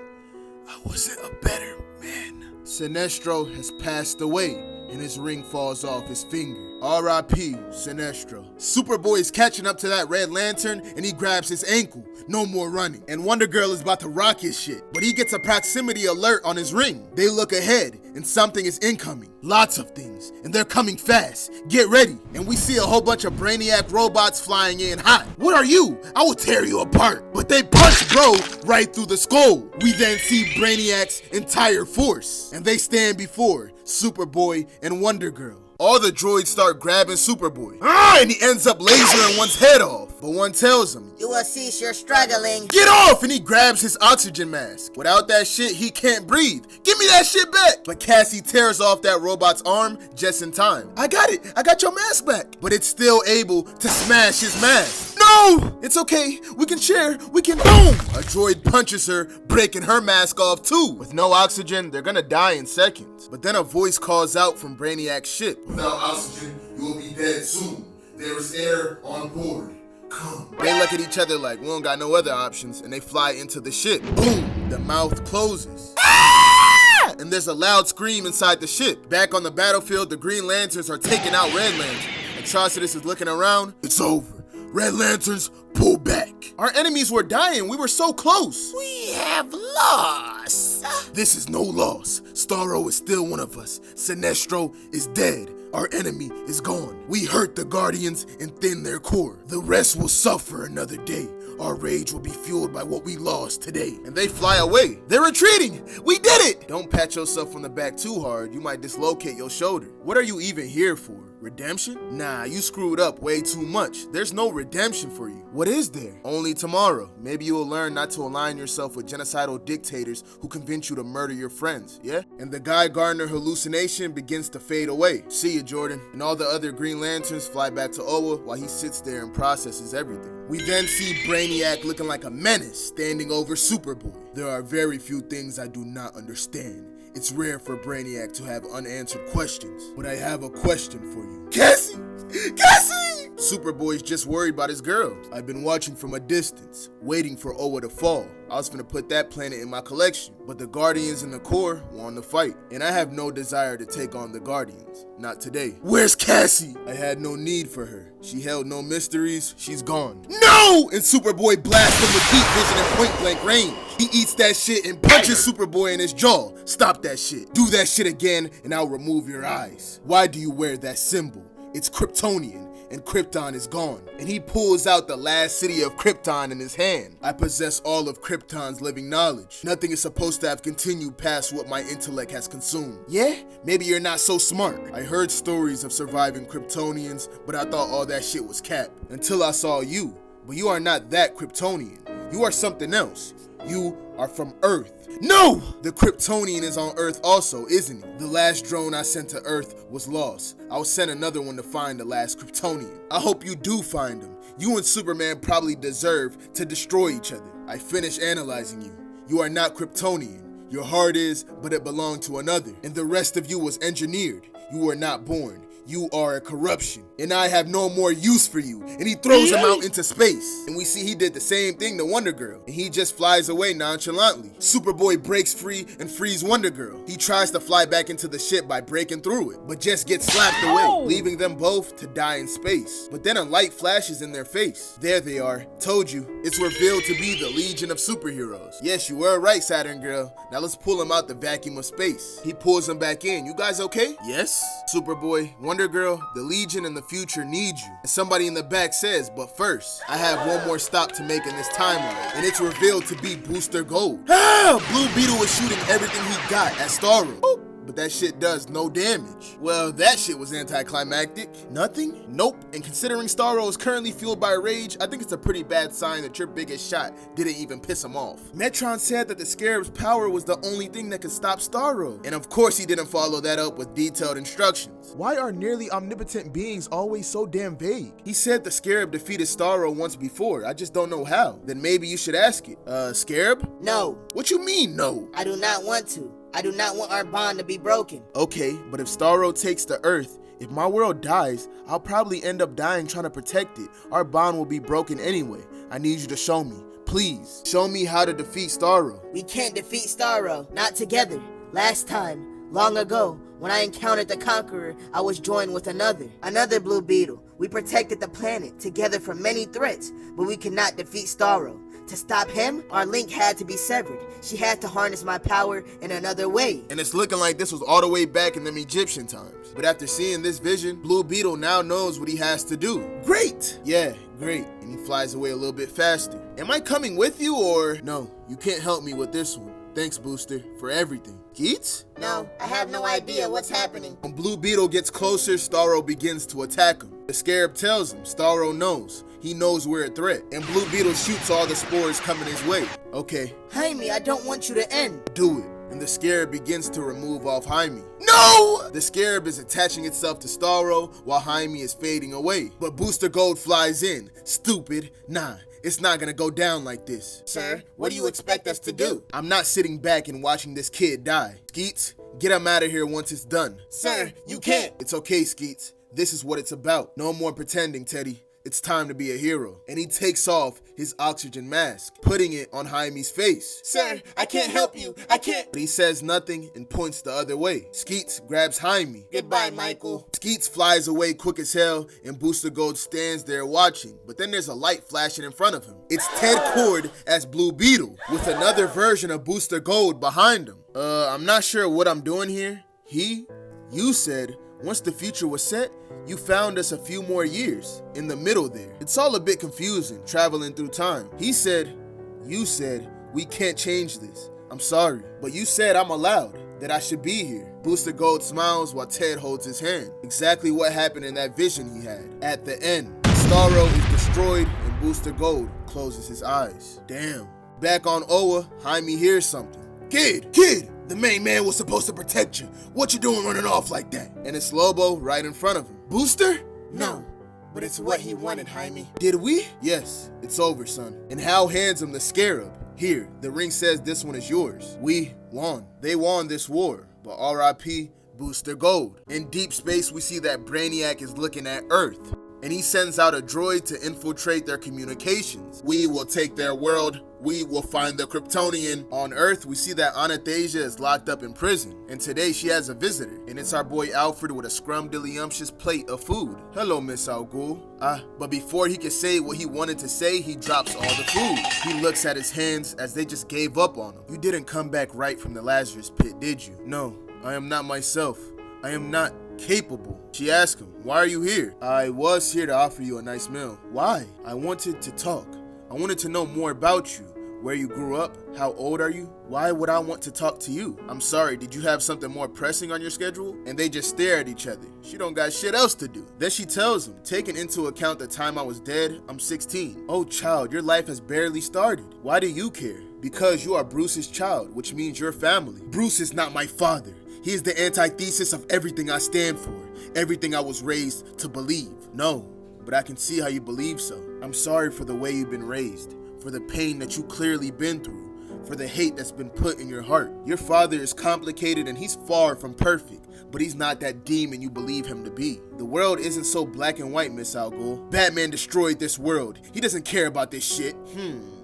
Speaker 1: I wasn't a better man. Sinestro has passed away, and his ring falls off his finger. R.I.P. Sinestro. Superboy is catching up to that Red Lantern, and he grabs his ankle. No more running. And Wonder Girl is about to rock his shit, but he gets a proximity alert on his ring. They look ahead, and something is incoming. Lots of things, and they're coming fast. Get ready. And we see a whole bunch of Brainiac robots flying in hot. What are you? I will tear you apart. But they punch bro right through the skull. We then see Brainiac's entire force, and they stand before Superboy and Wonder Girl. All the droids start grabbing Superboy. And he ends up lasering one's head off. But one tells him,
Speaker 3: You will cease your struggling.
Speaker 1: Get off! And he grabs his oxygen mask. Without that shit, he can't breathe. Give me that shit back! But Cassie tears off that robot's arm just in time. I got it! I got your mask back! But it's still able to smash his mask. No! No! It's okay. We can share. We can boom! A droid punches her, breaking her mask off too. With no oxygen, they're gonna die in seconds. But then a voice calls out from Brainiac's ship.
Speaker 2: Without oxygen, you will be dead soon. There is air on board. Come.
Speaker 1: They look at each other like we don't got no other options, and they fly into the ship. Boom! The mouth closes. Ah! And there's a loud scream inside the ship. Back on the battlefield, the Green Lanterns are taking out Red Lantern. Atrocitus is looking around.
Speaker 2: It's over. Red Lanterns, pull back.
Speaker 1: Our enemies were dying. We were so close.
Speaker 3: We have lost.
Speaker 2: This is no loss. Starro is still one of us. Sinestro is dead. Our enemy is gone. We hurt the Guardians and thinned their core. The rest will suffer another day. Our rage will be fueled by what we lost today.
Speaker 1: And they fly away. They're retreating. We did it. Don't pat yourself on the back too hard. You might dislocate your shoulder. What are you even here for? Redemption? Nah, you screwed up way too much. There's no redemption for you. What is there? Only tomorrow. Maybe you will learn not to align yourself with genocidal dictators who convince you to murder your friends, yeah? And the Guy Gardner hallucination begins to fade away. See you, Jordan. And all the other Green Lanterns fly back to Oa while he sits there and processes everything. We then see Brainiac looking like a menace standing over Superboy. There are very few things I do not understand. It's rare for Brainiac to have unanswered questions, but I have a question for you.
Speaker 2: Cassie! Cassie!
Speaker 1: Superboy's just worried about his girl. I've been watching from a distance, waiting for Oa to fall. I was finna put that planet in my collection, but the Guardians in the core want to fight, and I have no desire to take on the Guardians. Not today.
Speaker 2: Where's Cassie?
Speaker 1: I had no need for her. She held no mysteries. She's gone. No! And Superboy blasts him with heat vision and point blank range. He eats that shit and punches Superboy in his jaw. Stop that shit. Do that shit again and I'll remove your eyes. Why do you wear that symbol? It's Kryptonian, and Krypton is gone. And he pulls out the last city of Krypton in his hand. I possess all of Krypton's living knowledge. Nothing is supposed to have continued past what my intellect has consumed. Yeah? Maybe you're not so smart. I heard stories of surviving Kryptonians, but I thought all that shit was cap. Until I saw you. But you are not that Kryptonian. You are something else. You are from Earth. No! The Kryptonian is on Earth also, isn't he? The last drone I sent to Earth was lost. I'll send another one to find the last Kryptonian. I hope you do find him. You and Superman probably deserve to destroy each other. I finished analyzing you. You are not Kryptonian. Your heart is, but it belonged to another. And the rest of you was engineered. You were not born. You are a corruption, and I have no more use for you. And he throws him out into space. And we see he did the same thing to Wonder Girl, and he just flies away nonchalantly. Superboy breaks free and frees Wonder Girl. He tries to fly back into the ship by breaking through it, but just gets slapped away, leaving them both to die in space. But then a light flashes in their face. There they are. Told you. It's revealed to be the Legion of Superheroes. Yes, you were right, Saturn Girl. Now let's pull him out the vacuum of space. He pulls him back in. You guys okay? Yes. Superboy, Wonder Girl, the Legion and the future need you. And somebody in the back says, but first, I have one more stop to make in this timeline, and it's revealed to be Booster Gold. Blue Beetle is shooting everything he got at Starro. But that shit does no damage. Well, that shit was anticlimactic. Nothing? Nope. And considering Starro is currently fueled by rage, I think it's a pretty bad sign that your biggest shot didn't even piss him off. Metron said that the Scarab's power was the only thing that could stop Starro. And of course he didn't follow that up with detailed instructions. Why are nearly omnipotent beings always so damn vague? He said the Scarab defeated Starro once before. I just don't know how. Then maybe you should ask it. Scarab?
Speaker 3: No.
Speaker 1: What you mean, no?
Speaker 3: I do not want to. I do not want our bond to be broken.
Speaker 1: Okay, but if Starro takes the Earth, if my world dies, I'll probably end up dying trying to protect it. Our bond will be broken anyway. I need you to show me. Please, show me how to defeat Starro.
Speaker 3: We can't defeat Starro. Not together. Last time, long ago, when I encountered the Conqueror, I was joined with another Blue Beetle. We protected the planet together from many threats, but we could not defeat Starro. To stop him, our link had to be severed. She had to harness my power in another way.
Speaker 1: And it's looking like this was all the way back in them Egyptian times. But after seeing this vision, Blue Beetle now knows what he has to do. Great! Yeah, great. And he flies away a little bit faster. Am I coming with you or? No, you can't help me with this one. Thanks, Booster, for everything. Keats?
Speaker 3: No, I have no idea what's happening.
Speaker 1: When Blue Beetle gets closer, Starro begins to attack him. The Scarab tells him Starro knows. He knows we're a threat. And Blue Beetle shoots all the spores coming his way. Okay.
Speaker 3: Jaime, I don't want you to end.
Speaker 1: Do it. and the scarab begins to remove off Jaime. No! The scarab is attaching itself to Starro while Jaime is fading away. But Booster Gold flies in. Stupid. Nah, it's not gonna go down like this.
Speaker 2: Sir, what do you expect us to do?
Speaker 1: I'm not sitting back and watching this kid die. Skeets, get him out of here once it's done.
Speaker 2: Sir, you can't.
Speaker 1: It's okay, Skeets. This is what it's about. No more pretending, Teddy. It's time to be a hero. And he takes off his oxygen mask, putting it on Jaime's face.
Speaker 2: Sir, I can't help you. I can't.
Speaker 1: But he says nothing and points the other way. Skeets grabs Jaime.
Speaker 2: Goodbye, Michael.
Speaker 1: Skeets flies away quick as hell, and Booster Gold stands there watching. But then there's a light flashing in front of him. It's Ted Kord as Blue Beetle, with another version of Booster Gold behind him. I'm not sure what I'm doing here. You said, once the future was set, you found us a few more years in the middle there. It's all a bit confusing, traveling through time. You said, we can't change this. I'm sorry, but you said I'm allowed, that I should be here. Booster Gold smiles while Ted holds his hand. Exactly what happened in that vision he had. At the end, Starro is destroyed and Booster Gold closes his eyes. Damn. Back on Oa, Jaime hears something. Kid, the main man was supposed to protect you. What you doing running off like that? And it's Lobo right in front of him. Booster?
Speaker 2: No, but it's what he wanted, Jaime.
Speaker 1: Did we? Yes, it's over, son. And Hal hands him the scarab. Here, the ring says this one is yours. We won. They won this war, but R.I.P. Booster Gold. In deep space, we see that Brainiac is looking at Earth, and he sends out a droid to infiltrate their communications. We will take their world. We will find the Kryptonian. On Earth, we see that Anastasia is locked up in prison, and today she has a visitor, and it's our boy Alfred with a scrumdiddlyumptious plate of food. Hello, Miss Al Ghul. But before he could say what he wanted to say, he drops all the food. He looks at his hands as they just gave up on him. You didn't come back right from the Lazarus pit, did you? No, I am not myself. I am not capable. She asked him, why are you here? I was here to offer you a nice meal. Why? I wanted to talk. I wanted to know more about you. Where you grew up? How old are you? Why would I want to talk to you? I'm sorry, did you have something more pressing on your schedule? And they just stare at each other. She don't got shit else to do. Then she tells him, taking into account the time I was dead, I'm 16. Oh child, your life has barely started. Why do you care? Because you are Bruce's child, which means your family. Bruce is not my father. He is the antithesis of everything I stand for, everything I was raised to believe. No, but I can see how you believe so. I'm sorry for the way you've been raised, for the pain that you clearly been through, for the hate that's been put in your heart. Your father is complicated and he's far from perfect, but he's not that demon you believe him to be. The world isn't so black and white, Miss Al Ghul. Batman destroyed this world. He doesn't care about this shit.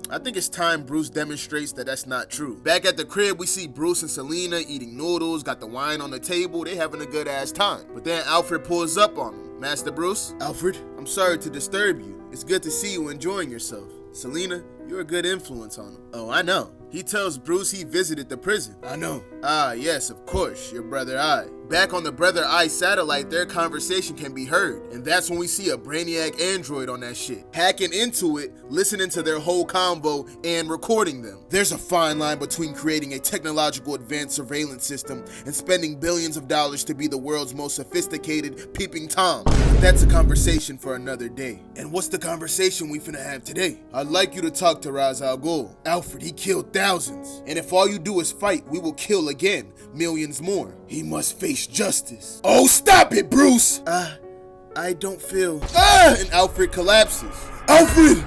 Speaker 1: I think it's time Bruce demonstrates that that's not true. Back at the crib, we see Bruce and Selena eating noodles, got the wine on the table, they having a good ass time. But then Alfred pulls up on him. Master Bruce? Alfred, I'm sorry to disturb you. It's good to see you enjoying yourself. Selena, you're a good influence on him. Oh, I know. He tells Bruce he visited the prison. I know. Ah, yes, of course, your brother Eye. Back on the Brother Eye satellite, their conversation can be heard. And that's when we see a Brainiac android on that shit, hacking into it, listening to their whole convo, and recording them. There's a fine line between creating a technological advanced surveillance system and spending billions of dollars to be the world's most sophisticated peeping Tom. That's a conversation for another day. And what's the conversation we finna have today? I'd like you to talk to Ra's al Ghul. Alfred, he killed thousands. And if all you do is fight, we will kill again, millions more. He must face justice. Oh, stop it, Bruce! I don't feel... And Alfred collapses. Alfred!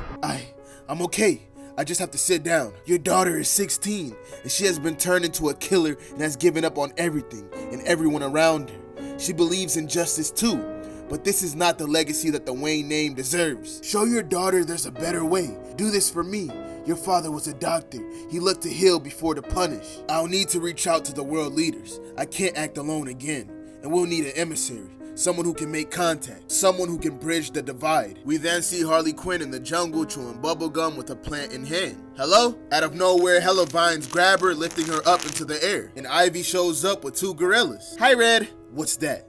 Speaker 1: I'm okay. I just have to sit down. Your daughter is 16, and she has been turned into a killer and has given up on everything and everyone around her. She believes in justice too, but this is not the legacy that the Wayne name deserves. Show your daughter there's a better way. Do this for me. Your father was a doctor. He looked to heal before to punish. I'll need to reach out to the world leaders. I can't act alone again. And we'll need an emissary. Someone who can make contact. Someone who can bridge the divide. We then see Harley Quinn in the jungle chewing bubblegum with a plant in hand. Hello? Out of nowhere, Hella Vines grab her, lifting her up into the air. And Ivy shows up with 2 gorillas. Hi, Red. What's that?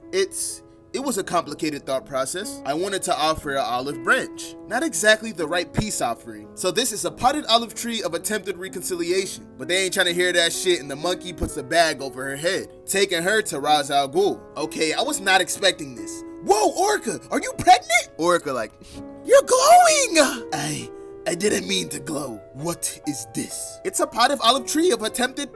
Speaker 1: It was a complicated thought process. I wanted to offer an olive branch. Not exactly the right peace offering. So this is a potted olive tree of attempted reconciliation. But they ain't trying to hear that shit, and the monkey puts a bag over her head, taking her to Ra's al Ghul. Okay, I was not expecting this. Whoa, Orca, are you pregnant? Orca like, you're glowing! I didn't mean to glow. What is this? It's a potted olive tree of attempted,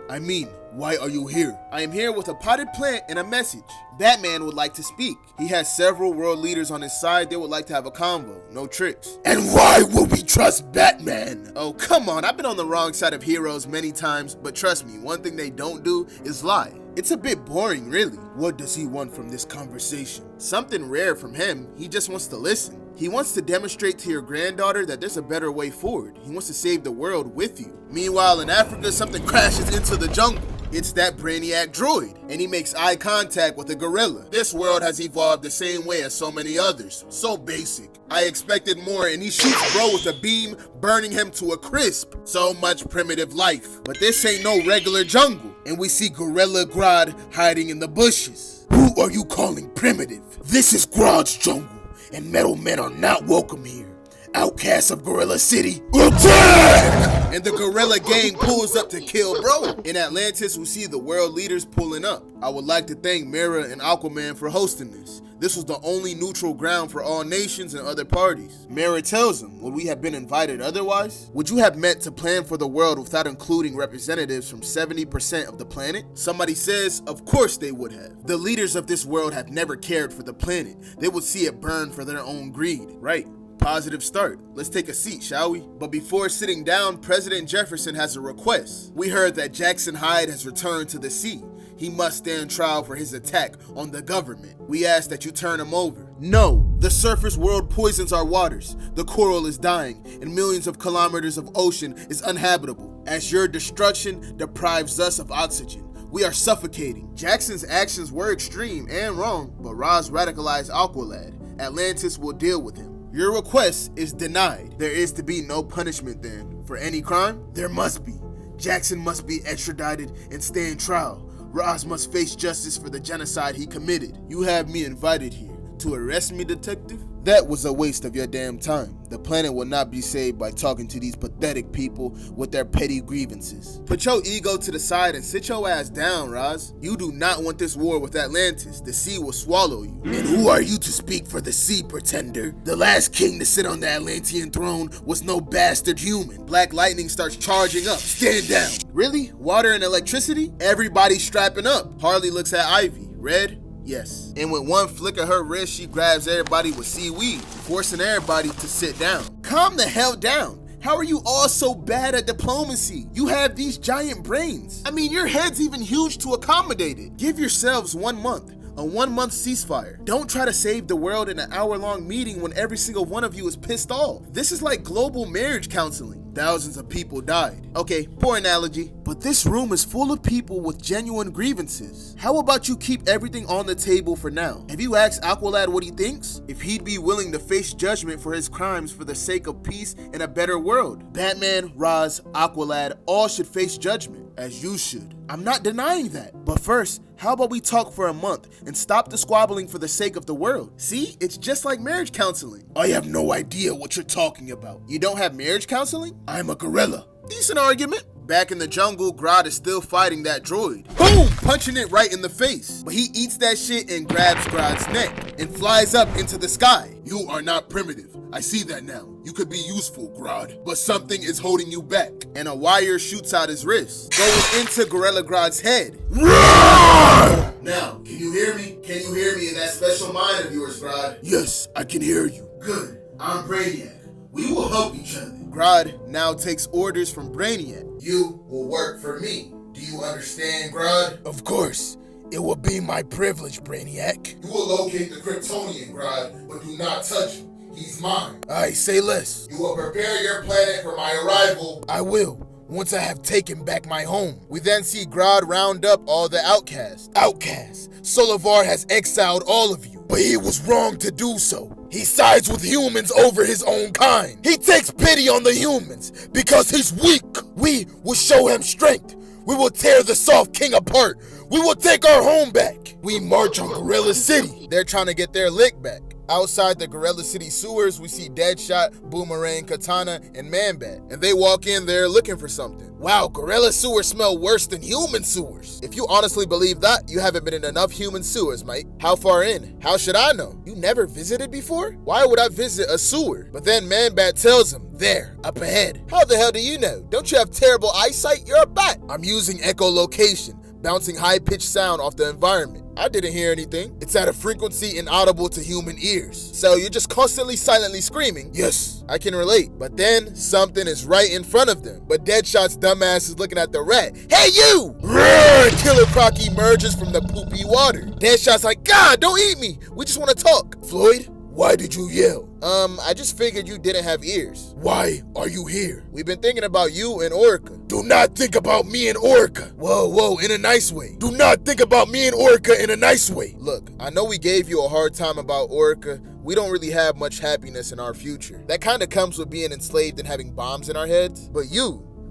Speaker 1: Why are you here? I am here with a potted plant and a message. Batman would like to speak. He has several world leaders on his side. They would like to have a convo. No tricks.
Speaker 2: And why would we trust Batman?
Speaker 1: Oh, come on. I've been on the wrong side of heroes many times, but trust me, one thing they don't do is lie. It's a bit boring, really. What does he want from this conversation? Something rare from him. He just wants to listen. He wants to demonstrate to your granddaughter that there's a better way forward. He wants to save the world with you. Meanwhile, in Africa, something crashes into the jungle. It's that Brainiac droid, and he makes eye contact with a gorilla. This world has evolved the same way as so many others. So basic. I expected more, and he shoots bro with a beam, burning him to a crisp. So much primitive life. But this ain't no regular jungle, and we see Gorilla Grodd hiding in the bushes.
Speaker 2: Who are you calling primitive? This is Grodd's jungle, and metal men are not welcome here. Outcasts of Gorilla City, attack!
Speaker 1: And the gorilla gang pulls up to kill bro. In Atlantis, we see the world leaders pulling up. I would like to thank Mera and Aquaman for hosting this. This was the only neutral ground for all nations and other parties. Mera tells them, would we have been invited otherwise? Would you have meant to plan for the world without including representatives from 70% of the planet? Somebody says, of course they would have. The leaders of this world have never cared for the planet. They would see it burn for their own greed, right? Positive start. Let's take a seat, shall we? But before sitting down, President Jefferson has a request. We heard that Jackson Hyde has returned to the sea. He must stand trial for his attack on the government. We ask that you turn him over. No, the surface world poisons our waters. The coral is dying, and millions of kilometers of ocean is uninhabitable, as your destruction deprives us of oxygen. We are suffocating. Jackson's actions were extreme and wrong, but Ra's radicalized Aqualad. Atlantis will deal with him. Your request is denied. There is to be no punishment then. For any crime, there must be. Jackson must be extradited and stand trial. Ra's must face justice for the genocide he committed. You have me invited here. To arrest me, detective? That was a waste of your damn time. The planet will not be saved by talking to these pathetic people with their petty grievances. Put your ego to the side and sit your ass down, Raz. You do not want this war with Atlantis. The sea will swallow you.
Speaker 2: And who are you to speak for the sea, pretender? The last king to sit on the Atlantean throne was no bastard human.
Speaker 1: Black lightning starts charging up.
Speaker 2: Stand down.
Speaker 1: Really? Water and electricity? Everybody's strapping up. Harley looks at Ivy. Red? Yes. And with one flick of her wrist, she grabs everybody with seaweed, forcing everybody to sit down. Calm the hell down. How are you all so bad at diplomacy? You have these giant brains. I mean, your head's even huge to accommodate it. Give yourselves 1 month. A 1 month ceasefire. Don't try to save the world in an hour-long meeting when every single one of you is pissed off. This is like global marriage counseling. Thousands of people died. Okay, poor analogy. But this room is full of people with genuine grievances. How about you keep everything on the table for now? Have you asked Aqualad what he thinks? If he'd be willing to face judgment for his crimes for the sake of peace and a better world? Batman, Ra's, Aqualad, all should face judgment, as you should. I'm not denying that. But first, how about we talk for a month and stop the squabbling for the sake of the world? See, it's just like marriage counseling.
Speaker 2: I have no idea what you're talking about.
Speaker 1: You don't have marriage counseling?
Speaker 2: I'm a gorilla.
Speaker 1: Decent argument. Back in the jungle, Grodd is still fighting that droid. Boom! Punching it right in the face. But he eats that shit and grabs Grodd's neck and flies up into the sky.
Speaker 2: You are not primitive. I see that now. You could be useful, Grodd, but something is holding you back.
Speaker 1: And a wire shoots out his wrist, going into Gorilla Grodd's head.
Speaker 2: Roar!
Speaker 1: Now, can you hear me? Can you hear me in that special mind of yours, Grodd?
Speaker 2: Yes, I can hear you.
Speaker 1: Good. I'm Brainiac. We will help each other. Grodd now takes orders from Brainiac. You will work for me. Do you understand, Grodd?
Speaker 2: Of course. It will be my privilege, Brainiac.
Speaker 1: You will locate the Kryptonian, Grodd, but do not touch him. He's mine.
Speaker 2: I say less.
Speaker 1: You will prepare your planet for my arrival.
Speaker 2: I will, once I have taken back my home.
Speaker 1: We then see Grodd round up all the outcasts.
Speaker 2: Outcasts? Solovar has exiled all of you, but he was wrong to do so. He sides with humans over his own kind. He takes pity on the humans because he's weak. We will show him strength. We will tear the soft king apart. We will take our home back. We march on Gorilla City.
Speaker 1: They're trying to get their lick back. Outside the Gorilla City sewers, we see Deadshot, Boomerang, Katana, and Man-Bat. And they walk in there looking for something. Wow, Gorilla sewers smell worse than human sewers. If you honestly believe that, you haven't been in enough human sewers, mate. How far in? How should I know? You never visited before? Why would I visit a sewer? But then Man-Bat tells him, there, up ahead. How the hell do you know? Don't you have terrible eyesight? You're a bat. I'm using echolocation. bouncing high-pitched sound off the environment. I didn't hear anything. It's at a frequency inaudible to human ears. So you're just constantly silently screaming. Yes, I can relate. But then something is right in front of them. But Deadshot's dumbass is looking at the rat. Hey, you! Roar! Killer Croc emerges from the poopy water. Deadshot's like, God, don't eat me. We just want to talk. Floyd, why did you yell? I just figured you didn't have ears. Why are you here? We've been thinking about you and Orica. Do not think about me and Orica. Whoa, in a nice way. Do not think about me and Orica in a nice way. Look, I know we gave you a hard time about Orica. We don't really have much happiness in our future. That kind of comes with being enslaved and having bombs in our heads. But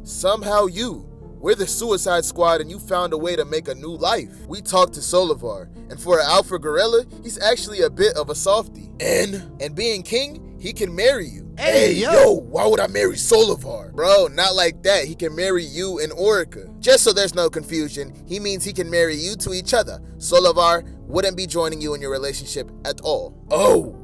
Speaker 1: somehow we're the Suicide Squad and you found a way to make a new life. We talked to Solivar, and for an alpha gorilla, he's actually a bit of a softie. And being king, he can marry you. Hey, yo, why would I marry Solivar? Bro, not like that. He can marry you and Orica. Just so there's no confusion, he means he can marry you to each other. Solivar wouldn't be joining you in your relationship at all. Oh.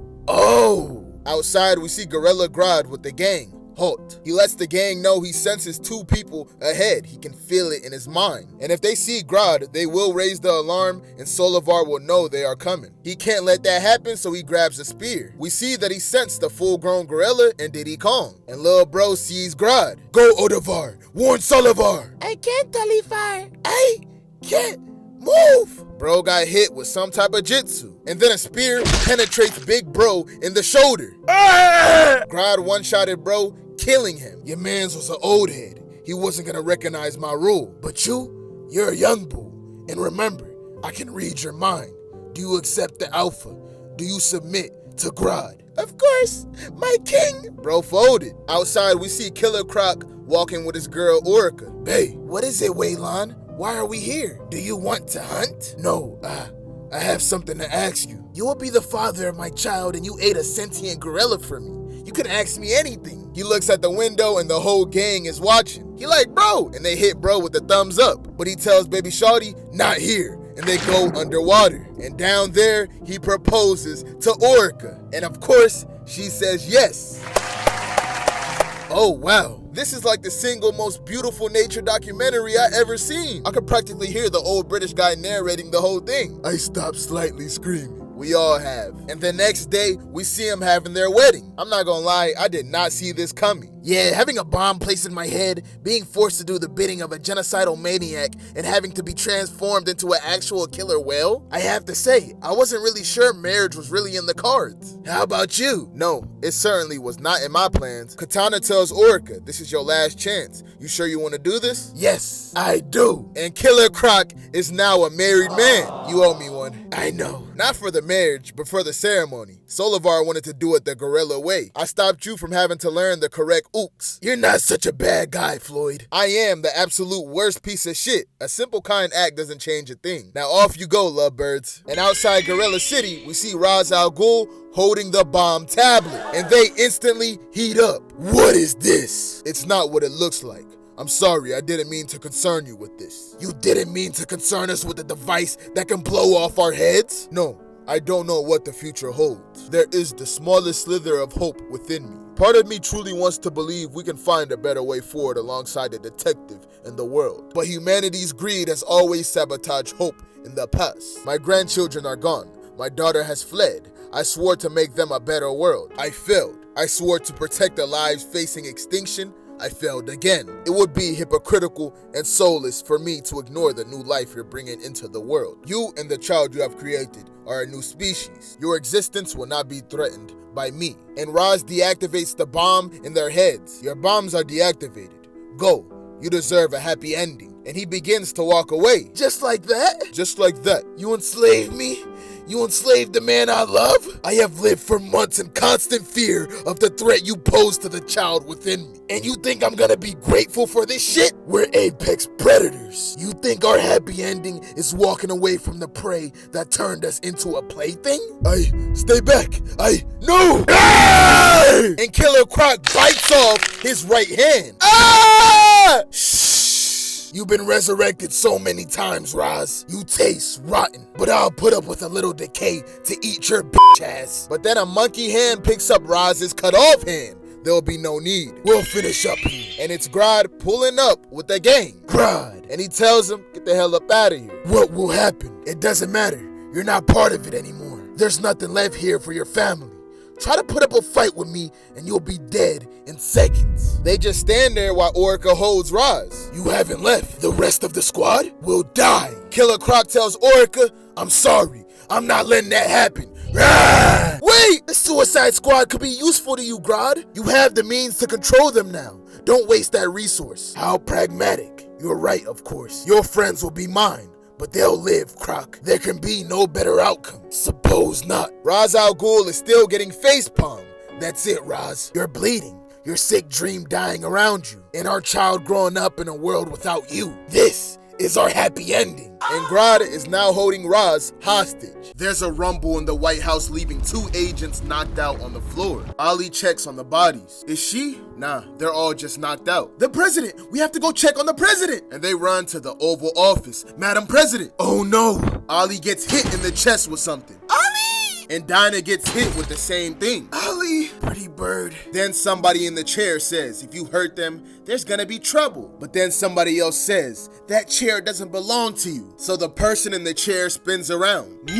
Speaker 1: Outside, we see Gorilla Grodd with the gang. Halt. He lets the gang know he senses two people ahead. He can feel it in his mind. And if they see Grodd, they will raise the alarm and Solivar will know they are coming. He can't let that happen, so he grabs a spear. We see that he sensed the full-grown gorilla and Diddy Kong. And Lil Bro sees Grodd. Go, Odavar. Warn Solivar. I can't, Talivar. I can't move. Bro got hit with some type of jitsu. And then a spear penetrates Big Bro in the shoulder. Grodd one-shotted Bro, killing him. Your mans was an old head. He wasn't gonna recognize my rule. But you're a young bull. And remember, I can read your mind. Do you accept the alpha? Do you submit to Grodd? Of course, my king. Bro folded. Outside, we see Killer Croc walking with his girl Orica. Bae, what is it, Waylon? Why are we here? Do you want to hunt? No, I have something to ask you. You will be the father of my child and you ate a sentient gorilla for me. You can ask me anything. He looks at the window and the whole gang is watching. He like, bro, and they hit bro with the thumbs up. But he tells baby shawty, not here. And they go underwater. And down there, he proposes to Orica. And of course, she says yes. Oh, wow. This is like the single most beautiful nature documentary I ever seen. I could practically hear the old British guy narrating the whole thing. I stopped slightly screaming. We all have. And the next day, we see them having their wedding. I'm not gonna lie, I did not see this coming. Yeah, having a bomb placed in my head, being forced to do the bidding of a genocidal maniac, and having to be transformed into an actual killer whale? I have to say, I wasn't really sure marriage was really in the cards. How about you? No, it certainly was not in my plans. Katana tells Orica, this is your last chance. You sure you want to do this? Yes, I do. And Killer Croc is now a married man. You owe me one. I know. Not for the marriage, but for the ceremony. Solivar wanted to do it the gorilla way. I stopped you from having to learn the correct ooks. You're not such a bad guy, Floyd. I am the absolute worst piece of shit. A simple kind act doesn't change a thing. Now off you go, lovebirds. And outside Gorilla City, we see Ra's al Ghul holding the bomb tablet. And they instantly heat up. What is this? It's not what it looks like. I'm sorry, I didn't mean to concern you with this. You didn't mean to concern us with a device that can blow off our heads? No, I don't know what the future holds. There is the smallest slither of hope within me. Part of me truly wants to believe we can find a better way forward alongside the detective and the world. But humanity's greed has always sabotaged hope in the past. My grandchildren are gone. My daughter has fled. I swore to make them a better world. I failed. I swore to protect the lives facing extinction. I failed again. It would be hypocritical and soulless for me to ignore the new life you're bringing into the world. You and the child you have created are a new species. Your existence will not be threatened by me. And Roz deactivates the bomb in their heads. Your bombs are deactivated. Go. You deserve a happy ending. And he begins to walk away. Just like that? Just like that. You enslaved me? You enslaved the man I love? I have lived for months in constant fear of the threat you pose to the child within me. And you think I'm gonna be grateful for this shit? We're apex predators. You think our happy ending is walking away from the prey that turned us into a plaything? Stay back. No! Ah! And Killer Croc bites off his right hand. Ah! Shh. You've been resurrected so many times, Roz. You taste rotten, but I'll put up with a little decay to eat your bitch ass. But then a monkey hand picks up Roz's cut off hand. there'll be no need. We'll finish up here. And it's Grodd pulling up with the gang. Grodd. And he tells him, get the hell up out of here. What will happen? It doesn't matter. You're not part of it anymore. There's nothing left here for your family. Try to put up a fight with me and you'll be dead in seconds. They just stand there while Orica holds Roz. You haven't left. The rest of the squad will die. Killer Croc tells Orica, I'm sorry. I'm not letting that happen. Rah! Wait! The Suicide Squad could be useful to you, Grodd. You have the means to control them now. Don't waste that resource. How pragmatic. You're right, of course. Your friends will be mine. But they'll live, Croc. There can be no better outcome. Suppose not. Ra's al Ghul is still getting facepalm. That's it, Ra's. You're bleeding. Your sick dream dying around you. And our child growing up in a world without you. This is our happy ending. And Grodd is now holding Ra's hostage. There's a rumble in the White House, leaving 2 agents knocked out on the floor. Ali checks on the bodies. Is she? Nah, they're all just knocked out. The president! We have to go check on the president! And they run to the Oval Office. Madam President! Oh no! Ali gets hit in the chest with something. Ali! And Dinah gets hit with the same thing. Ali! Pretty bird. Then somebody in the chair says, if you hurt them, there's gonna be trouble. But then somebody else says, that chair doesn't belong to you. So the person in the chair spins around.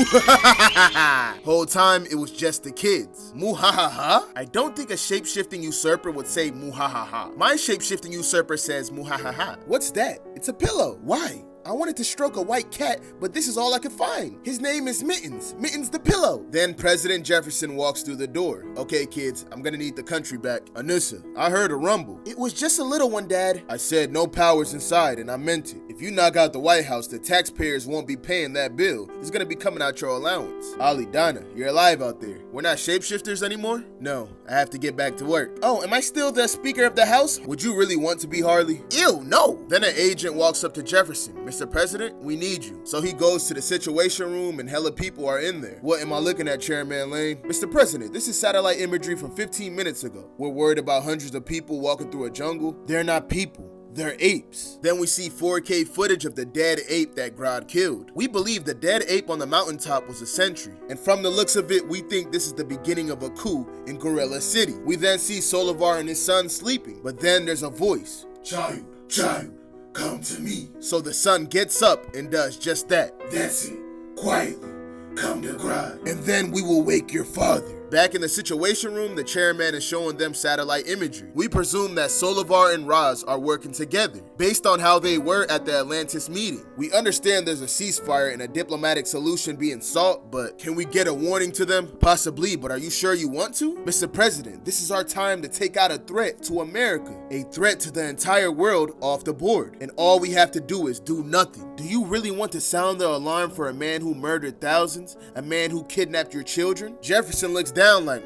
Speaker 1: Whole time it was just the kids. Muhahaha? I don't think a shape-shifting usurper would say muhahaha. My shape-shifting usurper says muhahaha. What's that? It's a pillow. Why? I wanted to stroke a white cat, but this is all I could find. His name is Mittens. Mittens the pillow. Then President Jefferson walks through the door. Okay, kids, I'm gonna need the country back. Anissa, I heard a rumble. It was just a little one, Dad. I said no powers inside, and I meant it. If you knock out the White House, the taxpayers won't be paying that bill. It's gonna be coming out your allowance. Ali, Donna, you're alive out there. We're not shapeshifters anymore? No, I have to get back to work. Oh, am I still the Speaker of the House? Would you really want to be Harley? Ew, no. Then an agent walks up to Jefferson. Mr. President, we need you. So he goes to the Situation Room and hella people are in there. What am I looking at, Chairman Lane? Mr. President, this is satellite imagery from 15 minutes ago. We're worried about hundreds of people walking through a jungle. They're not people. They're apes. Then we see 4K footage of the dead ape that Grodd killed. We believe the dead ape on the mountaintop was a sentry. And from the looks of it, we think this is the beginning of a coup in Gorilla City. We then see Solivar and his son sleeping. But then there's a voice. Child, come to me. So the son gets up and does just that. That's it. Quietly. Come to Grodd. And then we will wake your father. Back in the Situation Room, the chairman is showing them satellite imagery. We presume that Solivar and Ra's are working together, based on how they were at the Atlantis meeting. We understand there's a ceasefire and a diplomatic solution being sought, but can we get a warning to them? Possibly, but are you sure you want to? Mr. President, this is our time to take out a threat to America, a threat to the entire world off the board, and all we have to do is do nothing. Do you really want to sound the alarm for a man who murdered thousands, a man who kidnapped your children? Jefferson looks down like,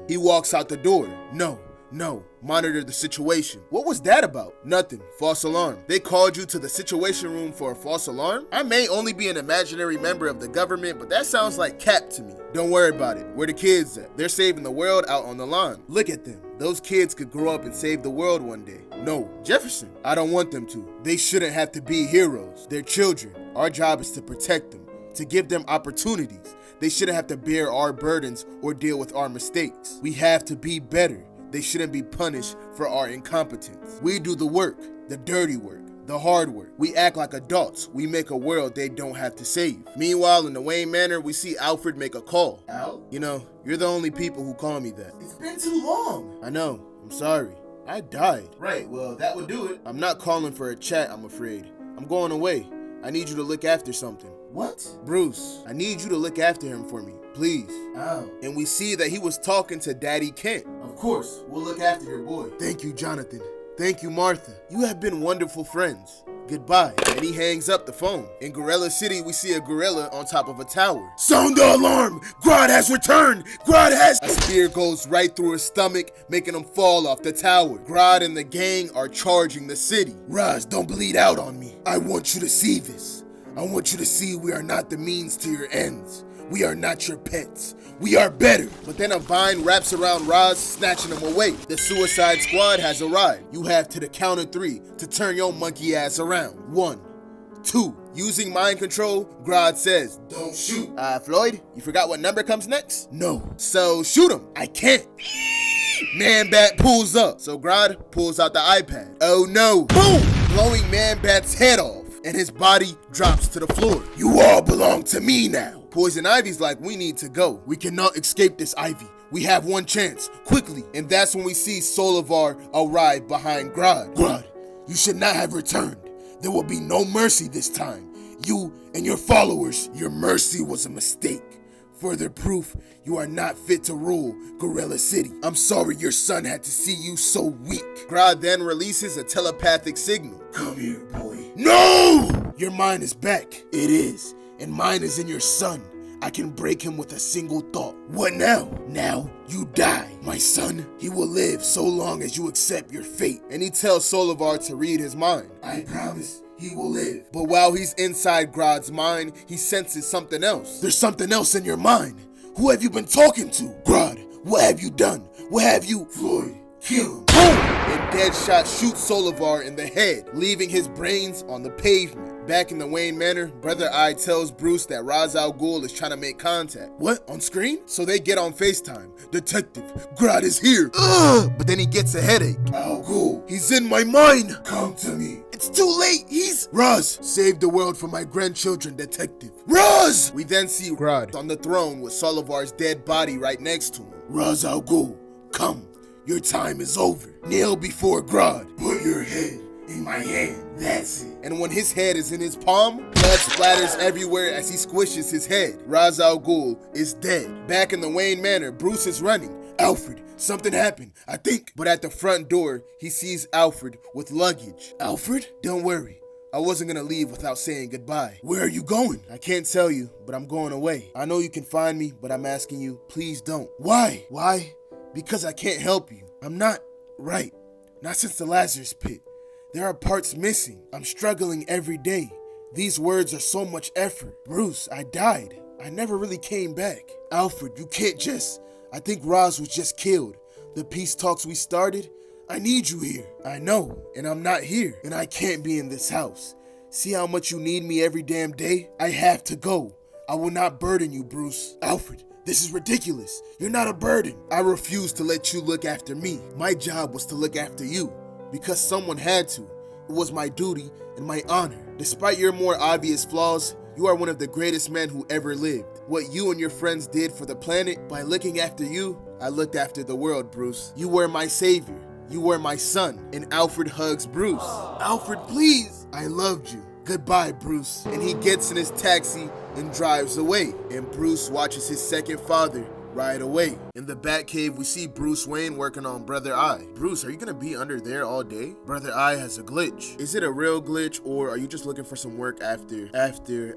Speaker 1: He walks out the door. No, monitor the situation. What was that about? Nothing. False alarm. They called you to the Situation Room for a false alarm? I may only be an imaginary member of the government, but that sounds like cap to me. Don't worry about it. Where the kids at? They're saving the world out on the line. Look at them. Those kids could grow up and save the world one day. No, Jefferson. I don't want them to. They shouldn't have to be heroes. They're children. Our job is to protect them, to give them opportunities. They shouldn't have to bear our burdens or deal with our mistakes. We have to be better. They shouldn't be punished for our incompetence. We do the work, the dirty work, the hard work. We act like adults. We make a world they don't have to save. Meanwhile, in the Wayne Manor, we see Alfred make a call. Al? You know, you're the only people who call me that. It's been too long. I know. I'm sorry. I died. Right, well, that would do it. I'm not calling for a chat, I'm afraid. I'm going away. I need you to look after something. What? Bruce, I need you to look after him for me, please. Oh. And we see that he was talking to Daddy Kent. Of course, we'll look after your boy. Thank you, Jonathan. Thank you, Martha. You have been wonderful friends. Goodbye. And he hangs up the phone. In Gorilla City, we see a gorilla on top of a tower. Sound the alarm! Grodd has returned! Grodd has... A spear goes right through his stomach, making him fall off the tower. Grodd and the gang are charging the city. Raz, don't bleed out on me. I want you to see this. I want you to see we are not the means to your ends. We are not your pets. We are better. But then a vine wraps around Raz, snatching him away. The Suicide Squad has arrived. You have to the count of 3 to turn your monkey ass around. 1, 2. Using mind control, Grodd says, don't shoot. Floyd, you forgot what number comes next? No. So shoot him. I can't. Man-Bat pulls up, so Grodd pulls out the iPad. Oh no, boom! Blowing Man-Bat's head off, and his body drops to the floor. You all belong to me now. Poison Ivy's like, we need to go. We cannot escape this, Ivy. We have one chance, quickly. And that's when we see Solivar arrive behind Grodd. Grodd, you should not have returned. There will be no mercy this time. You and your followers, your mercy was a mistake. Further proof you are not fit to rule Gorilla City. I'm sorry your son had to see you so weak. Grodd then releases a telepathic signal. Come here, boy. No! Your mind is back. It is. And mine is in your son. I can break him with a single thought. What now? Now you die. My son, he will live so long as you accept your fate. And he tells Solivar to read his mind. I promise. He will live. But while he's inside Grodd's mind, he senses something else. There's something else in your mind. Who have you been talking to? Grodd, what have you done? What have you? Floyd, kill him. Boom! And Deadshot shoots Solivar in the head, leaving his brains on the pavement. Back in the Wayne Manor, Brother Eye tells Bruce that Ra's al Ghul is trying to make contact. What? On screen? So they get on FaceTime. Detective, Grodd is here. But then he gets a headache. Al Ghul, he's in my mind. Come to me. It's too late. He's... Ra's, save the world for my grandchildren, detective. Ra's! We then see Grodd on the throne with Solivar's dead body right next to him. Ra's al Ghul, come. Your time is over. Kneel before Grodd. Put your head in my hand. That's it. And when his head is in his palm, blood splatters everywhere as he squishes his head. Ra's al Ghul is dead. Back in the Wayne Manor, Bruce is running. Alfred, something happened, I think. But at the front door, he sees Alfred with luggage. Alfred? Don't worry. I wasn't gonna leave without saying goodbye. Where are you going? I can't tell you, but I'm going away. I know you can find me, but I'm asking you, please don't. Why? Why? Because I can't help you. I'm not right. Not since the Lazarus pit. There are parts missing. I'm struggling every day. These words are so much effort. Bruce, I died. I never really came back. Alfred, you can't just... I think Roz was just killed. The peace talks we started, I need you here. I know, and I'm not here, and I can't be in this house. See how much you need me every damn day? I have to go. I will not burden you, Bruce. Alfred, this is ridiculous. You're not a burden. I refuse to let you look after me. My job was to look after you. Because someone had to. It was my duty and my honor. Despite your more obvious flaws, you are one of the greatest men who ever lived. What you and your friends did for the planet, by looking after you, I looked after the world, Bruce. You were my savior. You were my son. And Alfred hugs Bruce. Alfred, please. I loved you. Goodbye, Bruce. And he gets in his taxi and drives away. And Bruce watches his second father ride away. In the Batcave, we see Bruce Wayne working on Brother Eye. Bruce, are you gonna be under there all day? Brother Eye has a glitch. Is it a real glitch, or are you just looking for some work after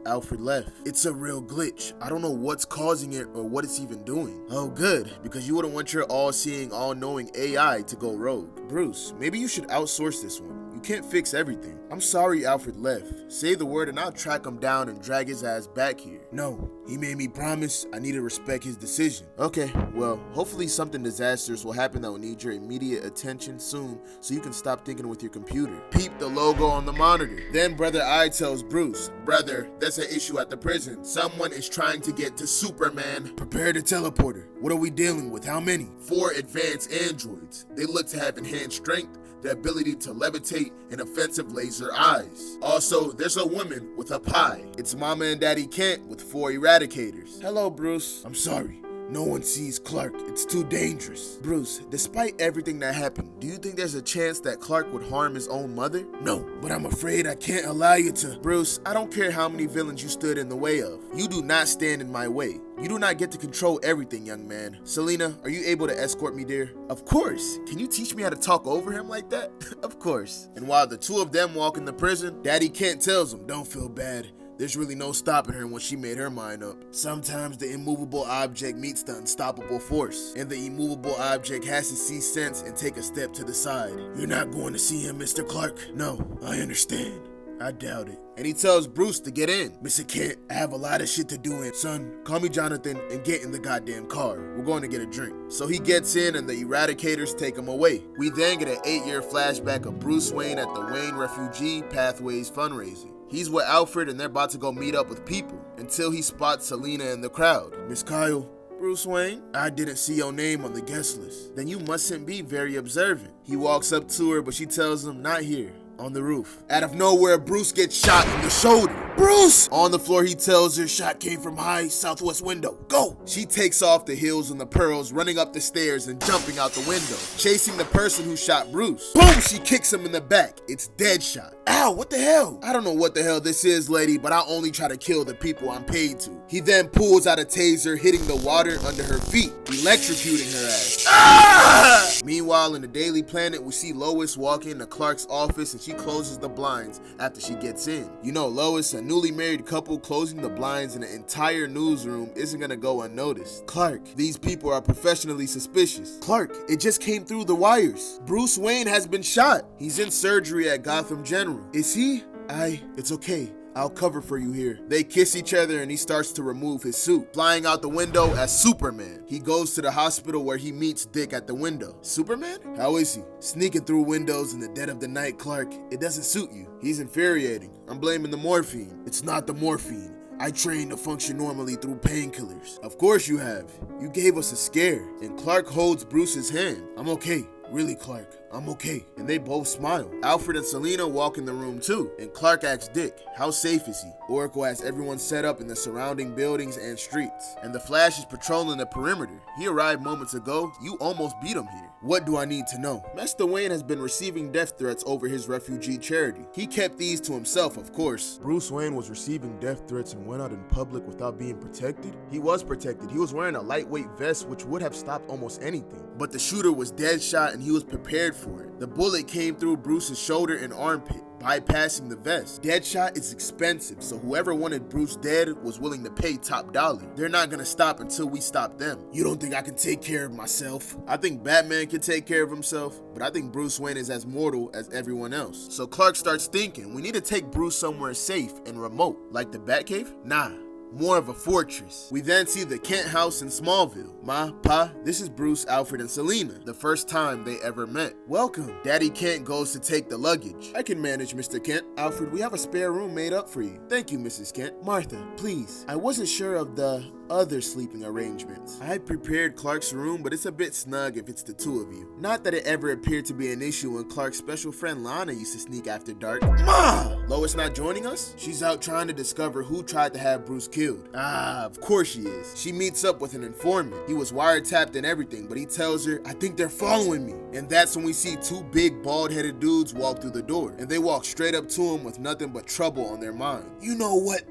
Speaker 1: Alfred left? It's a real glitch. I don't know what's causing it or what it's even doing. Oh, good, because you wouldn't want your all-seeing, all-knowing AI to go rogue. Bruce, maybe you should outsource this one. You can't fix everything. I'm sorry Alfred left. Say the word and I'll track him down and drag his ass back here. No, he made me promise. I need to respect his decision. Okay, well, hopefully something disastrous will happen that will need your immediate attention soon so you can stop thinking with your computer. Peep the logo on the monitor. Then Brother Eye tells Bruce, brother, there's an issue at the prison. Someone is trying to get to Superman. Prepare the teleporter. What are we dealing with? How many? 4 advanced androids. They look to have enhanced strength, the ability to levitate, and offensive laser eyes. Also, there's a woman with a pie. It's Mama and Daddy Kent with 4 eradicators. Hello, Bruce. I'm sorry. No one sees Clark. It's too dangerous. Bruce, despite everything that happened, do you think there's a chance that Clark would harm his own mother? No, but I'm afraid I can't allow you to. Bruce, I don't care how many villains you stood in the way of. You do not stand in my way. You do not get to control everything, young man. Selena, are you able to escort me there? Of course. Can you teach me how to talk over him like that? Of course. And while the two of them walk in the prison, Daddy Kent tells them, don't feel bad. There's really no stopping her when she made her mind up. Sometimes the immovable object meets the unstoppable force, and the immovable object has to see sense and take a step to the side. You're not going to see him, Mr. Clark? No, I understand. I doubt it. And he tells Bruce to get in. Mr. Kent, I have a lot of shit to do, and son, call me Jonathan and get in the goddamn car. We're going to get a drink. So he gets in and the eradicators take him away. We then get an 8-year flashback of Bruce Wayne at the Wayne Refugee Pathways fundraising. He's with Alfred and they're about to go meet up with people until he spots Selena in the crowd. Miss Kyle, Bruce Wayne, I didn't see your name on the guest list. Then you mustn't be very observant. He walks up to her, but she tells him, not here. On the roof. Out of nowhere, Bruce gets shot in the shoulder. Bruce! On the floor, he tells her, shot came from high southwest window. Go! She takes off the heels and the pearls, running up the stairs and jumping out the window, chasing the person who shot Bruce. Boom! She kicks him in the back. It's Deadshot. Ow, what the hell? I don't know what the hell this is, lady, but I only try to kill the people I'm paid to. He then pulls out a taser, hitting the water under her feet, electrocuting her ass. Ah! Meanwhile, in the Daily Planet, we see Lois walk into Clark's office and she closes the blinds after she gets in. You know, Lois, a newly married couple closing the blinds in an entire newsroom isn't gonna go unnoticed. Clark, these people are professionally suspicious. Clark, it just came through the wires. Bruce Wayne has been shot. He's in surgery at Gotham General. Is he? It's okay. I'll cover for you here. They kiss each other and he starts to remove his suit, flying out the window as Superman. He goes to the hospital where he meets Dick at the window. Superman? How is he? Sneaking through windows in the dead of the night, Clark. It doesn't suit you. He's infuriating. I'm blaming the morphine. It's not the morphine. I trained to function normally through painkillers. Of course you have. You gave us a scare. And Clark holds Bruce's hand. I'm okay. Really, Clark, I'm okay. And they both smile. Alfred and Selina walk in the room too, and Clark asks Dick, how safe is he? Oracle has everyone set up in the surrounding buildings and streets, and the Flash is patrolling the perimeter. He arrived moments ago. You almost beat him here. What do I need to know? Master Wayne has been receiving death threats over his refugee charity. He kept these to himself, of course. Bruce Wayne was receiving death threats and went out in public without being protected? He was protected. He was wearing a lightweight vest which would have stopped almost anything. But the shooter was Deadshot and he was prepared for it. The bullet came through Bruce's shoulder and armpit, bypassing the vest. Deadshot is expensive, so whoever wanted Bruce dead was willing to pay top dollar. They're not gonna stop until we stop them. You don't think I can take care of myself? I think Batman can take care of himself, but I think Bruce Wayne is as mortal as everyone else. So Clark starts thinking, we need to take Bruce somewhere safe and remote, like the Batcave? Nah. More of a fortress. We then see the Kent house in Smallville. Ma, Pa, this is Bruce, Alfred, and Selina, the first time they ever met. Welcome. Daddy Kent goes to take the luggage. I can manage, Mr. Kent. Alfred, we have a spare room made up for you. Thank you, Mrs. Kent. Martha, please. I wasn't sure of the other sleeping arrangements. I prepared Clark's room, but it's a bit snug if it's the two of you. Not that it ever appeared to be an issue when Clark's special friend Lana used to sneak after dark. Ma! Lois not joining us? She's out trying to discover who tried to have Bruce killed. Ah, of course she is. She meets up with an informant. He was wiretapped and everything, but he tells her, I think they're following me. And that's when we see two big bald-headed dudes walk through the door, and they walk straight up to him with nothing but trouble on their mind. You know what?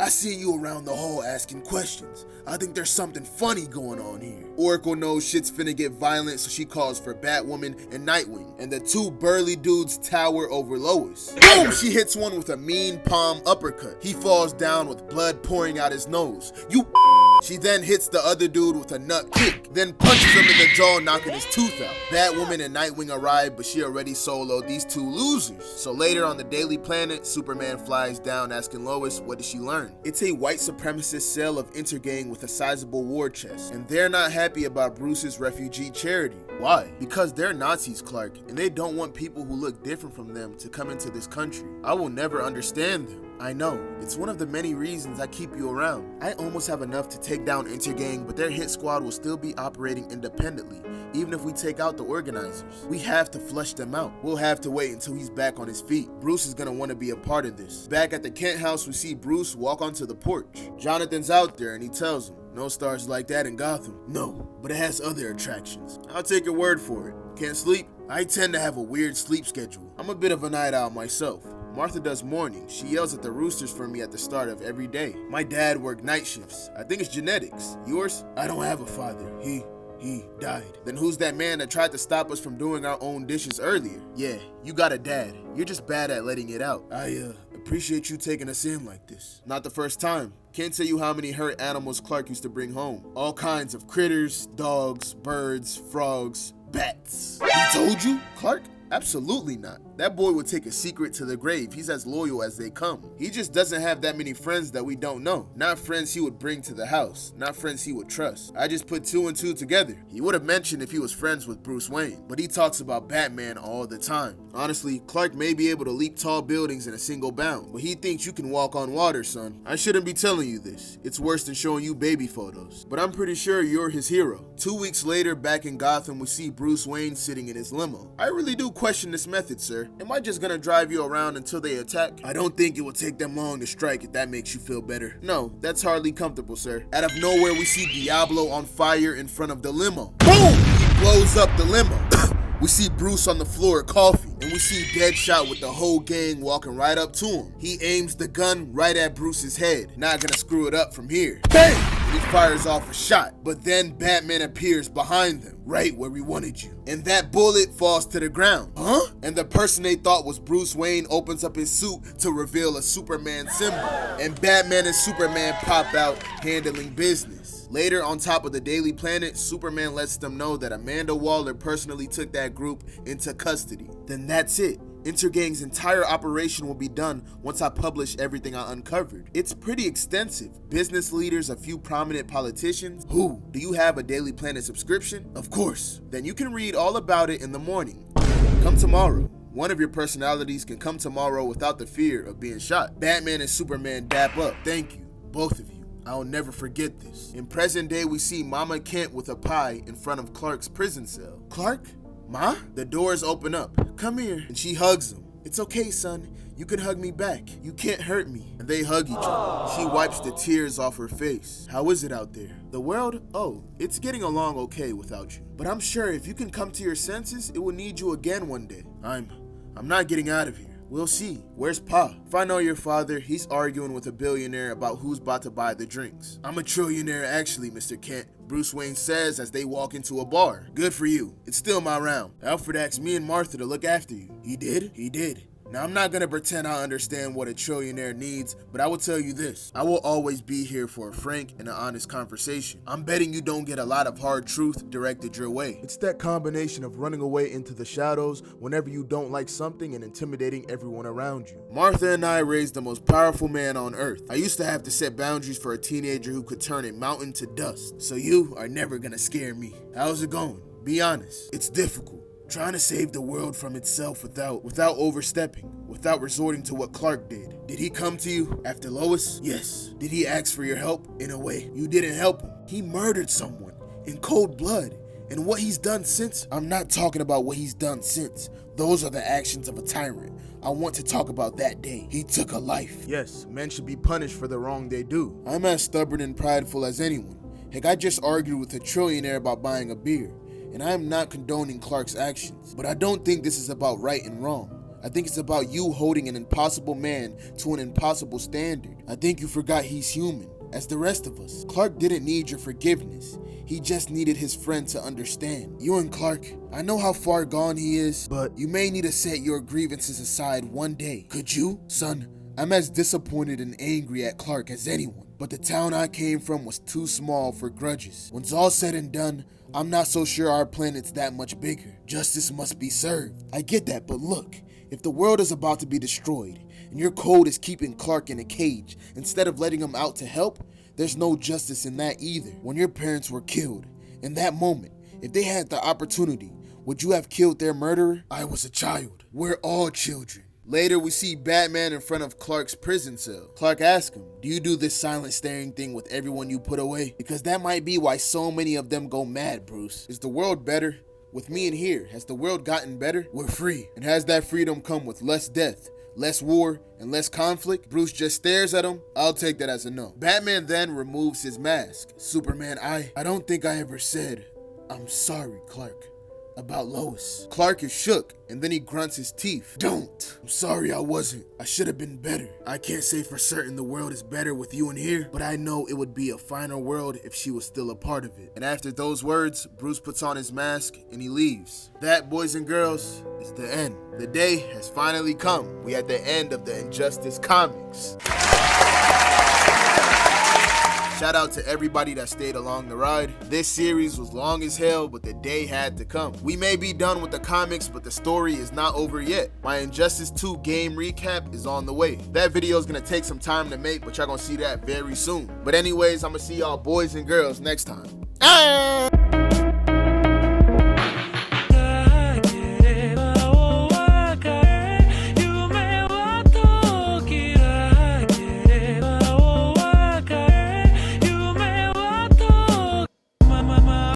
Speaker 1: I see you around the hall asking questions. I think there's something funny going on here. Oracle knows shit's finna get violent, so she calls for Batwoman and Nightwing, and the two burly dudes tower over Lois. Boom! She hits one with a mean palm uppercut. He falls down with blood pouring out his nose. She then hits the other dude with a nut kick, then punches him in the jaw, knocking his tooth out. Batwoman and Nightwing arrive, but she already soloed these two losers. So later on the Daily Planet, Superman flies down asking Lois, what did she learn? It's a white supremacist cell of Intergang with a sizable war chest, and they're not happy about Bruce's refugee charity. Why? Because they're Nazis, Clark, and they don't want people who look different from them to come into this country. I will never understand them. I know, it's one of the many reasons I keep you around. I almost have enough to take down Intergang, but their hit squad will still be operating independently, even if we take out the organizers. We have to flush them out. We'll have to wait until he's back on his feet. Bruce is gonna want to be a part of this. Back at the Kent house, we see Bruce walk onto the porch. Jonathan's out there and he tells him, no stars like that in Gotham. No, but it has other attractions. I'll take your word for it. Can't sleep? I tend to have a weird sleep schedule. I'm a bit of a night owl myself. Martha does morning. She yells at the roosters for me at the start of every day. My dad worked night shifts. I think it's genetics. Yours? I don't have a father. He died. Then who's that man that tried to stop us from doing our own dishes earlier? Yeah, you got a dad. You're just bad at letting it out. I appreciate you taking us in like this. Not the first time. Can't tell you how many hurt animals Clark used to bring home. All kinds of critters, dogs, birds, frogs, bats. He told you? Clark? Absolutely not. That boy would take a secret to the grave. He's as loyal as they come. He just doesn't have that many friends that we don't know. Not friends he would bring to the house. Not friends he would trust. I just put 2 and 2 together. He would have mentioned if he was friends with Bruce Wayne, but he talks about Batman all the time. Honestly, Clark may be able to leap tall buildings in a single bound, but he thinks you can walk on water, son. I shouldn't be telling you this. It's worse than showing you baby photos, but I'm pretty sure you're his hero. 2 weeks later, back in Gotham, we see Bruce Wayne sitting in his limo. I really do question this method, sir. Am I just gonna drive you around until they attack? I don't think it will take them long to strike if that makes you feel better. No, that's hardly comfortable, sir. Out of nowhere, we see Diablo on fire in front of the limo. Boom! He blows up the limo. We see Bruce on the floor coughing, and we see Deadshot with the whole gang walking right up to him. He aims the gun right at Bruce's head. Not gonna screw it up from here. Bang! He fires off a shot, but then Batman appears behind them, right where we wanted you. And that bullet falls to the ground. Huh? And the person they thought was Bruce Wayne opens up his suit to reveal a Superman symbol. And Batman and Superman pop out handling business. Later, on top of the Daily Planet, Superman lets them know that Amanda Waller personally took that group into custody. Then that's it. Intergang's entire operation will be done once I publish everything I uncovered. It's pretty extensive. Business leaders, a few prominent politicians. Who? Do you have a Daily Planet subscription? Of course. Then you can read all about it in the morning. Come tomorrow. One of your personalities can come tomorrow without the fear of being shot. Batman and Superman dap up. Thank you, both of you. I'll never forget this. In present day, we see Mama Kent with a pie in front of Clark's prison cell. Clark? Ma? The doors open up. Come here. And she hugs him. It's okay, son. You can hug me back. You can't hurt me. And they hug each other. She wipes the tears off her face. How is it out there? The world? Oh, it's getting along okay without you. But I'm sure if you can come to your senses, it will need you again one day. I'm not getting out of here. We'll see. Where's Pa? If I know your father, he's arguing with a billionaire about who's about to buy the drinks. I'm a trillionaire actually, Mr. Kent. Bruce Wayne says as they walk into a bar. Good for you. It's still my round. Alfred asked me and Martha to look after you. He did? He did. Now, I'm not gonna pretend I understand what a trillionaire needs, but I will tell you this. I will always be here for a frank and an honest conversation. I'm betting you don't get a lot of hard truth directed your way. It's that combination of running away into the shadows whenever you don't like something and intimidating everyone around you. Martha and I raised the most powerful man on earth. I used to have to set boundaries for a teenager who could turn a mountain to dust. So you are never gonna scare me. How's it going? Be honest. It's difficult. Trying to save the world from itself without overstepping, without resorting to what Clark did. Did he come to you after Lois? Yes. Did he ask for your help? In a way, you didn't help him. He murdered someone in cold blood. And what he's done since? I'm not talking about what he's done since. Those are the actions of a tyrant. I want to talk about that day. He took a life. Yes, men should be punished for the wrong they do. I'm as stubborn and prideful as anyone. Heck, I just argued with a trillionaire about buying a beer. And I am not condoning Clark's actions, but I don't think this is about right and wrong. I think it's about you holding an impossible man to an impossible standard. I think you forgot he's human, as the rest of us. Clark didn't need your forgiveness. He just needed his friend to understand. You and Clark, I know how far gone he is, but you may need to set your grievances aside one day. Could you? Son, I'm as disappointed and angry at Clark as anyone, but the town I came from was too small for grudges. When it's all said and done, I'm not so sure our planet's that much bigger. Justice must be served. I get that, but look, if the world is about to be destroyed, and your code is keeping Clark in a cage instead of letting him out to help, there's no justice in that either. When your parents were killed, in that moment, if they had the opportunity, would you have killed their murderer? I was a child. We're all children. Later, we see Batman in front of Clark's prison cell. Clark asks him, do you do this silent staring thing with everyone you put away? Because that might be why so many of them go mad, Bruce. Is the world better? With me in here, has the world gotten better? We're free. And has that freedom come with less death, less war, and less conflict? Bruce just stares at him. I'll take that as a no. Batman then removes his mask. Superman, I don't think I ever said, I'm sorry, Clark. About Lois. Clark is shook, and then he grunts his teeth. Don't. I'm sorry I wasn't. I should have been better. I can't say for certain the world is better with you in here, but I know it would be a finer world if she was still a part of it. And after those words, Bruce puts on his mask and he leaves. That, boys and girls, is the end. The day has finally come. We at the end of the Injustice comics. Shout out to everybody that stayed along the ride. This series was long as hell, but the day had to come. We may be done with the comics, but the story is not over yet. My Injustice 2 game recap is on the way. That video is gonna take some time to make, but y'all gonna see that very soon. But anyways, I'm gonna see y'all boys and girls next time.